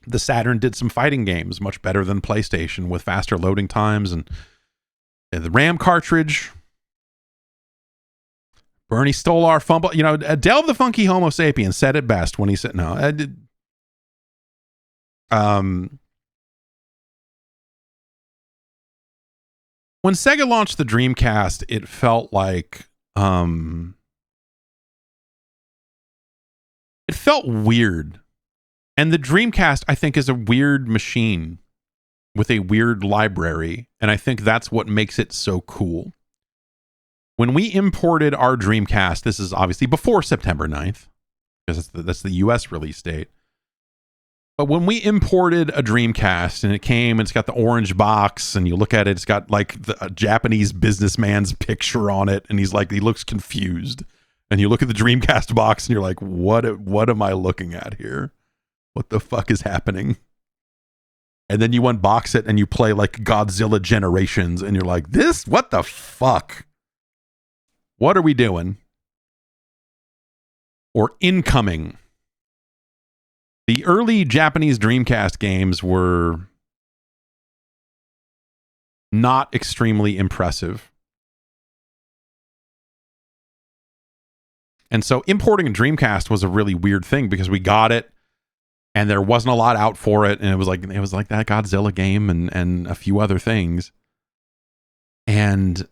The Saturn did some fighting games much better than PlayStation, with faster loading times, and the RAM cartridge Bernie stole our fumble. You know, Delve the Funky Homo Sapien said it best when he said, no, I did. When Sega launched the Dreamcast, it felt like, it felt weird. And the Dreamcast, I think, is a weird machine with a weird library. And I think that's what makes it so cool. When we imported our Dreamcast, this is obviously before September 9th, because that's the US release date. But when we imported a Dreamcast and it came and it's got the orange box and you look at it, it's got like a Japanese businessman's picture on it. And he looks confused. And you look at the Dreamcast box and you're like, what am I looking at here? What the fuck is happening? And then you unbox it and you play like Godzilla Generations and you're like, what the fuck? What are we doing? Or Incoming. The early Japanese Dreamcast games were not extremely impressive. And so importing a Dreamcast was a really weird thing because we got it and there wasn't a lot out for it. And it was like that Godzilla game and a few other things. And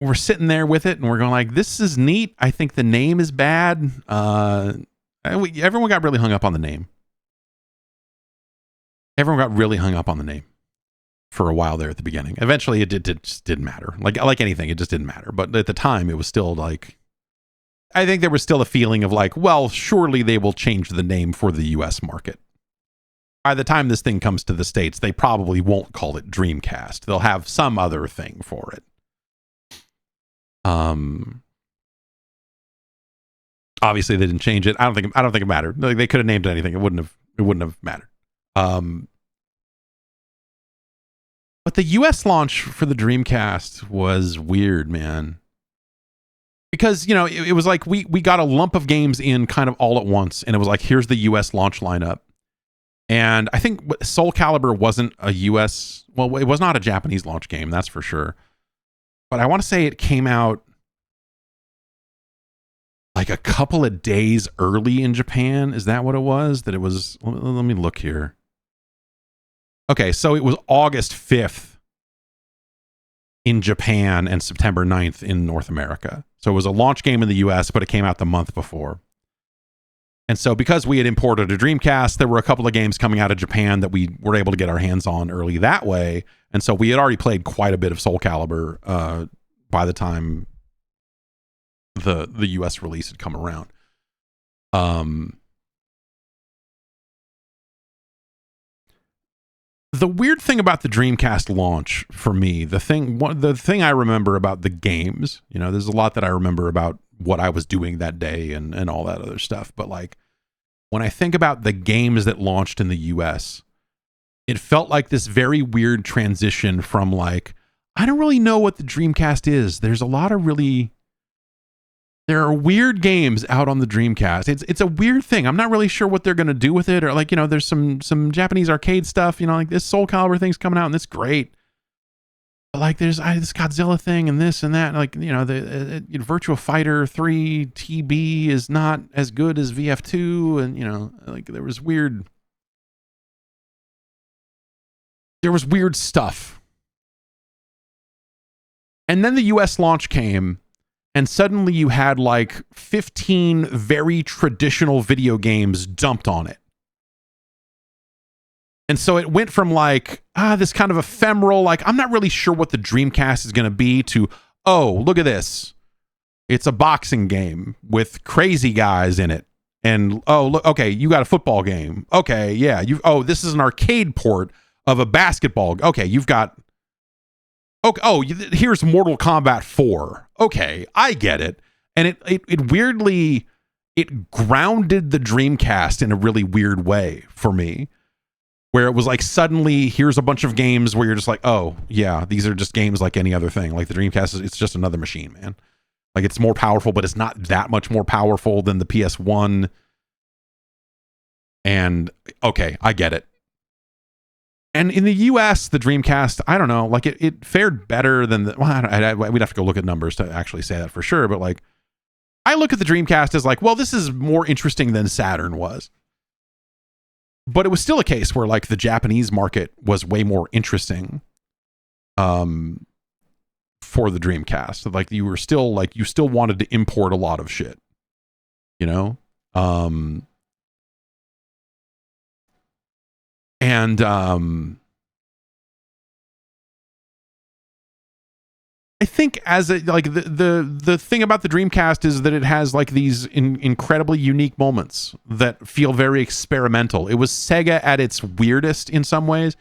we're sitting there with it and we're going like, this is neat. I think the name is bad. Everyone got really hung up on the name. Everyone got really hung up on the name for a while there at the beginning. Eventually it just didn't matter. Like anything, it just didn't matter. But at the time it was still like, I think there was still a feeling of like, well, surely they will change the name for the US market. By the time this thing comes to the States, they probably won't call it Dreamcast. They'll have some other thing for it. Obviously they didn't change it. I don't think it mattered. Like, they could have named it anything. It wouldn't have mattered. But the US launch for the Dreamcast was weird, man. Because, you know, it was like we got a lump of games in kind of all at once, and it was like, here's the US launch lineup. And I think Soul Calibur wasn't a US, well, it was not a Japanese launch game, that's for sure. But I want to say it came out like a couple of days early in Japan. Is that what it was? That it was, let me look here. Okay, so it was August 5th in Japan and September 9th in North America. So it was a launch game in the US, but it came out the month before. And so because we had imported a Dreamcast, there were a couple of games coming out of Japan that we were able to get our hands on early that way. And so we had already played quite a bit of Soul Calibur by the time the US release had come around. The weird thing about the Dreamcast launch for me, the thing I remember about the games, you know, there's a lot that I remember about what I was doing that day and all that other stuff. But like, when I think about the games that launched in the US, it felt like this very weird transition from like, I don't really know what the Dreamcast is. There are weird games out on the Dreamcast. It's a weird thing. I'm not really sure what they're going to do with it. Or like, you know, there's some Japanese arcade stuff, you know, like this Soul Calibur thing's coming out and it's great. But like there's this Godzilla thing and this and that. Like, you know, the Virtua Fighter 3 TB is not as good as VF2. And, you know, like there was weird stuff. And then the US launch came. And suddenly you had like 15 very traditional video games dumped on it. And so it went from like, this kind of ephemeral, like, I'm not really sure what the Dreamcast is going to be to, oh, look at this. It's a boxing game with crazy guys in it. And, oh, look, okay, you got a football game. Okay, yeah. This is an arcade port of a basketball. Okay, you've got... Okay, here's Mortal Kombat 4. Okay, I get it. And it weirdly, it grounded the Dreamcast in a really weird way for me, where it was like suddenly here's a bunch of games where you're just like, oh yeah, these are just games like any other thing. Like the Dreamcast, it's just another machine, man. Like it's more powerful, but it's not that much more powerful than the PS1. And okay, I get it. And in the US, the Dreamcast, I don't know, like it fared better than we'd have to go look at numbers to actually say that for sure. But like I look at the Dreamcast as like, well, this is more interesting than Saturn was. But it was still a case where like the Japanese market was way more interesting for the Dreamcast. Like you still wanted to import a lot of shit, you know? I think as a, like the thing about the Dreamcast is that it has like these incredibly unique moments that feel very experimental. It was Sega at its weirdest in some ways.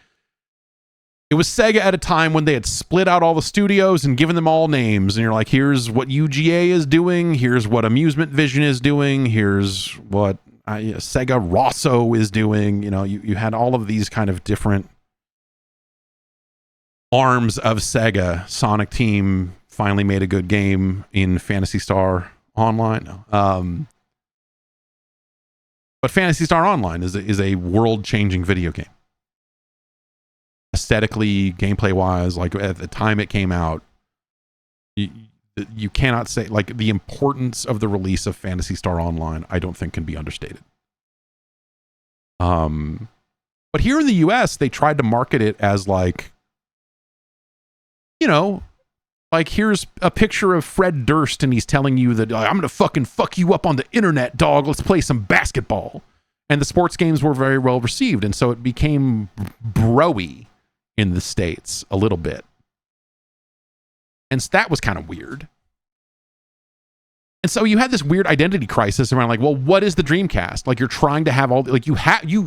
It was Sega at a time when they had split out all the studios and given them all names. And you're like, here's what UGA is doing. Here's what Amusement Vision is doing. Here's what Sega Rosso is doing. You know, you had all of these kind of different arms of Sega. Sonic Team finally made a good game in Phantasy Star Online. No. But Phantasy Star Online is a world-changing video game. Aesthetically, gameplay-wise, like at the time it came out, you cannot say, like, the importance of the release of Phantasy Star Online, I don't think can be understated. But here in the US, they tried to market it as like, you know, like here's a picture of Fred Durst and he's telling you that I'm gonna fucking fuck you up on the internet, dog. Let's play some basketball. And the sports games were very well received, and so it became bro-y in the States a little bit. And so that was kind of weird. And so you had this weird identity crisis around like, well, what is the Dreamcast? Like you're trying to have all, like you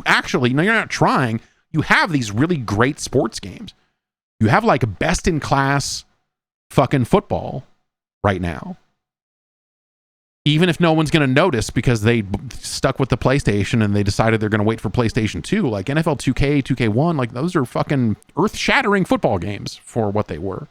actually, no, you're not trying. You have these really great sports games. You have like a best in class fucking football right now. Even if no one's going to notice because they stuck with the PlayStation and they decided they're going to wait for PlayStation 2, like NFL 2K, 2K1, like those are fucking earth-shattering football games for what they were.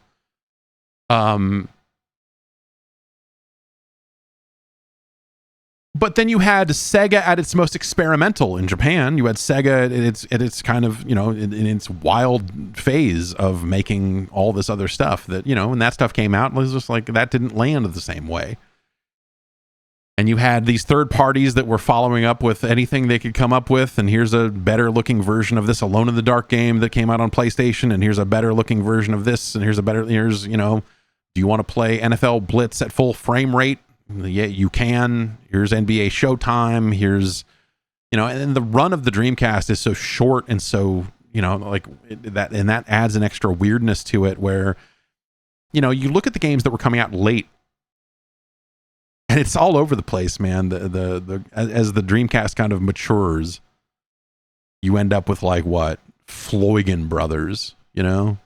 But then you had Sega at its most experimental in Japan. You had Sega at its kind of, you know, in its wild phase of making all this other stuff that, you know, when that stuff came out, it was just like that didn't land the same way. And you had these third parties that were following up with anything they could come up with. And here's a better looking version of this Alone in the Dark game that came out on PlayStation. And here's a better looking version of this. And here's, you know, do you want to play NFL Blitz at full frame rate? Yeah, you can. Here's NBA Showtime. Here's, you know, and the run of the Dreamcast is so short and so, you know, like that adds an extra weirdness to it where, you know, you look at the games that were coming out late. And it's all over the place, man. As the Dreamcast kind of matures, you end up with like what? Floygan Brothers, you know?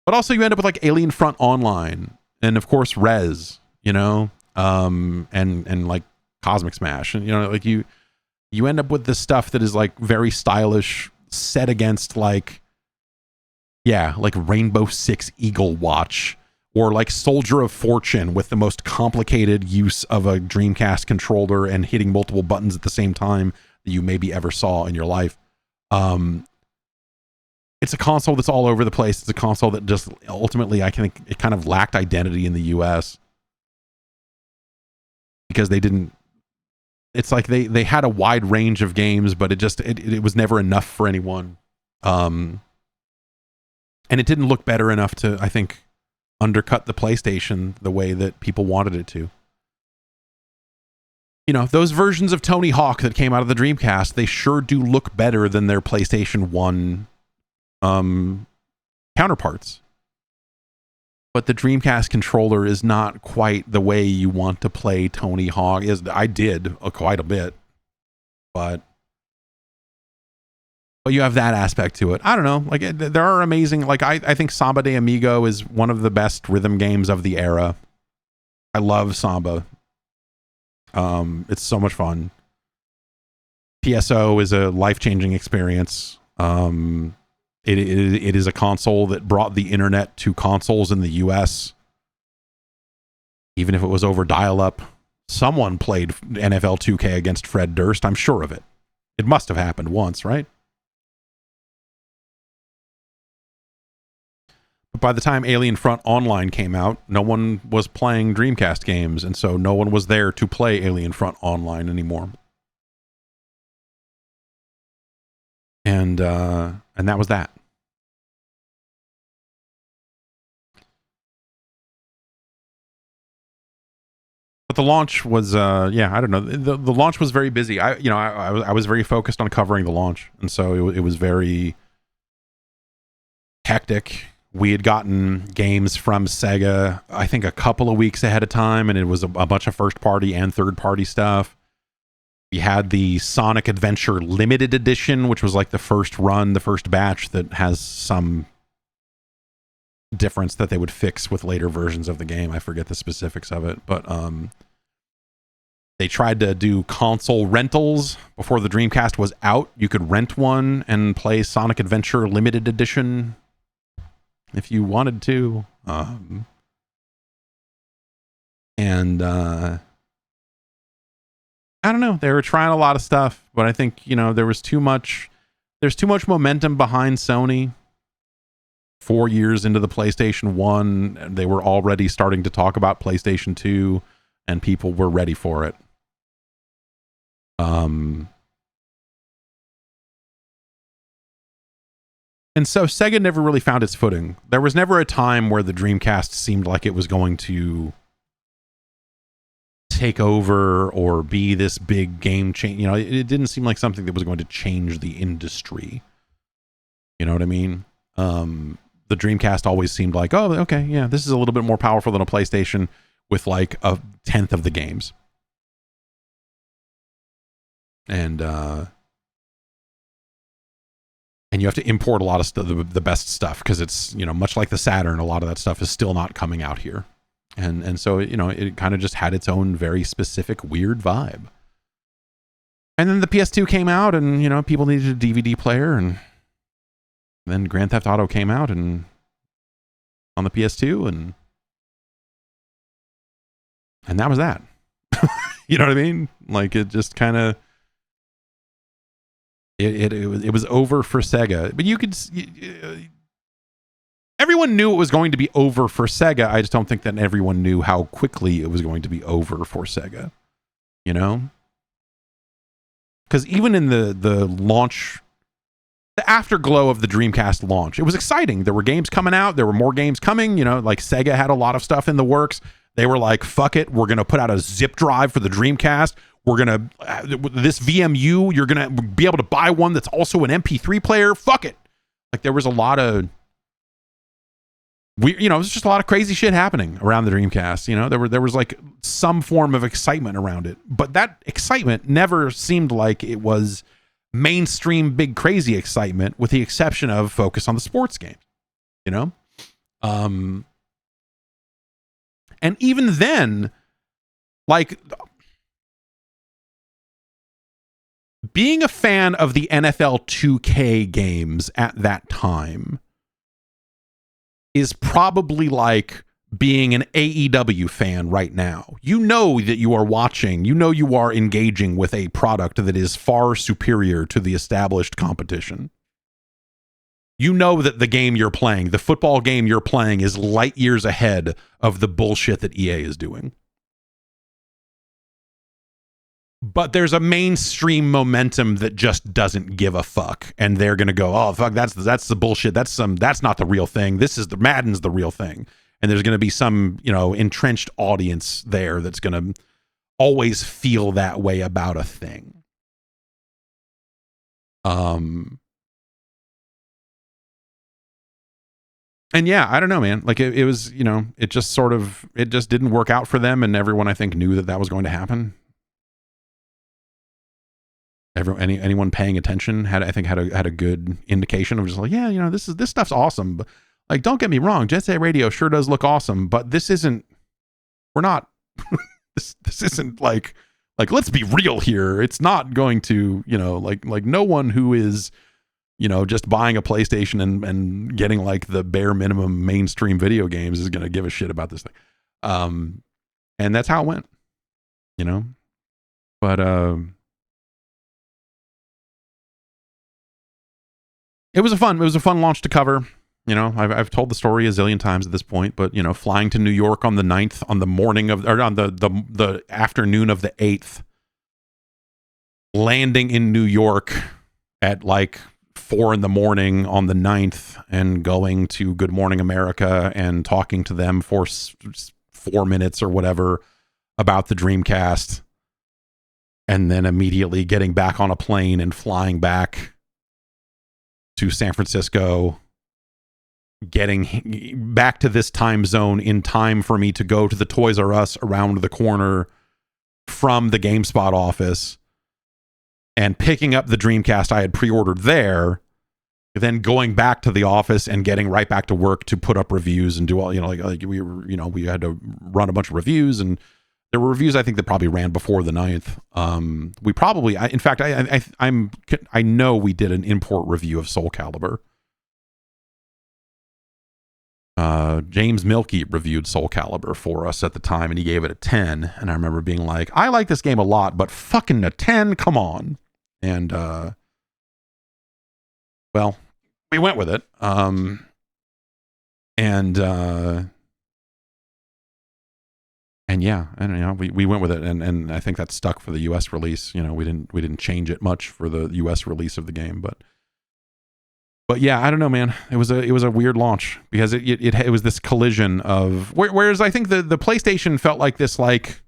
But also you end up with like Alien Front Online and of course Rez, you know? And like Cosmic Smash. And you know, like you end up with this stuff that is like very stylish set against like, yeah, like Rainbow Six Eagle Watch. Or like Soldier of Fortune with the most complicated use of a Dreamcast controller and hitting multiple buttons at the same time that you maybe ever saw in your life. It's a console that's all over the place. It's a console that just ultimately, I think it kind of lacked identity in the US. Because they didn't, it's like they had a wide range of games, but it was never enough for anyone. And it didn't look better enough to, I think, undercut the PlayStation the way that people wanted it to. You know, those versions of Tony Hawk that came out of the Dreamcast, they sure do look better than their PlayStation 1 counterparts. But the Dreamcast controller is not quite the way you want to play Tony Hawk. I did quite a bit, but you have that aspect to it. I don't know. Like there are amazing. Like I think Samba de Amigo is one of the best rhythm games of the era. I love Samba. It's so much fun. PSO is a life-changing experience. It is a console that brought the internet to consoles in the US. Even if it was over dial-up, someone played NFL 2K against Fred Durst. I'm sure of it. It must have happened once, right? But by the time Alien Front Online came out, no one was playing Dreamcast games, and so no one was there to play Alien Front Online anymore. And that was that. But the launch was, I don't know. The launch was very busy. I was very focused on covering the launch, and so it was very hectic. We had gotten games from Sega, I think, a couple of weeks ahead of time, and it was a bunch of first-party and third-party stuff. We had the Sonic Adventure Limited Edition, which was like the first batch that has some difference that they would fix with later versions of the game. I forget the specifics of it, but they tried to do console rentals before the Dreamcast was out. You could rent one and play Sonic Adventure Limited Edition if you wanted to. I don't know. They were trying a lot of stuff, but I think, there's too much momentum behind Sony. 4 years into the PlayStation 1, they were already starting to talk about PlayStation 2, and people were ready for it. And so Sega never really found its footing. There was never a time where the Dreamcast seemed like it was going to take over or be this big game change. It didn't seem like something that was going to change the industry. You know what I mean? The Dreamcast always seemed like, oh, okay, yeah, this is a little bit more powerful than a PlayStation with like a tenth of the games. And you have to import a lot of the best stuff, because it's, much like the Saturn, a lot of that stuff is still not coming out here. And so, it kind of just had its own very specific weird vibe. And then the PS2 came out, and, people needed a DVD player, and then Grand Theft Auto came out and on the PS2, and that was that. You know what I mean? Like, it just kind of it was over for Sega. But you could everyone knew it was going to be over for Sega. I just don't think that everyone knew how quickly it was going to be over for Sega. Because even in the launch, the afterglow of the Dreamcast launch, it was exciting. There were games coming out. There were more games coming. Like Sega had a lot of stuff in the works. They were like, fuck it. We're going to put out a zip drive for the Dreamcast. We're going to, this VMU, you're going to be able to buy one that's also an MP3 player. Fuck it. Like, there was a lot of, it was just a lot of crazy shit happening around the Dreamcast. There was like some form of excitement around it. But that excitement never seemed like it was mainstream big crazy excitement, with the exception of focus on the sports games. And even then, like, being a fan of the NFL 2K games at that time is probably like being an AEW fan right now. You know that you are watching, you are engaging with a product that is far superior to the established competition. You know that the game you're playing, the football game you're playing, is light years ahead of the bullshit that EA is doing. But there's a mainstream momentum that just doesn't give a fuck, and they're gonna go, oh fuck, that's the bullshit. That's not the real thing. Madden's the real thing. And there's gonna be some, entrenched audience there that's gonna always feel that way about a thing. And yeah, I don't know, man. Like, it was, it just didn't work out for them, and everyone, I think, knew that was going to happen. Anyone paying attention had a good indication of just like, yeah, this stuff's awesome. But like, don't get me wrong, Jet Set Radio sure does look awesome, but this isn't. We're not. this isn't like let's be real here. It's not going to, like no one who is, just buying a PlayStation and getting like the bare minimum mainstream video games is going to give a shit about this thing. And that's how it went, but it was a fun launch to cover. You know, I've told the story a zillion times at this point, but you know, flying to New York on the 9th, on the morning of, or on the afternoon of the 8th, landing in New York at like 4 in the morning on the 9th, and going to Good Morning America and talking to them for 4 minutes or whatever about the Dreamcast, and then immediately getting back on a plane and flying back to San Francisco, getting back to this time zone in time for me to go to the Toys R Us around the corner from the GameSpot office and picking up the Dreamcast I had pre-ordered there, then going back to the office and getting right back to work to put up reviews and do all, you know, like we were, you know, we had to run a bunch of reviews, and there were reviews I think that probably ran before the 9th. We probably, in fact, I know we did an import review of Soul Calibur. James Milkey reviewed Soul Calibur for us at the time, and he gave it a 10. And I remember being like, I like this game a lot, but fucking a 10, come on. And well, we went with it. And yeah, and you know, we went with it, and I think that stuck for the US release. You know, we didn't change it much for the US release of the game, but yeah, I don't know, man. It was a weird launch because it was this collision of, whereas I think the PlayStation felt like this, like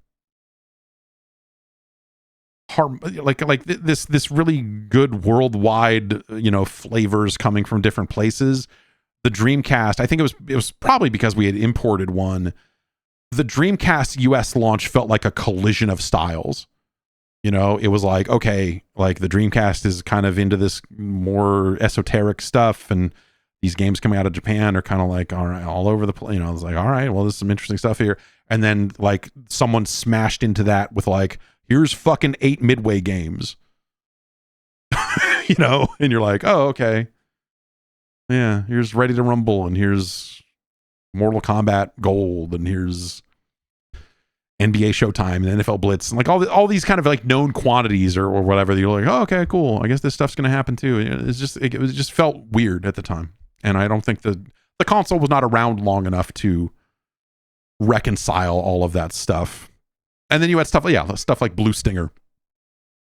this really good worldwide, you know, flavors coming from different places. The Dreamcast, I think it was probably because we had imported one. The Dreamcast US launch felt like a collision of styles. You know, it was like, okay, like the Dreamcast is kind of into this more esoteric stuff, and these games coming out of Japan are kind of like, all right, all over the place. You know, it's like, all right, well, there's some interesting stuff here. And then like someone smashed into that with like, here's fucking 8 Midway games. You know, and you're like, oh, okay. Yeah, here's Ready to Rumble, and here's Mortal Kombat Gold, and here's NBA Showtime and NFL Blitz, and like all these kind of like known quantities or whatever. You're like, oh, okay, cool. I guess this stuff's gonna happen too. It just felt weird at the time, and I don't think the console was not around long enough to reconcile all of that stuff. And then you had stuff like Blue Stinger.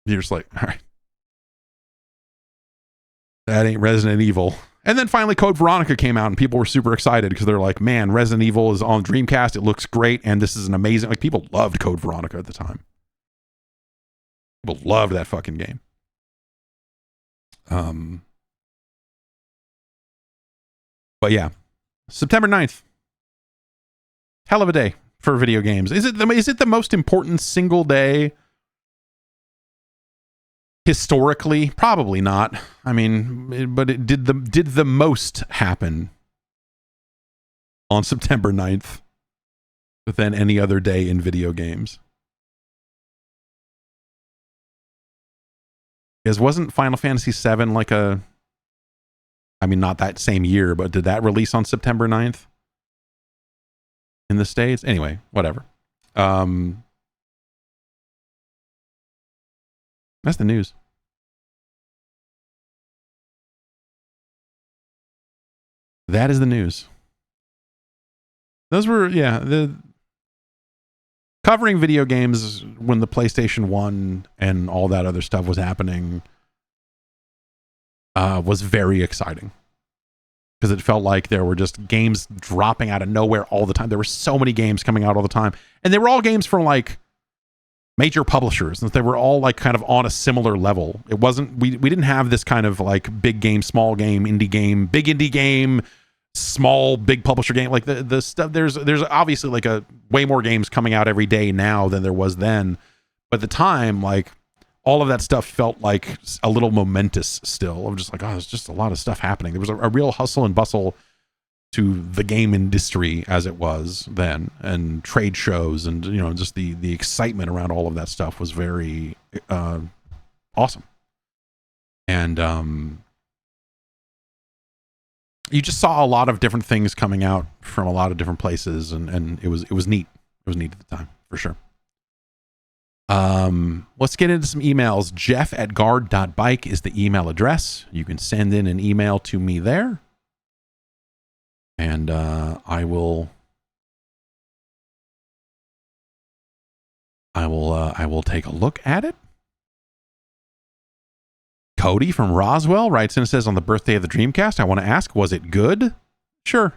You're just like, all right, that ain't Resident Evil. And then finally Code Veronica came out, and people were super excited because they're like, man, Resident Evil is on Dreamcast. It looks great. And this is an amazing, like, people loved Code Veronica at the time. People loved that fucking game. But yeah, September 9th. Hell of a day for video games. Is it the most important single day historically? Probably not. I mean, but it did the most happen on September 9th than any other day in video games. Because wasn't Final Fantasy VII like a, I mean, not that same year, but did that release on September 9th in the States? Anyway, whatever. That's the news. That is the news. Those were, yeah, the covering video games when the PlayStation 1 and all that other stuff was happening was very exciting. Because it felt like there were just games dropping out of nowhere all the time. There were so many games coming out all the time. And they were all games from like major publishers, and they were all like kind of on a similar level. It wasn't, we didn't have this kind of like big game, small game, indie game, big indie game, small big publisher game. Like the stuff, there's obviously like a way more games coming out every day now than there was then. But at the time, like all of that stuff felt like a little momentous still. I'm just like, oh, there's just a lot of stuff happening. There was a real hustle and bustle to the game industry as it was then, and trade shows, and you know, just the excitement around all of that stuff was very awesome. And you just saw a lot of different things coming out from a lot of different places, and it was neat. It was neat at the time, for sure. Let's get into some emails. Jeff@guard.bike is the email address. You can send in an email to me there. and I will take a look at it. Cody from Roswell writes in and says, on the birthday of the Dreamcast, I want to ask, was it good? Sure.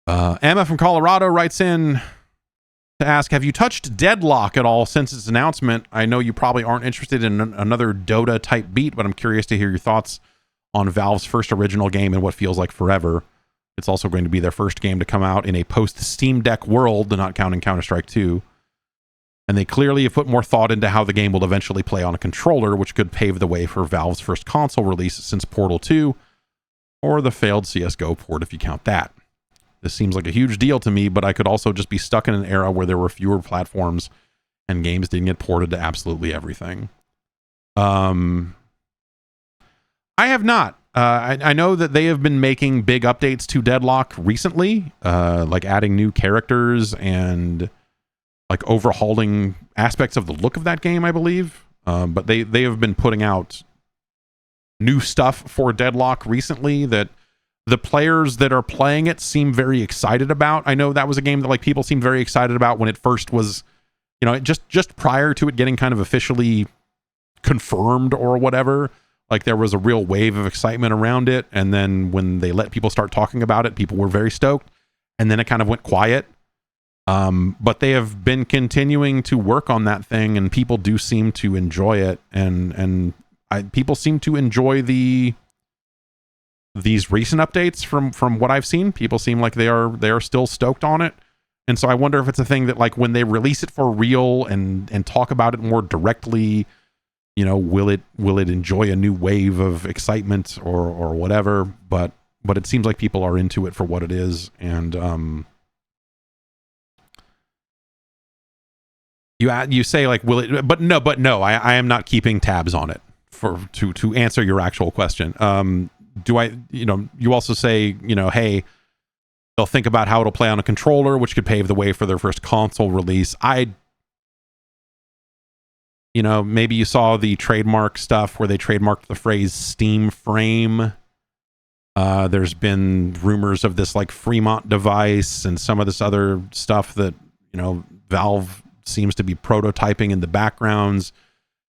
Emma from Colorado writes in to ask, have you touched Deadlock at all since its announcement? I know you probably aren't interested in another Dota type beat, but I'm curious to hear your thoughts on Valve's first original game and what feels like forever. It's also going to be their first game to come out in a post-Steam Deck world, not counting Counter-Strike 2. And they clearly have put more thought into how the game will eventually play on a controller, which could pave the way for Valve's first console release since Portal 2, or the failed CSGO port if you count that. This seems like a huge deal to me, but I could also just be stuck in an era where there were fewer platforms and games didn't get ported to absolutely everything. I have not. I know that they have been making big updates to Deadlock recently, like adding new characters and like overhauling aspects of the look of that game, I believe. But they have been putting out new stuff for Deadlock recently that the players that are playing it seem very excited about. I know that was a game that like people seemed very excited about when it first was, you know, just prior to it getting kind of officially confirmed or whatever. Like there was a real wave of excitement around it, and then when they let people start talking about it, people were very stoked, and then it kind of went quiet. But they have been continuing to work on that thing, and people do seem to enjoy it, and people seem to enjoy these recent updates from what I've seen. People seem like they are still stoked on it. And so I wonder if it's a thing that like when they release it for real and talk about it more directly, you know, will it enjoy a new wave of excitement or whatever, but it seems like people are into it for what it is. And you say like, will it, but no, I am not keeping tabs on it to answer your actual question. Do I, you know, you also say, you know, hey, they'll think about how it'll play on a controller, which could pave the way for their first console release. You know, maybe you saw the trademark stuff where they trademarked the phrase Steam Frame. There's been rumors of this like Fremont device and some of this other stuff that, you know, Valve seems to be prototyping in the backgrounds.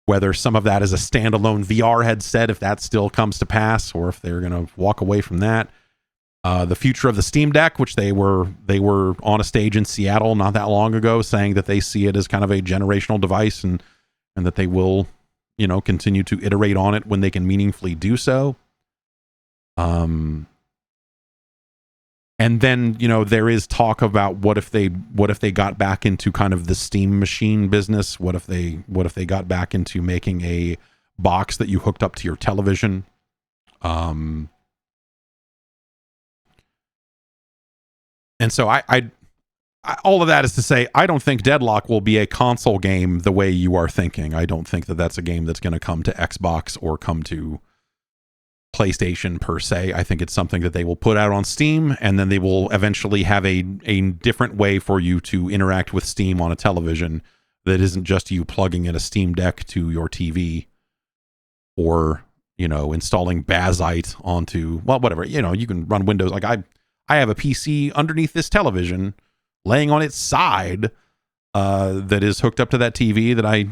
Whether some of that is a standalone VR headset, if that still comes to pass, or if they're going to walk away from that. The future of the Steam Deck, which they were on a stage in Seattle not that long ago, saying that they see it as kind of a generational device and that they will, you know, continue to iterate on it when they can meaningfully do so. And then, you know, there is talk about what if they got back into kind of the Steam Machine business? What if they got back into making a box that you hooked up to your television? And so I all of that is to say, I don't think Deadlock will be a console game the way you are thinking. I don't think that that's a game that's going to come to Xbox or come to PlayStation per se. I think it's something that they will put out on Steam, and then they will eventually have a different way for you to interact with Steam on a television that isn't just you plugging in a Steam Deck to your TV or, you know, installing Bazite onto, well, whatever, you know, you can run Windows. Like I have a PC underneath this television laying on its side that is hooked up to that TV that I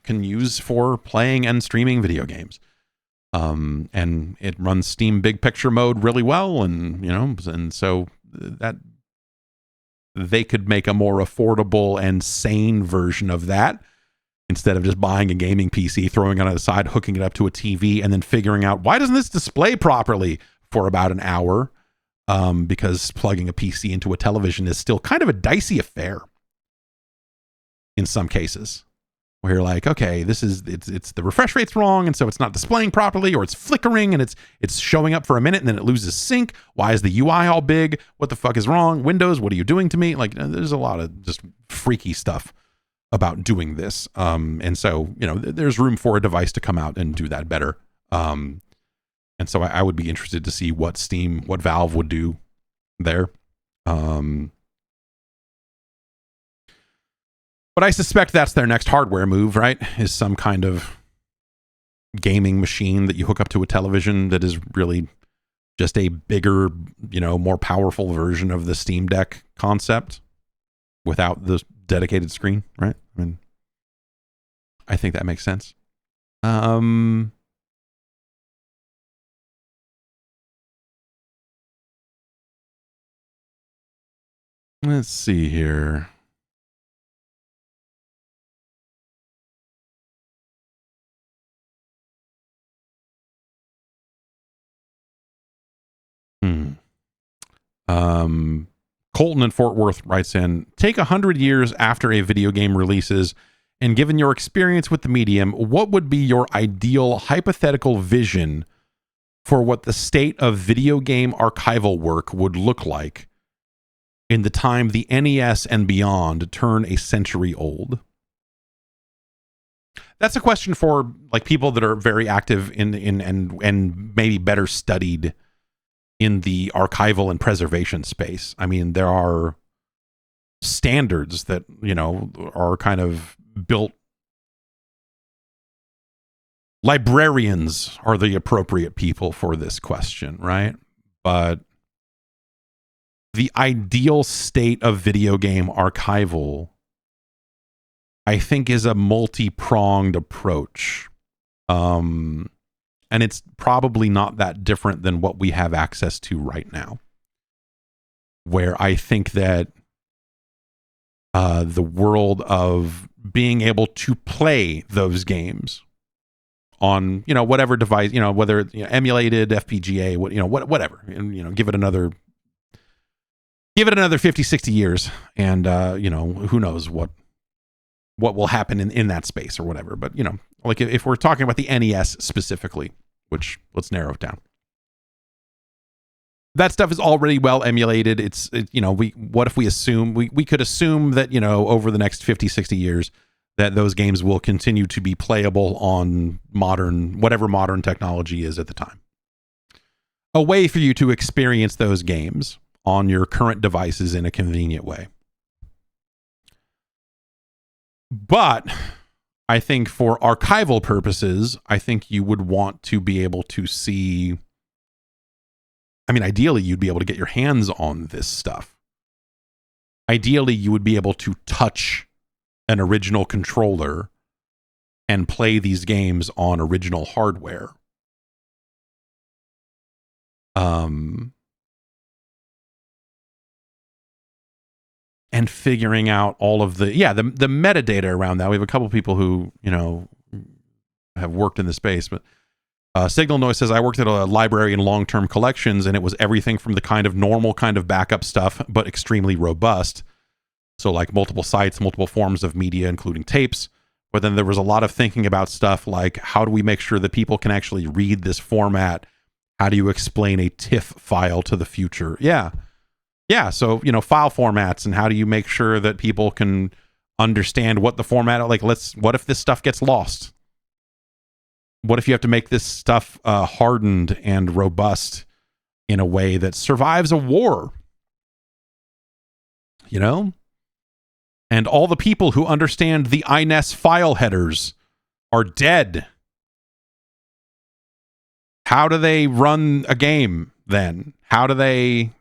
can use for playing and streaming video games. And it runs Steam Big Picture mode really well, and you know, and so that they could make a more affordable and sane version of that instead of just buying a gaming PC, throwing it on the side, hooking it up to a TV, and then figuring out why doesn't this display properly for about an hour, because plugging a PC into a television is still kind of a dicey affair in some cases. Where you're like, okay, it's the refresh rate's wrong, and so it's not displaying properly, or it's flickering and it's showing up for a minute and then it loses sync. Why is the UI all big? What the fuck is wrong? Windows, what are you doing to me? Like, there's a lot of just freaky stuff about doing this. And so, you know, there's room for a device to come out and do that better. And so I would be interested to see what Valve would do there. But I suspect that's their next hardware move, right? Is some kind of gaming machine that you hook up to a television that is really just a bigger, more powerful version of the Steam Deck concept without the dedicated screen, right? I mean, I think that makes sense. Let's see here. Colton in Fort Worth writes in, take 100 years after a video game releases, and given your experience with the medium, what would be your ideal hypothetical vision for what the state of video game archival work would look like in the time the NES and beyond turn a century old? That's a question for like people that are very active in and maybe better studied in the archival and preservation space. I mean, there are standards that, are kind of built. Librarians are the appropriate people for this question, right? But the ideal state of video game archival, I think, is a multi-pronged approach. And it's probably not that different than what we have access to right now. Where I think that the world of being able to play those games on, whatever device, whether it's emulated, FPGA, whatever, and, give it another 50, 60 years. And, who knows what will happen in that space or whatever. But, like if we're talking about the NES specifically, which let's narrow it down. That stuff is already well emulated. What if we assume, we could assume that, over the next 50, 60 years, that those games will continue to be playable on whatever modern technology is at the time. A way for you to experience those games on your current devices in a convenient way. But I think for archival purposes, I think you would want to be able to see, ideally you'd be able to get your hands on this stuff. Ideally, you would be able to touch an original controller and play these games on original hardware. And figuring out all of the metadata around that. We have a couple people who, have worked in the space, but Signal Noise says, I worked at a library in long-term collections, and it was everything from the kind of normal kind of backup stuff, but extremely robust. So like multiple sites, multiple forms of media, including tapes. But then there was a lot of thinking about stuff like, how do we make sure that people can actually read this format? How do you explain a TIFF file to the future? Yeah, so, file formats, and how do you make sure that people can understand what the format, what if this stuff gets lost? What if you have to make this stuff hardened and robust in a way that survives a war? And all the people who understand the INES file headers are dead. How do they run a game then? How do they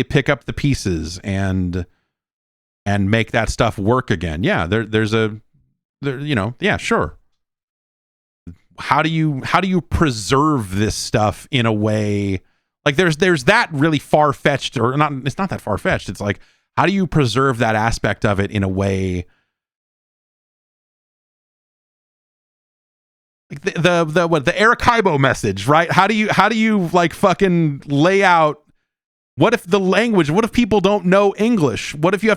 pick up the pieces and make that stuff work again? Yeah, sure. How do you preserve this stuff in a way like there's that really far-fetched, or not? It's not that far-fetched. It's like, how do you preserve that aspect of it in a way like the Arecibo message, right? How do you like fucking lay out? What if people don't know English? What if you're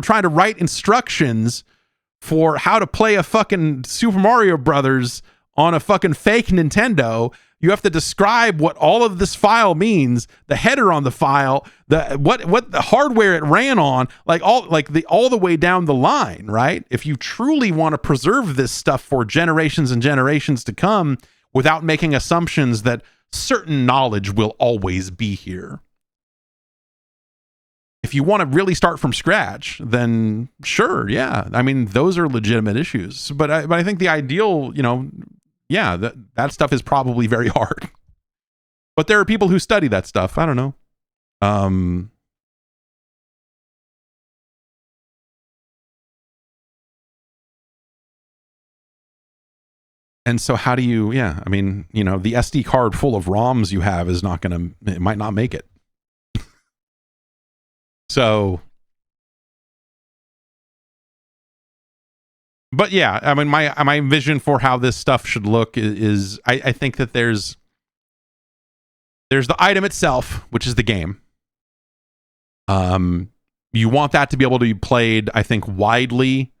trying to write instructions for how to play a fucking Super Mario Brothers on a fucking fake Nintendo? You have to describe what all of this file means, the header on the file, what the hardware it ran on, all the way down the line, right? If you truly want to preserve this stuff for generations and generations to come without making assumptions that certain knowledge will always be here. If you want to really start from scratch, then sure, yeah. Those are legitimate issues. But I think the ideal, yeah, that stuff is probably very hard. But there are people who study that stuff. I don't know. And so how do you, yeah, I mean, you know, the SD card full of ROMs you have is not going to, it might not make it. So, but yeah, I mean, my vision for how this stuff should look is I think that there's the item itself, which is the game. You want that to be able to be played, I think, widely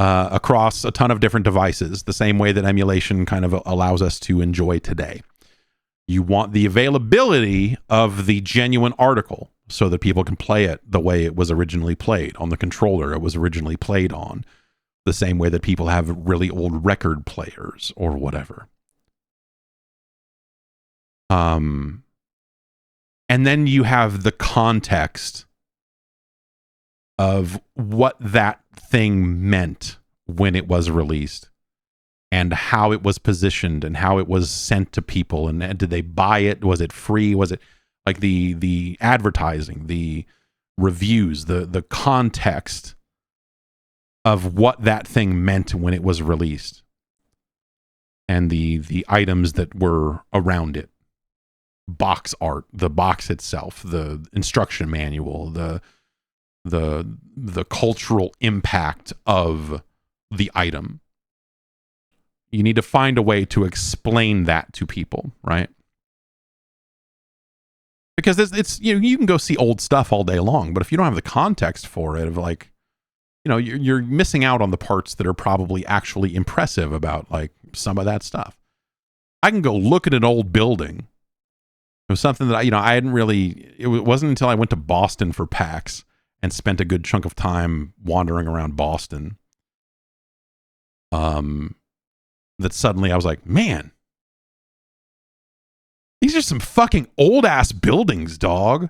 across a ton of different devices, the same way that emulation kind of allows us to enjoy today. You want the availability of the genuine article so that people can play it the way it was originally played, on the controller it was originally played on, the same way that people have really old record players or whatever. And then you have the context of what that thing meant when it was released and how it was positioned and how it was sent to people, and did they buy it? Was it free? Was it like the advertising, the reviews, the context of what that thing meant when it was released, and the items that were around it, box art, the box itself, the instruction manual, the cultural impact of the item. You need to find a way to explain that to people, right? Because it's you know, you can go see old stuff all day long, but if you don't have the context for it, of like, you know, you're missing out on the parts that are probably actually impressive about like some of that stuff. I can go look at an old building. It was something that I hadn't really. It wasn't until I went to Boston for PAX and spent a good chunk of time wandering around Boston, that suddenly I was like, man, these are some fucking old ass buildings, dog.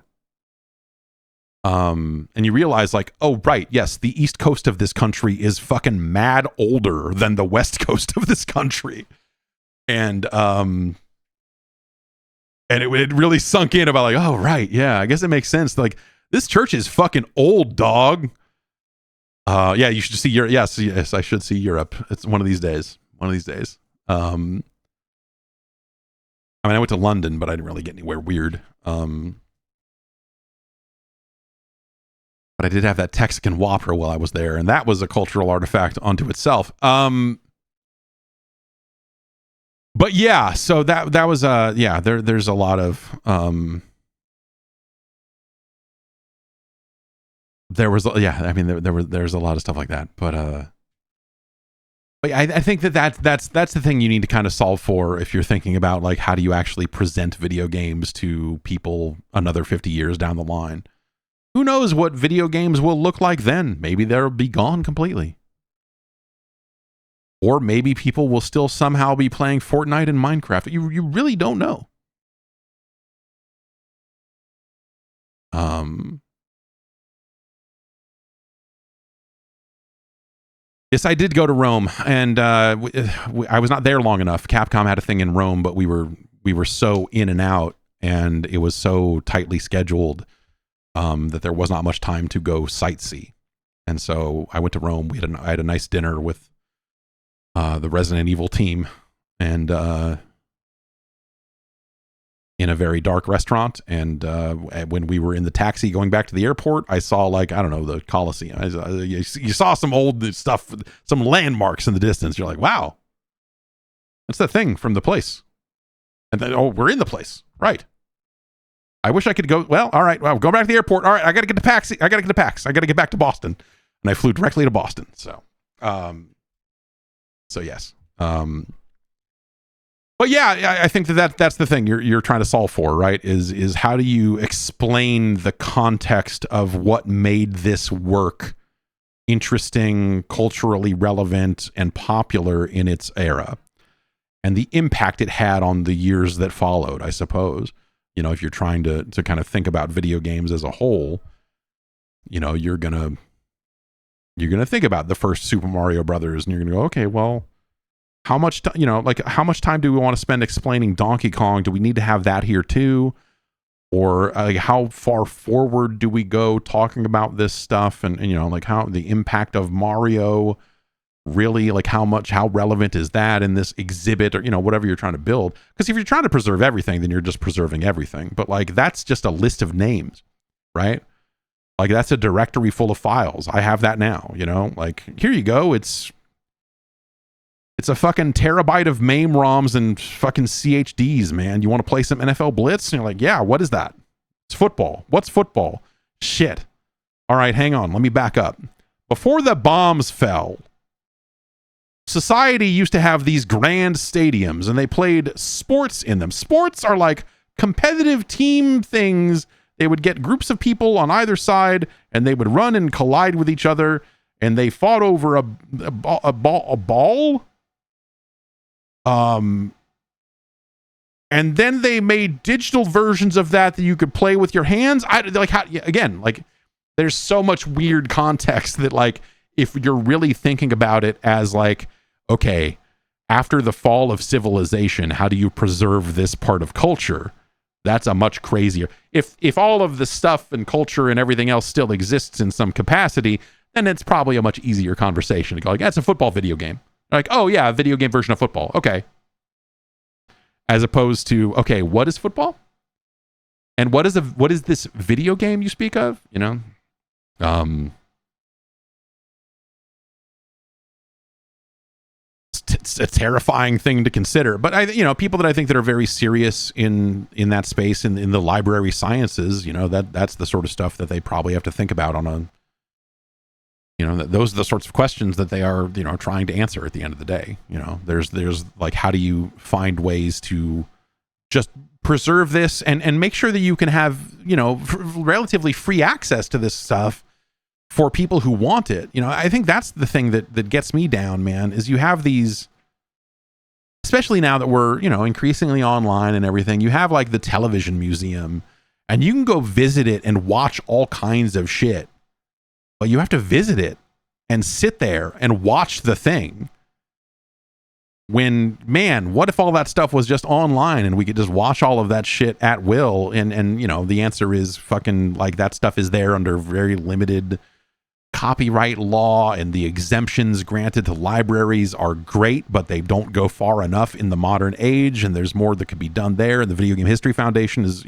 And you realize like, oh, right. Yes. The East Coast of this country is fucking mad older than the West Coast of this country. And it really sunk in about like, oh, right. Yeah. I guess it makes sense. Like, this church is fucking old, dog. Yeah, you should see Europe. Yes, I should see Europe. It's one of these days. I mean, I went to London, but I didn't really get anywhere weird. But I did have that Texican Whopper while I was there, and that was a cultural artifact unto itself. But yeah, so that was yeah. There's a lot of there was, yeah. I mean, there's a lot of stuff like that, but I think that's the thing you need to kind of solve for if you're thinking about like, how do you actually present video games to people another 50 years down the line? Who knows what video games will look like then? Maybe they'll be gone completely. Or maybe people will still somehow be playing Fortnite and Minecraft. You really don't know. Yes, I did go to Rome, and I was not there long enough. Capcom had a thing in Rome, but we were so in and out, and it was so tightly scheduled that there was not much time to go sightsee. And so I went to Rome. I had a nice dinner with the Resident Evil team, and in a very dark restaurant. And when we were in the taxi going back to the airport, I saw, like, I don't know, the Colosseum. You saw some old stuff, some landmarks in the distance. You're like, wow, that's the thing from the place. And then, oh, we're in the place. Right. I wish I could go. Well, all right. Well, go back to the airport. All right. I got to get to PAX. I got to get back to Boston. And I flew directly to Boston. So yes. But yeah, I think that's the thing you're trying to solve for, right? Is how do you explain the context of what made this work interesting, culturally relevant, and popular in its era, and the impact it had on the years that followed, I suppose. You know, if you're trying to kind of think about video games as a whole, you know, you're gonna think about the first Super Mario Brothers, and you're gonna go, okay, well, how much how much time do we want to spend explaining Donkey Kong? Do we need to have that here too? Or how far forward do we go talking about this stuff, and like how the impact of Mario really, like how relevant is that in this exhibit, or whatever you're trying to build? Because if you're trying to preserve everything, then you're just preserving everything. But like that's just a list of names, right? Like that's a directory full of files. I have that now, like here you go. It's a fucking terabyte of MAME ROMs and fucking CHDs, man. You want to play some NFL Blitz? And you're like, yeah, what is that? It's football. What's football? Shit. All right, hang on. Let me back up. Before the bombs fell, society used to have these grand stadiums and they played sports in them. Sports are like competitive team things. They would get groups of people on either side and they would run and collide with each other, and they fought over a ball. And then they made digital versions of that you could play with your hands. There's so much weird context that, like, if you're really thinking about it as like, okay, after the fall of civilization, how do you preserve this part of culture? That's a much crazier. If all of the stuff and culture and everything else still exists in some capacity, then it's probably a much easier conversation to go like, that's a football video game. Like, oh yeah, a video game version of football. Okay. As opposed to, okay, what is football? And what is this video game you speak of? It's a terrifying thing to consider. But people that I think that are very serious in that space, in the library sciences, that's the sort of stuff that they probably have to think about on a, those are the sorts of questions that they are, trying to answer at the end of the day. There's like, how do you find ways to just preserve this and make sure that you can have, relatively free access to this stuff for people who want it. I think that's the thing that gets me down, man, is you have these, especially now that we're, increasingly online and everything, you have like the television museum and you can go visit it and watch all kinds of shit. But you have to visit it and sit there and watch the thing. When, man, what if all that stuff was just online and we could just watch all of that shit at will? And the answer is fucking, like, that stuff is there under very limited copyright law, and the exemptions granted to libraries are great, but they don't go far enough in the modern age, and there's more that could be done there. And the Video Game History Foundation is,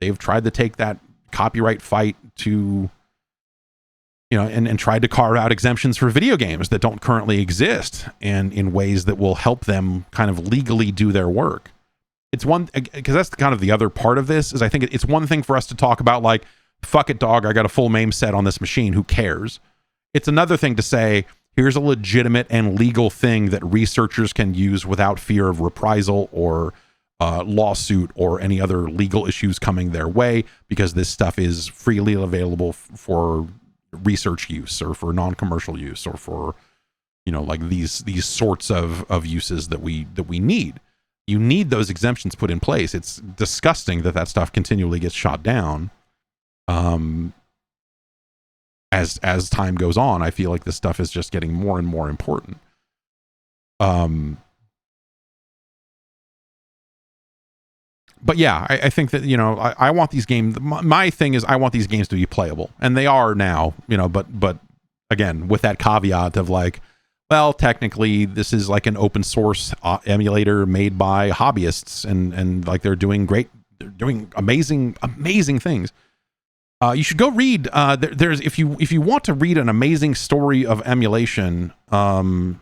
they've tried to take that copyright fight to... and tried to carve out exemptions for video games that don't currently exist, and in ways that will help them kind of legally do their work. It's one, because that's kind of the other part of this, is I think it's one thing for us to talk about like, fuck it, dog, I got a full MAME set on this machine, who cares? It's another thing to say, here's a legitimate and legal thing that researchers can use without fear of reprisal or lawsuit or any other legal issues coming their way, because this stuff is freely available for research use or for non-commercial use or for like these sorts of uses that we need. You need those exemptions put in place. It's disgusting that stuff continually gets shot down. As time goes on, I feel like this stuff is just getting more and more important. But yeah, I think that, I want these games. My thing is, I want these games to be playable, and they are now, but again, with that caveat of like, well, technically this is like an open source emulator made by hobbyists, and like they're doing amazing things. You should go read. There's if you want to read an amazing story of emulation, go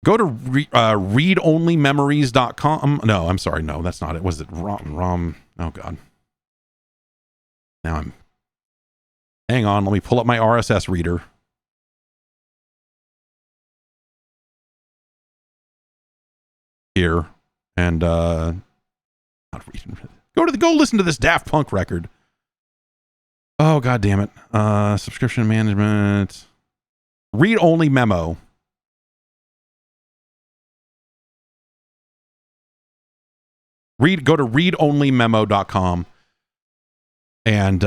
to readonlymemories.com. No, I'm sorry. No, that's not it. Was it ROM? Oh, God. Now hang on. Let me pull up my RSS reader. Here. And, not reading. Go listen to this Daft Punk record. Oh, God damn it. Subscription management. Read only memo. Go to readonlymemo.com and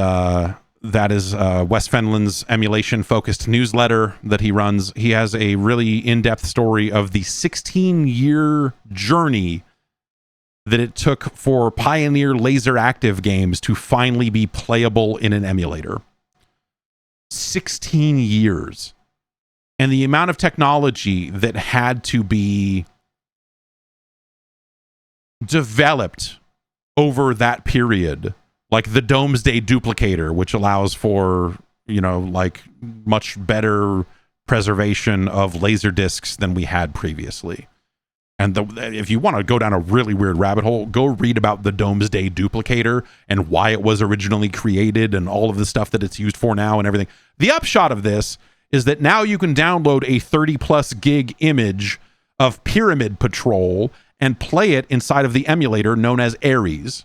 That is Wes Fenland's emulation-focused newsletter that he runs. He has a really in-depth story of the 16-year journey that it took for Pioneer Laser Active games to finally be playable in an emulator. 16 years. And the amount of technology that had to be developed over that period, like the Domesday duplicator, which allows for, like much better preservation of laser discs than we had previously. And if you want to go down a really weird rabbit hole, go read about the Domesday duplicator and why it was originally created and all of the stuff that it's used for now and everything. The upshot of this is that now you can download a 30 plus gig image of Pyramid Patrol and play it inside of the emulator known as Ares.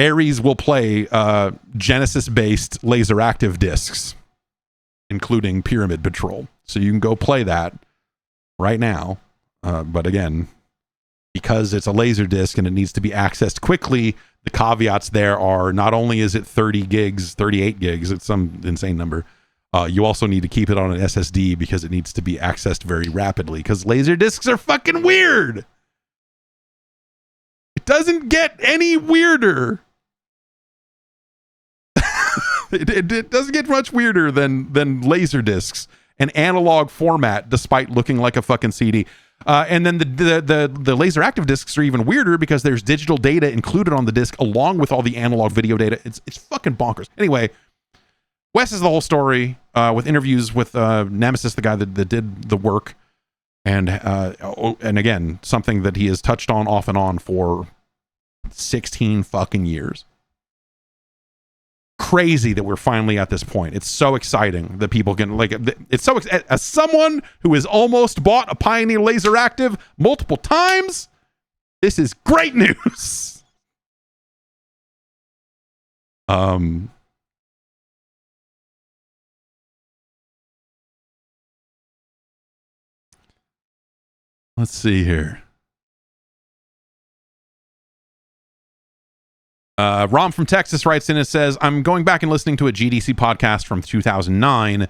Ares will play Genesis-based laser active discs, including Pyramid Patrol. So you can go play that right now. But again, because it's a laser disc and it needs to be accessed quickly, the caveats there are not only is it 30 gigs, 38 gigs, it's some insane number. You also need to keep it on an SSD because it needs to be accessed very rapidly because laser discs are fucking weird. It doesn't get any weirder. It doesn't get much weirder than laser discs, an analog format, despite looking like a fucking CD. And then the laser active discs are even weirder because there's digital data included on the disc along with all the analog video data. It's fucking bonkers. Anyway, Wes is the whole story with interviews with Nemesis, the guy that did the work, and again, something that he has touched on off and on for 16 fucking years. Crazy that we're finally at this point. It's so exciting that people can it's so as someone who has almost bought a Pioneer Laser Active multiple times, this is great news. Let's see here. Rom from Texas writes in and says, I'm going back and listening to a GDC podcast from 2009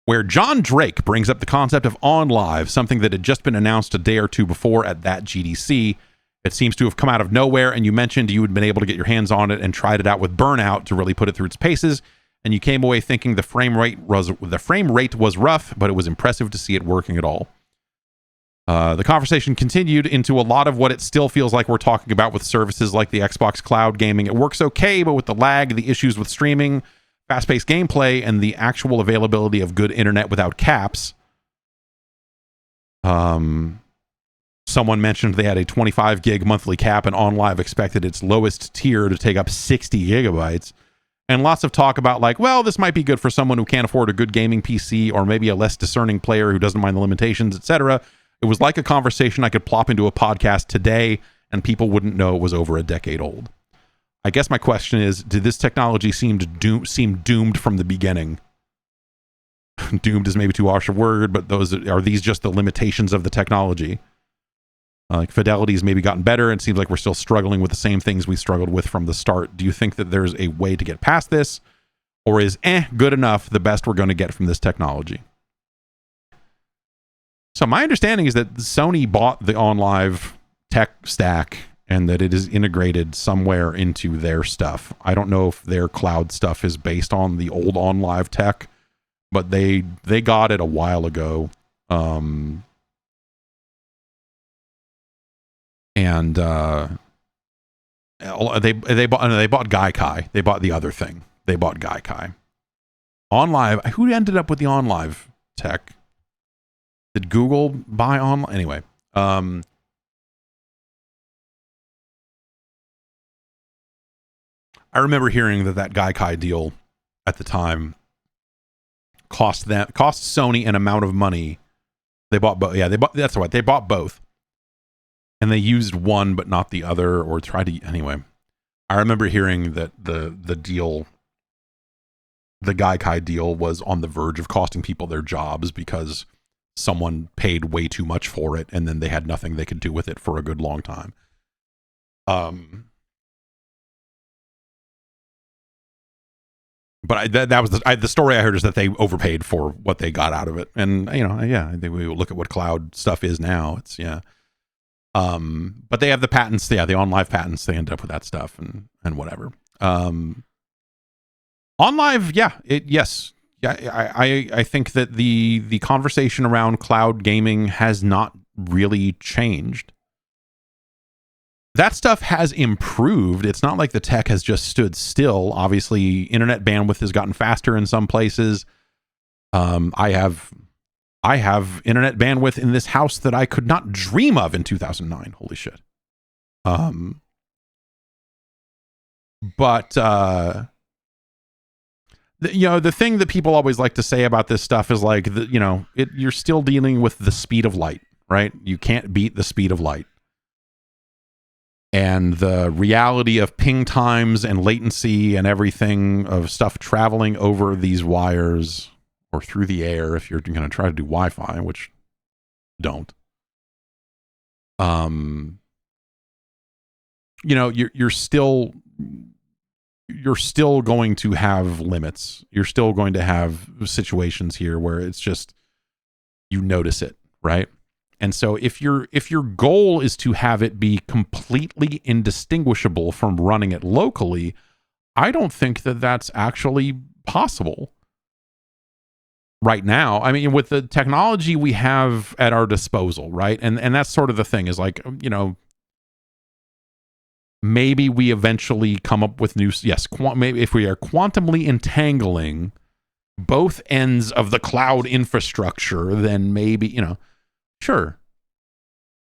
where John Drake brings up the concept of OnLive, something that had just been announced a day or two before at that GDC. It seems to have come out of nowhere, and you mentioned you had been able to get your hands on it and tried it out with Burnout to really put it through its paces, and you came away thinking the frame rate was rough, but it was impressive to see it working at all. The conversation continued into a lot of what it still feels like we're talking about with services like the Xbox Cloud gaming. It works okay, but with the lag, the issues with streaming, fast-paced gameplay, and the actual availability of good internet without caps. Someone mentioned they had a 25 gig monthly cap, and OnLive expected its lowest tier to take up 60 gigabytes. And lots of talk about this might be good for someone who can't afford a good gaming PC or maybe a less discerning player who doesn't mind the limitations, etc. It was like a conversation I could plop into a podcast today and people wouldn't know it was over a decade old. I guess my question is, did this technology seem doomed from the beginning? Doomed is maybe too harsh a word, but are these just the limitations of the technology? Fidelity's maybe gotten better and it seems like we're still struggling with the same things we struggled with from the start. Do you think that there's a way to get past this? Or is good enough the best we're going to get from this technology? So my understanding is that Sony bought the OnLive tech stack and that it is integrated somewhere into their stuff. I don't know if their cloud stuff is based on the old OnLive tech, but they got it a while ago. And they bought Gaikai. They bought the other thing. They bought Gaikai. OnLive. Who ended up with the OnLive tech? Did Google buy OnLive? Anyway, I remember hearing that Gaikai deal at the time cost Sony an amount of money. They bought both. Yeah, that's right. They bought both, and they used one but not the other, or tried to. Anyway, I remember hearing that the deal, the Gaikai deal, was on the verge of costing people their jobs because someone paid way too much for it and then they had nothing they could do with it for a good long time. But that was the story I heard, is that they overpaid for what they got out of it. And, I think we look at what cloud stuff is now. It's, but they have the patents, the OnLive patents. They end up with that stuff and whatever. OnLive, yes. Yeah, I think that the conversation around cloud gaming has not really changed. That stuff has improved. It's not like the tech has just stood still. Obviously, internet bandwidth has gotten faster in some places. I have internet bandwidth in this house that I could not dream of in 2009. Holy shit. But the thing that people always like to say about this stuff is like, you're still dealing with the speed of light, right? You can't beat the speed of light. And the reality of ping times and latency and everything of stuff traveling over these wires or through the air, if you're going to try to do Wi-Fi, which don't. You're still going to have limits. You're still going to have situations here where it's just, you notice it, right? And so if your goal is to have it be completely indistinguishable from running it locally, I don't think that that's actually possible right now. I mean, with the technology we have at our disposal, right? And that's sort of the thing, is like, maybe we eventually come up with maybe if we are quantumly entangling both ends of the cloud infrastructure, then maybe, sure,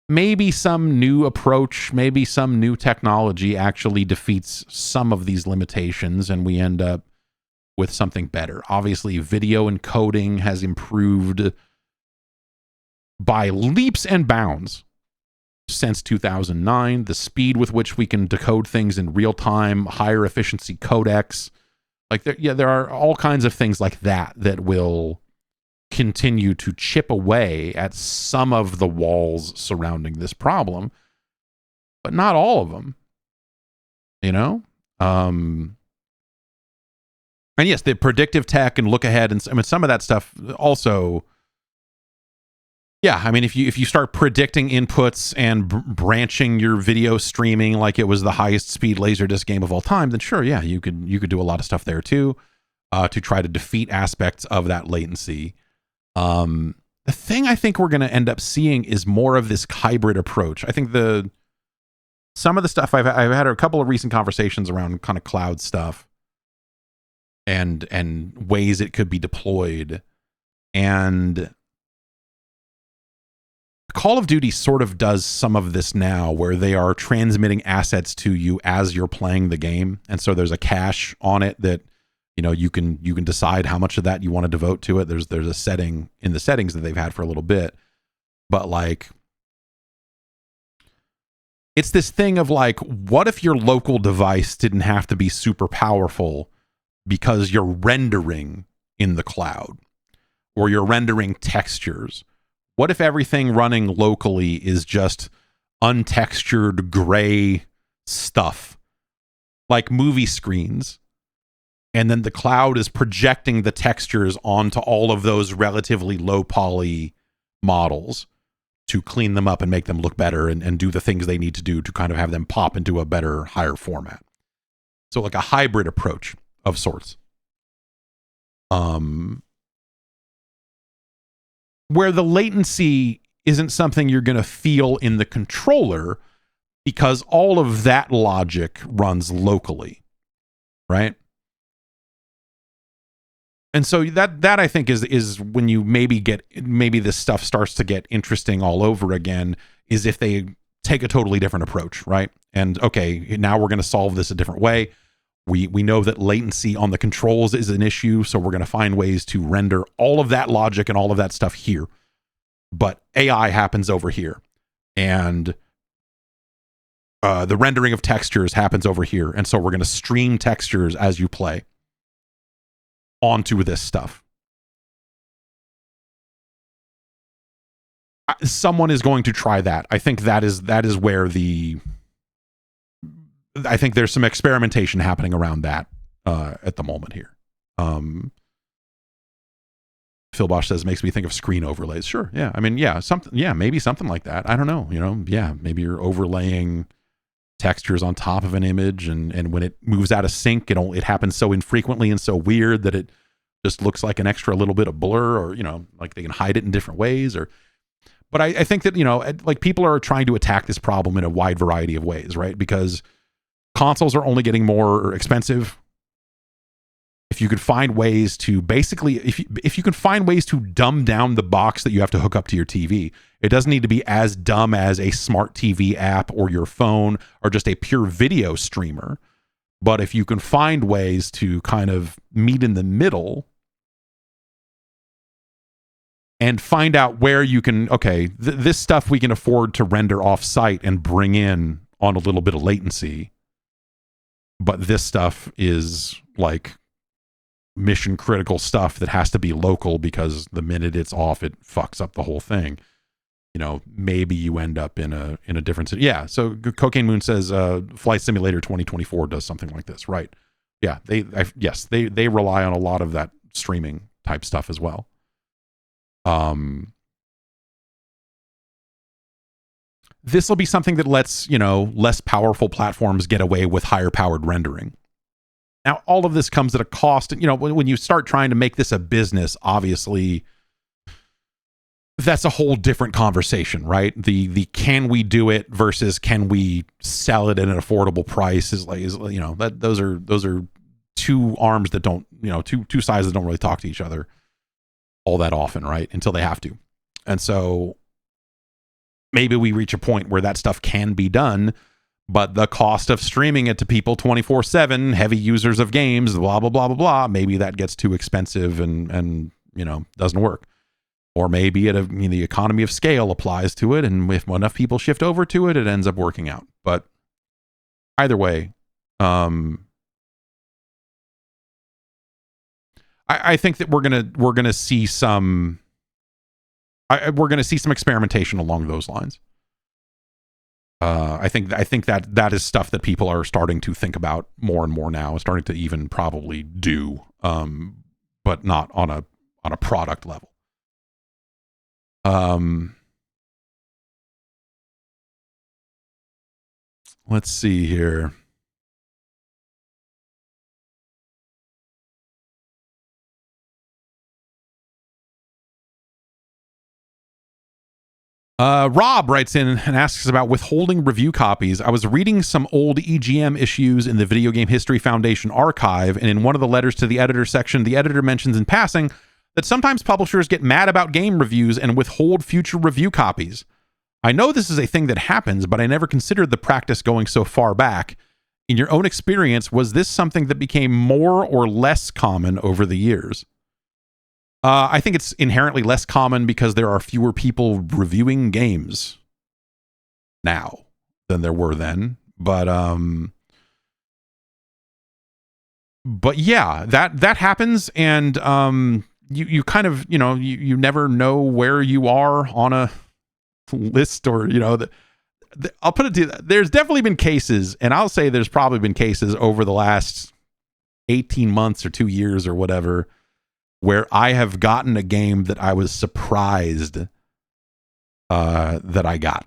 maybe some new approach, maybe some new technology actually defeats some of these limitations and we end up with something better. Obviously, video encoding has improved by leaps and bounds since 2009. The speed with which we can decode things in real time, higher efficiency codecs, like there are all kinds of things like that will continue to chip away at some of the walls surrounding this problem, but not all of them, and yes, the predictive tech and look ahead, and some of that stuff also. Yeah, I mean, if you start predicting inputs and branching your video streaming like it was the highest speed Laserdisc game of all time, then sure, yeah, you could do a lot of stuff there too, to try to defeat aspects of that latency. The thing I think we're going to end up seeing is more of this hybrid approach. I think some of the stuff I've had a couple of recent conversations around kind of cloud stuff and ways it could be deployed, and Call of Duty sort of does some of this now, where they are transmitting assets to you as you're playing the game, and so there's a cache on it that you can decide how much of that you want to devote to it. There's a setting in the settings that they've had for a little bit, but like, it's this thing of like, what if your local device didn't have to be super powerful because you're rendering in the cloud or you're rendering textures? What if everything running locally is just untextured gray stuff like movie screens, and then the cloud is projecting the textures onto all of those relatively low poly models to clean them up and make them look better and do the things they need to do to kind of have them pop into a better, higher format. So like a hybrid approach of sorts. Where the latency isn't something you're going to feel in the controller because all of that logic runs locally, right? And so that I think is when you maybe this stuff starts to get interesting all over again, is if they take a totally different approach, right? And okay, now we're going to solve this a different way. We know that latency on the controls is an issue, so we're going to find ways to render all of that logic and all of that stuff here. But AI happens over here. And the rendering of textures happens over here. And so we're going to stream textures as you play onto this stuff. Someone is going to try that. I think that is where I think there's some experimentation happening around that at the moment here. Phil Bosch says, makes me think of screen overlays. Sure. Yeah. I mean, yeah, maybe something like that. I don't know. Yeah, maybe you're overlaying textures on top of an image, and when it moves out of sync, it happens so infrequently and so weird that it just looks like an extra little bit of blur, or, like they can hide it in different ways. But I think that, like, people are trying to attack this problem in a wide variety of ways, right? Because consoles are only getting more expensive. If you could find ways to if you can find ways to dumb down the box that you have to hook up to your TV, it doesn't need to be as dumb as a smart TV app or your phone or just a pure video streamer. But if you can find ways to kind of meet in the middle and find out where you can, this stuff we can afford to render off site and bring in on a little bit of latency, but this stuff is like mission critical stuff that has to be local because the minute it's off, it fucks up the whole thing. Maybe you end up in a different city. Yeah. So Cocaine Moon says, Flight Simulator 2024 does something like this, right? Yeah. They rely on a lot of that streaming type stuff as well. This will be something that lets, less powerful platforms get away with higher powered rendering. Now, all of this comes at a cost. When you start trying to make this a business, obviously, that's a whole different conversation, right? The can we do it versus can we sell it at an affordable price those are two arms that don't, two sides that don't really talk to each other all that often, right? Until they have to. And so maybe we reach a point where that stuff can be done, but the cost of streaming it to people 24/7, heavy users of games, blah, blah, blah, blah, blah, maybe that gets too expensive and doesn't work. Or maybe the economy of scale applies to it, and if enough people shift over to it, it ends up working out. But either way, I think that we're gonna see some experimentation along those lines. I think that is stuff that people are starting to think about more and more now, starting to even probably do, but not on a product level. Let's see here. Rob writes in and asks about withholding review copies. I was reading some old EGM issues in the Video Game History Foundation archive, and in one of the letters to the editor section, the editor mentions in passing that sometimes publishers get mad about game reviews and withhold future review copies. I know this is a thing that happens, but I never considered the practice going so far back. In your own experience, was this something that became more or less common over the years? I think it's inherently less common because there are fewer people reviewing games now than there were then. But yeah, that happens, and you kind of you never know where you are on a list, or I'll put it to you, there's definitely been cases, and I'll say there's probably been cases over the last 18 months or 2 years or whatever, where I have gotten a game that I was surprised that I got.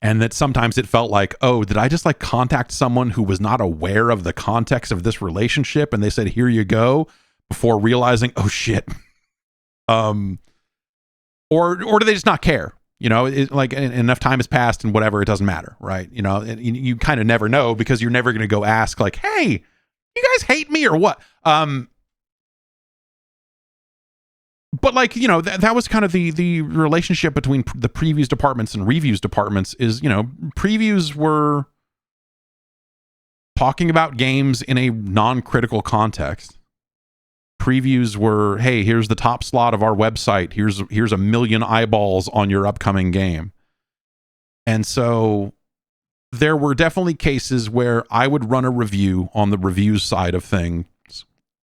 And that sometimes it felt like, oh, did I just contact someone who was not aware of the context of this relationship, and they said, here you go, before realizing, oh shit. Or do they just not care? Enough time has passed and whatever, it doesn't matter, right? You kind of never know, because you're never going to go ask hey, you guys hate me or what? But that was kind of the relationship between the previews departments and reviews departments is, previews were talking about games in a non-critical context. Previews were, hey, here's the top slot of our website. Here's 1 million eyeballs on your upcoming game. And so there were definitely cases where I would run a review on the reviews side of things,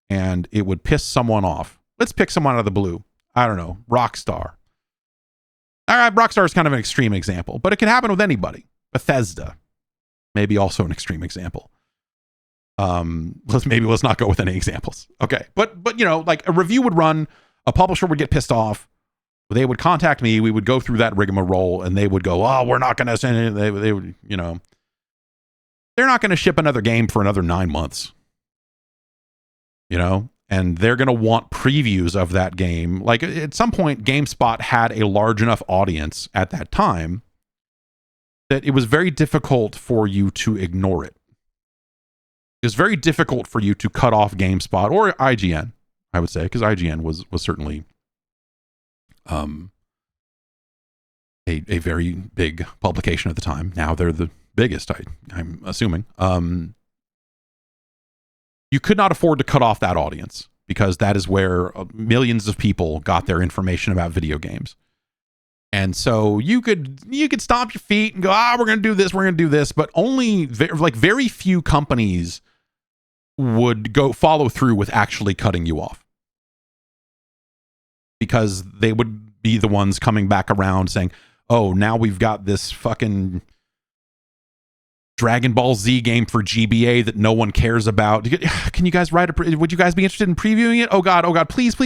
and it would piss someone off. Let's pick someone out of the blue. I don't know, Rockstar. All right, Rockstar is kind of an extreme example, but it can happen with anybody. Bethesda, maybe also an extreme example. Let's not go with any examples. Okay. But you know, like a review would run, a publisher would get pissed off. They would contact me. We would go through that rigmarole and they would go, oh, we're not going to send it. They would, you know, they're not going to ship another game for another 9 months, you know, and they're going to want previews of that game. Like at some point, GameSpot had a large enough audience at that time that it was very difficult for you to ignore it. It was very difficult for you to cut off GameSpot or IGN, I would say, because IGN was certainly a very big publication at the time. Now they're the biggest, I'm assuming. You could not afford to cut off that audience because that is where millions of people got their information about video games. And so you could stomp your feet and go, we're going to do this, but only very few companies would go follow through with actually cutting you off, because they would be the ones coming back around saying, oh, now we've got this fucking Dragon Ball Z game for GBA that no one cares about. Can you guys would you guys be interested in previewing it? Oh God, please.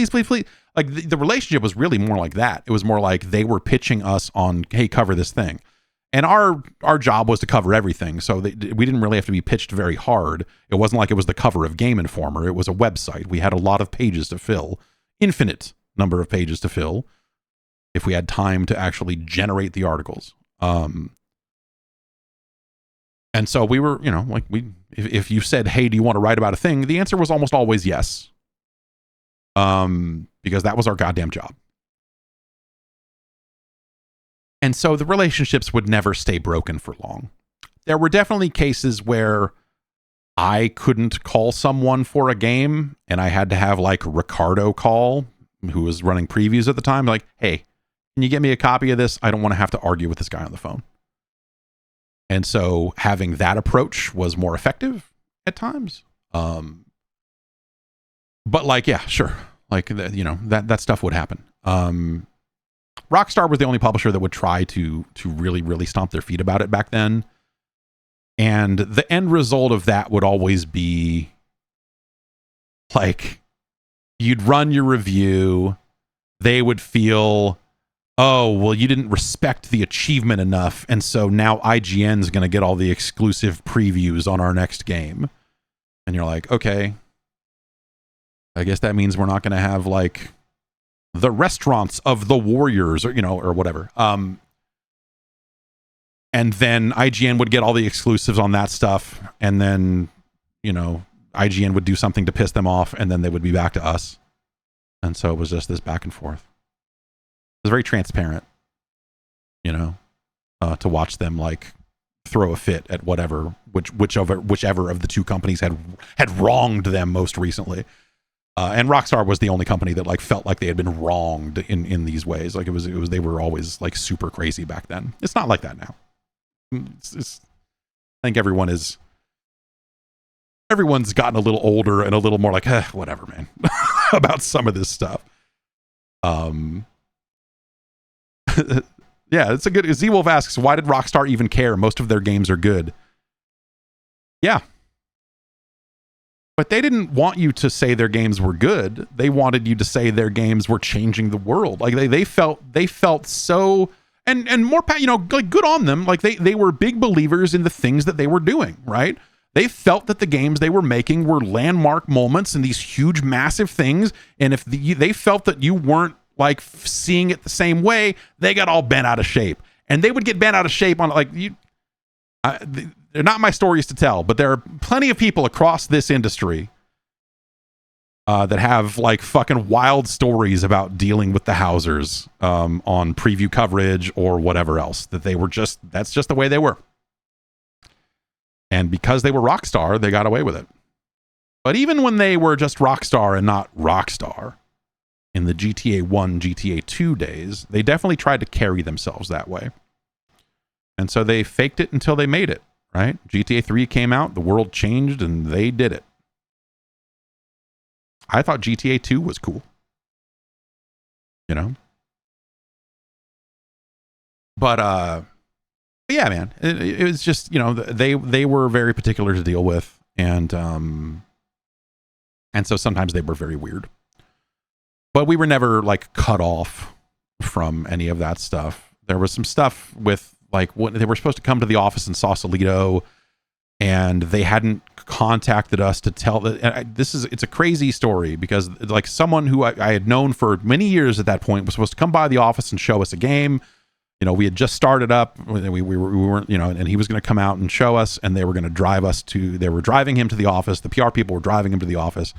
Like the relationship was really more like that. It was more like they were pitching us on, hey, cover this thing. And our job was to cover everything. So we didn't really have to be pitched very hard. It wasn't like it was the cover of Game Informer. It was a website. We had a lot of pages to fill, infinite number of pages to fill, if we had time to actually generate the articles. And so we were, you know, like if you said, hey, do you want to write about a thing? The answer was almost always yes. Because that was our goddamn job. And so the relationships would never stay broken for long. There were definitely cases where I couldn't call someone for a game and I had to have like Ricardo call, who was running previews at the time, like, hey, can you get me a copy of this? I don't want to have to argue with this guy on the phone. And so having that approach was more effective at times. But like, yeah, sure. Like, you know, that stuff would happen. Rockstar was the only publisher that would try to really, really stomp their feet about it back then. And the end result of that would always be like, you'd run your review. They would feel, oh, well, you didn't respect the achievement enough. And so now IGN's going to get all the exclusive previews on our next game. And you're like, okay, I guess that means we're not going to have like the restaurants of the Warriors or, you know, or whatever. And then IGN would get all the exclusives on that stuff. And then, you know, IGN would do something to piss them off and then they would be back to us. And so it was just this back and forth. It was very transparent, you know, to watch them like throw a fit at whichever of the two companies had wronged them most recently. And Rockstar was the only company that like felt like they had been wronged in these ways. Like it was they were always like super crazy back then. It's not like that now. I think everyone's gotten a little older and a little more like, whatever, man, about some of this stuff. Yeah, it's a good. Z-Wolf asks, why did Rockstar even care? Most of their games are good. Yeah. But they didn't want you to say their games were good. They wanted you to say their games were changing the world. Like they felt so, and more, you know, like good on them. Like they were big believers in the things that they were doing, right? They felt that the games they were making were landmark moments and these huge, massive things. And if they felt that you weren't like seeing it the same way, they got all bent out of shape. And they would get bent out of shape on like you. They're not my stories to tell, but there are plenty of people across this industry that have like fucking wild stories about dealing with the Housers on preview coverage or whatever else, that they were that's just the way they were. And because they were Rockstar, they got away with it. But even when they were just Rockstar and not Rockstar in the GTA 1, GTA 2 days, they definitely tried to carry themselves that way. And so they faked it until they made it, right? GTA 3 came out, the world changed, and they did it. I thought GTA 2 was cool. You know? But yeah, man, it was just, you know, they were very particular to deal with. And so sometimes they were very weird. But we were never like cut off from any of that stuff. There was some stuff with like when they were supposed to come to the office in Sausalito, and they hadn't contacted us to tell that. It's a crazy story because like someone who I had known for many years at that point was supposed to come by the office and show us a game. You know, we had just started up. We weren't, you know, and he was going to come out and show us, and they were going to drive us to. They were driving him to the office. The PR people were driving him to the office,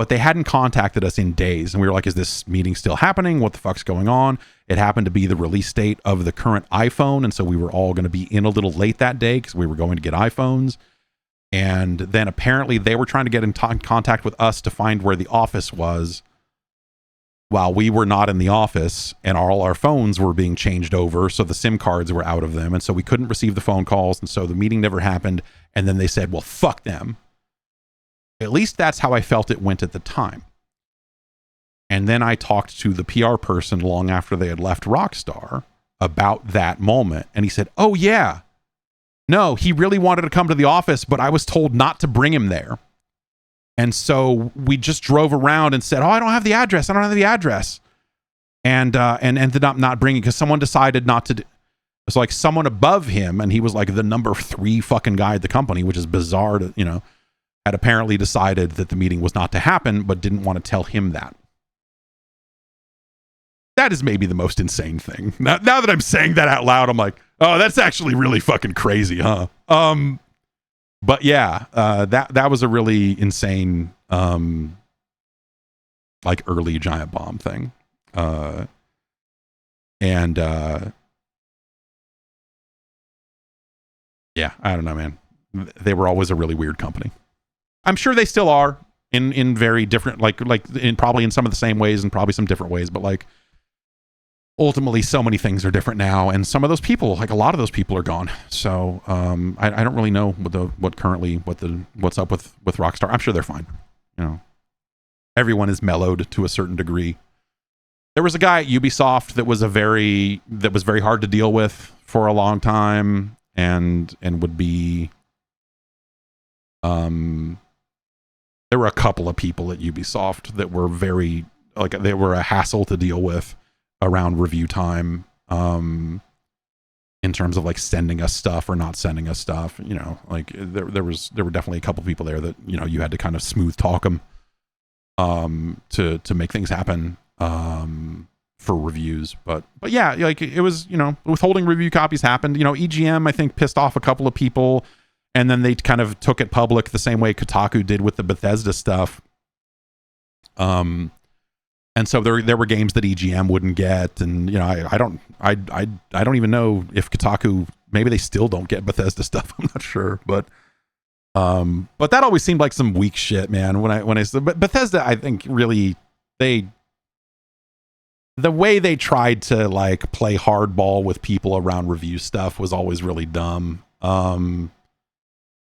but they hadn't contacted us in days, and we were like, "Is this meeting still happening? What the fuck's going on?" It happened to be the release date of the current iPhone, and so we were all going to be in a little late that day because we were going to get iPhones. And then apparently they were trying to get in contact with us to find where the office was, while we were not in the office, and all our phones were being changed over, so the SIM cards were out of them, and so we couldn't receive the phone calls, and so the meeting never happened. And then they said, well, fuck them. At least that's how I felt it went at the time. And then I talked to the PR person long after they had left Rockstar about that moment, and he said, oh yeah, no, he really wanted to come to the office, but I was told not to bring him there. And so we just drove around and said, oh, I don't have the address. And ended up not bringing, because someone decided not to. It's like someone above him, and he was like the number 3 fucking guy at the company, which is bizarre to, you know, had apparently decided that the meeting was not to happen, but didn't want to tell him that. That is maybe the most insane thing. Now that I'm saying that out loud, I'm like, oh, that's actually really fucking crazy, huh? But yeah, that was a really insane, like early giant bomb thing. Yeah, I don't know, man. They were always a really weird company. I'm sure they still are in very different, like in probably in some of the same ways and probably some different ways, but like ultimately so many things are different now, and some of those people, like a lot of those people, are gone. So I don't really know what's up with Rockstar. I'm sure they're fine. You know, everyone is mellowed to a certain degree. There was a guy at Ubisoft that was very hard to deal with for a long time, and would be there were a couple of people at Ubisoft that were very, like, they were a hassle to deal with around review time, in terms of like sending us stuff or not sending us stuff. You know, like there were definitely a couple people there that, you know, you had to kind of smooth talk them to make things happen for reviews. But yeah, like it was, you know, withholding review copies happened. You know, EGM I think pissed off a couple of people, and then they kind of took it public the same way Kotaku did with the Bethesda stuff. And so there were games that EGM wouldn't get, and you know, I don't even know if Kotaku, maybe they still don't get Bethesda stuff. I'm not sure, but that always seemed like some weak shit, man. When I said, but Bethesda, I think really the way they tried to like play hardball with people around review stuff was always really dumb.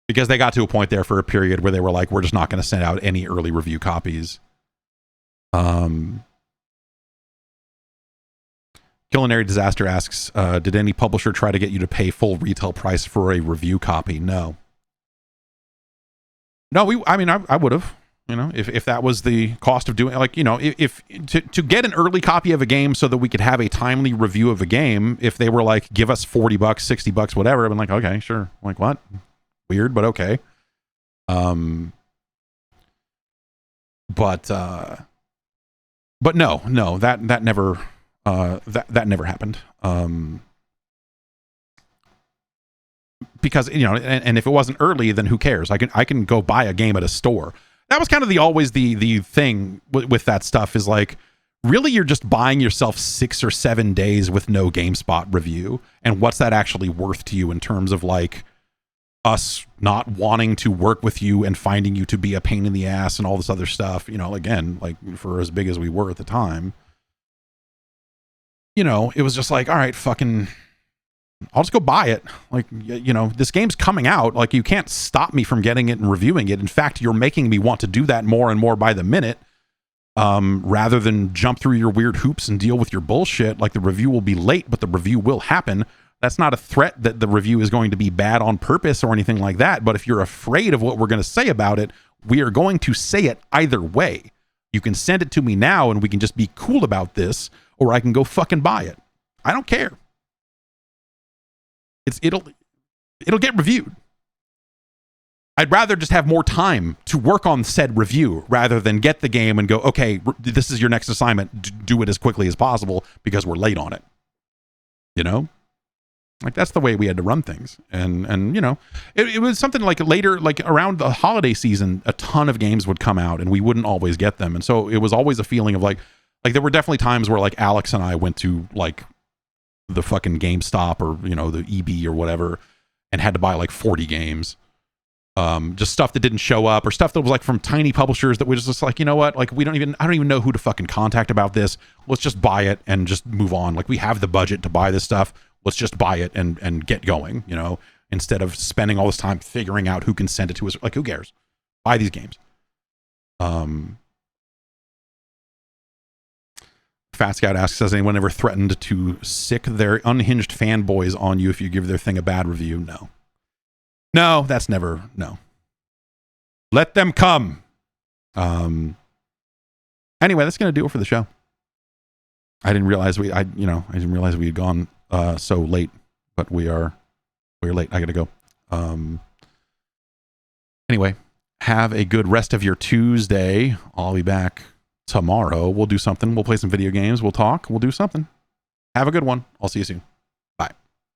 Because they got to a point there for a period where they were like, we're just not going to send out any early review copies. Culinary Disaster asks, did any publisher try to get you to pay full retail price for a review copy? No, I would have, you know, if that was the cost of doing, like, you know, if to get an early copy of a game so that we could have a timely review of a game, if they were like, give us $40, $60, whatever, I've been like, okay, sure. I'm like, what? Weird, but okay. But no, that never that never happened. Because, you know, and if it wasn't early, then who cares? I can go buy a game at a store. That was kind of always the thing with that stuff, is like, really you're just buying yourself 6 or 7 days with no GameSpot review, and what's that actually worth to you in terms of like us not wanting to work with you and finding you to be a pain in the ass and all this other stuff, you know, again, like for as big as we were at the time, you know, it was just like, all right, fucking, I'll just go buy it. Like, you know, this game's coming out. Like, you can't stop me from getting it and reviewing it. In fact, you're making me want to do that more and more by the minute, rather than jump through your weird hoops and deal with your bullshit. Like, the review will be late, but the review will happen. That's not a threat that the review is going to be bad on purpose or anything like that. But if you're afraid of what we're going to say about it, we are going to say it either way. You can send it to me now and we can just be cool about this, or I can go fucking buy it. I don't care. It'll get reviewed. I'd rather just have more time to work on said review rather than get the game and go, okay, this is your next assignment. Do it as quickly as possible because we're late on it. You know? Like, that's the way we had to run things. And you know, it was something like later, like around the holiday season, a ton of games would come out and we wouldn't always get them. And so it was always a feeling of like there were definitely times where like Alex and I went to like the fucking GameStop or, you know, the EB or whatever and had to buy like 40 games. Just stuff that didn't show up or stuff that was like from tiny publishers that was just like, you know what, like I don't even know who to fucking contact about this. Let's just buy it and just move on. Like, we have the budget to buy this stuff. Let's just buy it and get going, you know, instead of spending all this time figuring out who can send it to us. Like, who cares? Buy these games. Fat Scout asks, has anyone ever threatened to sick their unhinged fanboys on you if you give their thing a bad review? No. No, that's never, no. Let them come. Anyway, that's going to do it for the show. I didn't realize we had gone so late, but we're late. I got to go. Anyway, have a good rest of your Tuesday. I'll be back tomorrow. We'll do something. We'll play some video games. We'll talk. We'll do something. Have a good one. I'll see you soon.